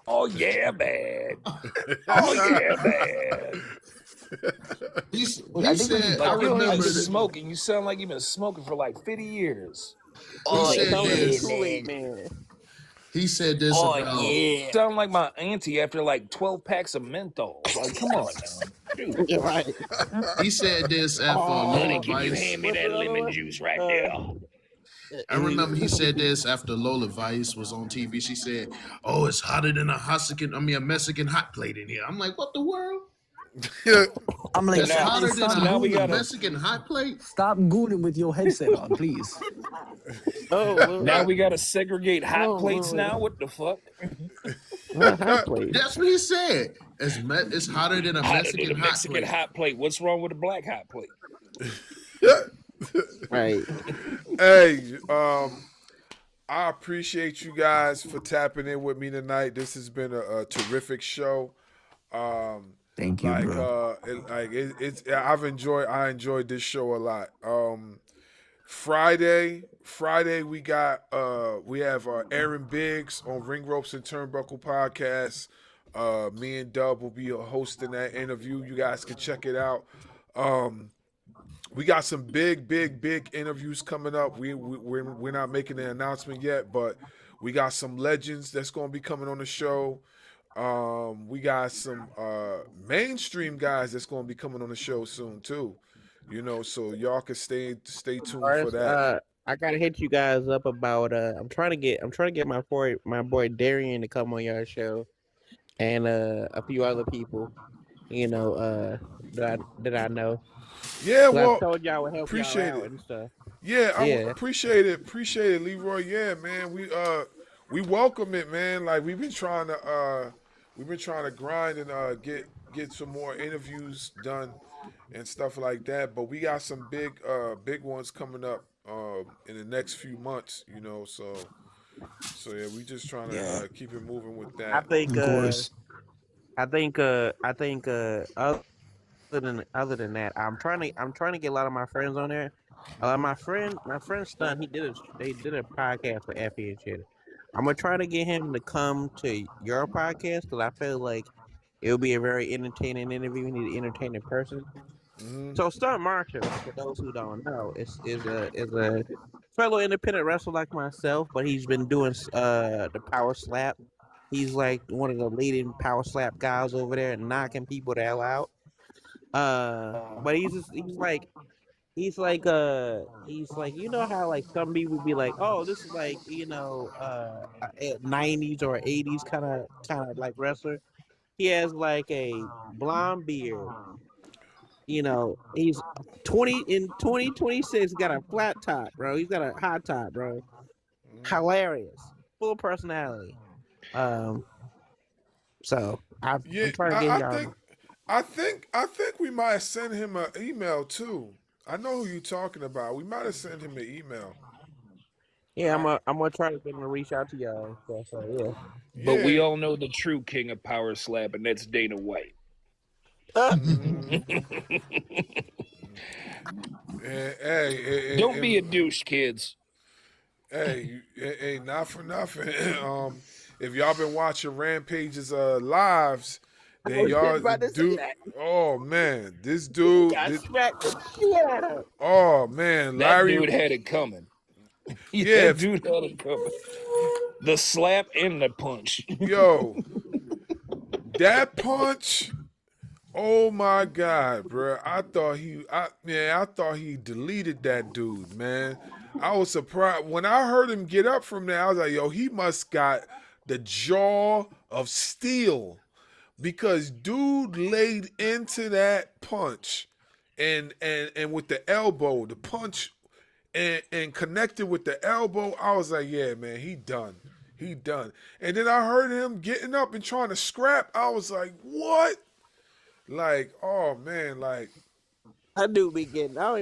Oh yeah, man. Oh yeah, man. He said, I Like you don't even remember that smoke, and you sound like you've been smoking for like 50 years. he Oh Like said Tony the this. yeah, Kool-Aid man. Man. He said this Oh about yeah. Sound like my auntie after like 12 packs of menthols. Like, come on now. Shoot. Yeah, right. he said this after Honey, Lola Oh, can you hand Vice. me what's that the other lemon one? juice right Uh, there? I remember he said this after Lola Vice was on TV. She said, "Oh, it's hotter than a Mexican hot plate in here." I'm like, "What the world? I'm So like, It's now, hotter than so stop now we a gotta, Mexican hot plate?" stop gooning with your headset on, please. oh, now we gotta segregate hot oh, plates now. Lord. What the fuck? Hot plate. That's what he said. It's hotter than a Hotter than Mexican a hot Mexican plate. hot plate. What's wrong with a black hot plate? Right. Hey, I appreciate you guys for tapping in with me tonight. This has been a terrific show. Thank you, bro. I enjoyed this show a lot. Friday we have Aaron Biggs on Ring Ropes and Turnbuckle podcast. Me and Dub will be hosting that interview. You guys can check it out. We got some big interviews coming up. We're not making the announcement yet, but we got some legends that's going to be coming on the show. We got some mainstream guys that's going to be coming on the show soon too. So y'all can stay tuned for Ours, that. I gotta hit you guys up about I'm trying to get my boy Darian to come on your show and a few other people, you know, that I know. Yeah, 'Cause I well, told y'all I would help y'all appreciate out it. and stuff. Yeah, Yeah. appreciate it, Leroy. Yeah, man, we welcome it, man. Like we've been trying to grind and get some more interviews done and stuff like that. But we got some big ones coming up in the next few months. So yeah, we just trying to Yeah, keep it moving with I that. think of course. other than that, I'm trying to get a lot of my friends on there. My friend's son, they did a podcast with Effie and shit. I'm gonna try to get him to come to your podcast because I feel like it will be a very entertaining interview. We need an entertaining person. Hmm. So Stunt Marshall, for those who don't know, is a fellow independent wrestler like myself, but he's been doing the power slap. He's like one of the leading power slap guys over there and knocking people the hell out. But he's like you know how like some people be like, oh, this is like 90s or 80s kind of like wrestler. He has like a blonde beard. He's 2026 got a flat top, bro. He's got a high top, bro. Hilarious, full personality. Um, so Yeah, I'm trying to get y'all. I think we might have sent him an email too. I know who you're talking about. We might have sent him an email. Yeah, I'm gonna try to get him to reach out to y'all and stuff. So But we Yeah. all know the true king of power slap, and that's Dana White. yeah. Don't be a And douche, kids. hey, not for nothing. If y'all been watching Rampage's lives, I then was just y'all the about to say dude. that. Oh man, this He dude. got smacked the shit out of. Oh man, That Larry. dude had it coming. Yeah, That dude had it coming. The slap and the punch. yo, that punch. Oh my God, bro! I thought he deleted that dude, man. I was surprised when I heard him get up from there. I was like, yo, he must got the jaw of steel because dude laid into that punch, and with the elbow, the punch, and connected with the elbow. I was like, yeah, man, he done. He done. And then I heard him getting up and trying to scrap. I was like, what? Like, oh man, like That dude be getting. For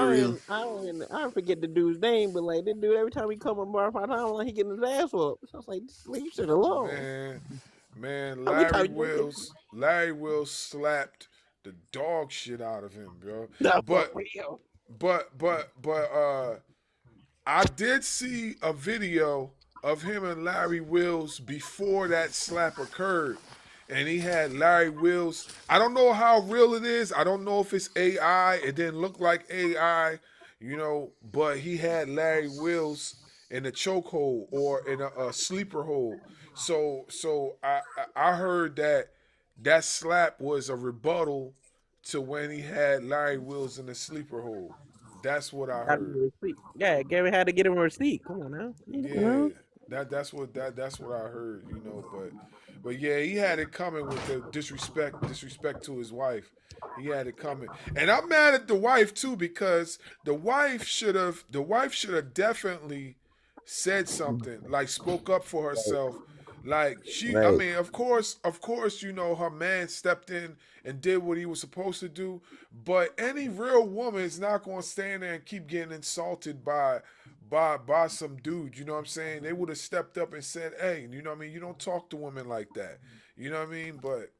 real. I don't forget the dude's name, but like this dude, every time he come on bar fight time, like he getting his ass whooped. So I was like, just leave shit alone. man, man, How many Larry times you get? Wills slapped the dog shit out of him, bro. Not for But real. but I did see a video of him and Larry Wills before that slap occurred. And he had Larry Wills. I don't know how real it is. I don't know if it's AI. It didn't look like AI, but he had Larry Wills in a chokehold or in a sleeper hold. So I heard that slap was a rebuttal to when he had Larry Wills in the sleeper hold. That's what I Got him heard. a receipt. Yeah, Gary had to get him a receipt. Come on now. Yeah, that's what I heard, but yeah, he had it coming with the disrespect to his wife. He had it coming, and I'm mad at the wife too because the wife should have definitely said something, like spoke up for herself. Like I Right. mean, of course, her man stepped in and did what he was supposed to do. But any real woman is not going to stand there and keep getting insulted by some dude. You know what I'm saying? They would have stepped up and said, "Hey, you know what I mean? You don't talk to women like that." You know what I mean? But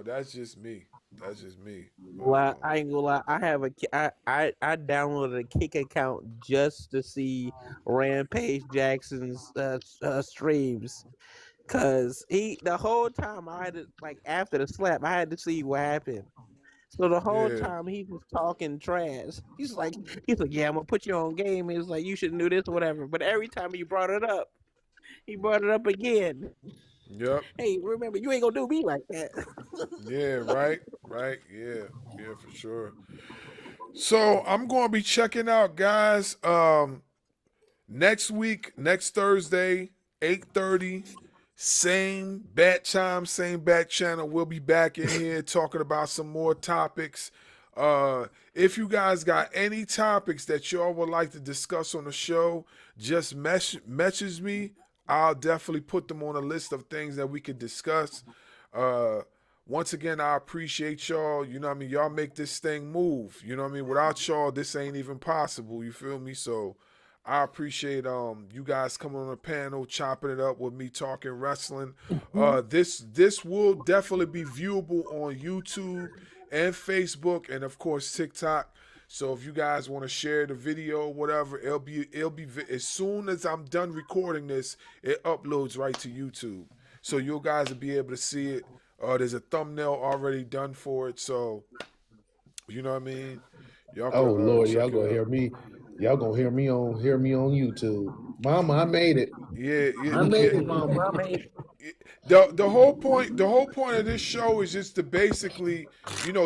that's just me. That's just me. But Well, I ain't gonna lie. I have I downloaded a Kick account just to see Rampage Jackson's streams, cause the whole time I had to, like, after the slap, I had to see what happened. So the whole yeah, time he was talking trash. He's like, yeah, I'm gonna put you on game. He's like, you shouldn't do this or whatever. But every time he brought it up again. yep, Hey, remember, you ain't gonna do me like that. yeah, right, yeah, for sure. So I'm going to be checking out, guys. Next week, next Thursday, 8:30, same bat time, same bat channel. We'll be back in here talking about some more topics. If you guys got any topics that y'all would like to discuss on the show, just message me. I'll definitely put them on a list of things that we could discuss. Uh, Once again, I appreciate y'all. You know what I mean? Y'all make this thing move. You know what I mean? Without y'all, this ain't even possible. You feel me? So I appreciate you guys coming on the panel, chopping it up with me, talking wrestling. This will definitely be viewable on YouTube and Facebook, and of course TikTok. So if you guys want to share the video, or whatever, it'll be as soon as I'm done recording this, it uploads right to YouTube. So you guys will be able to see it. There's a thumbnail already done for it, so you know what I mean. Y'all Oh can Lord, y'all check it gonna out. hear me. Y'all gonna hear me on YouTube. Mama, I made it. Yeah, I yeah. made it, Mama. The whole point of this show is just to basically,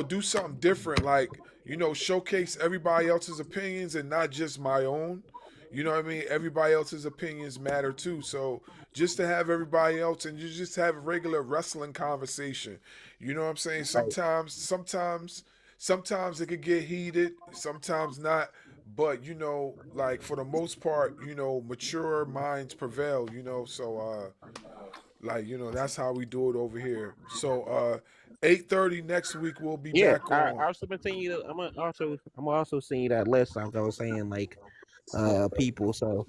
do something different, like, showcase everybody else's opinions and not just my own. You know what I mean? Everybody else's opinions matter too. So just to have everybody else and you just have a regular wrestling conversation. You know what I'm saying? Sometimes it could get heated, sometimes not. But like for the most part, mature minds prevail. So that's how we do it over here. So 8:30 next week we'll be Yeah, back I on. also been seeing you. I'm also seeing you that list. Like I was saying, like people. So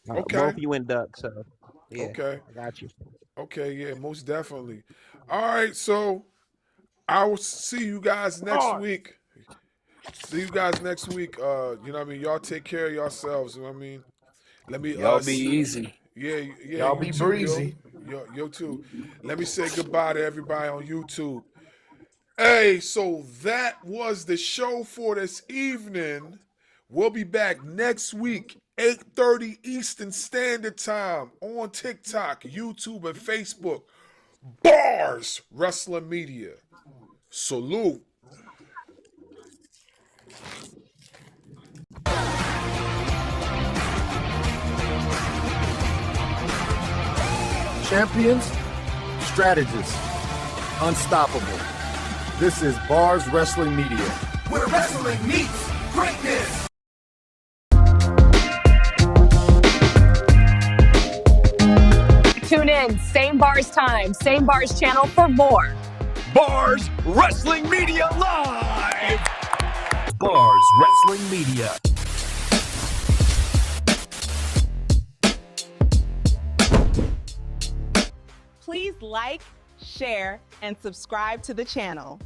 both Okay. you and Duck. So yeah, Okay. I got you. Okay, yeah, most definitely. All right, so I will see you guys next Bars. week. See you guys next week. You know what I mean? Y'all take care of yourselves, you know what I mean? Let me Y'all be easy. yeah, yeah, Y'all you be too, yo. breezy. Yo too. Let me say goodbye to everybody on YouTube. Hey, so that was the show for this evening. We'll be back next week, 8:30 Eastern Standard Time on TikTok, YouTube, and Facebook. Bars Wrestling Media. Salute. Champions, strategists, unstoppable. This is Bars Wrestling Media. Where wrestling meets greatness. Tune in, same bars time, same bars channel for more. Bars Wrestling Media Live. Bars Wrestling Media. Please like, share, and subscribe to the channel.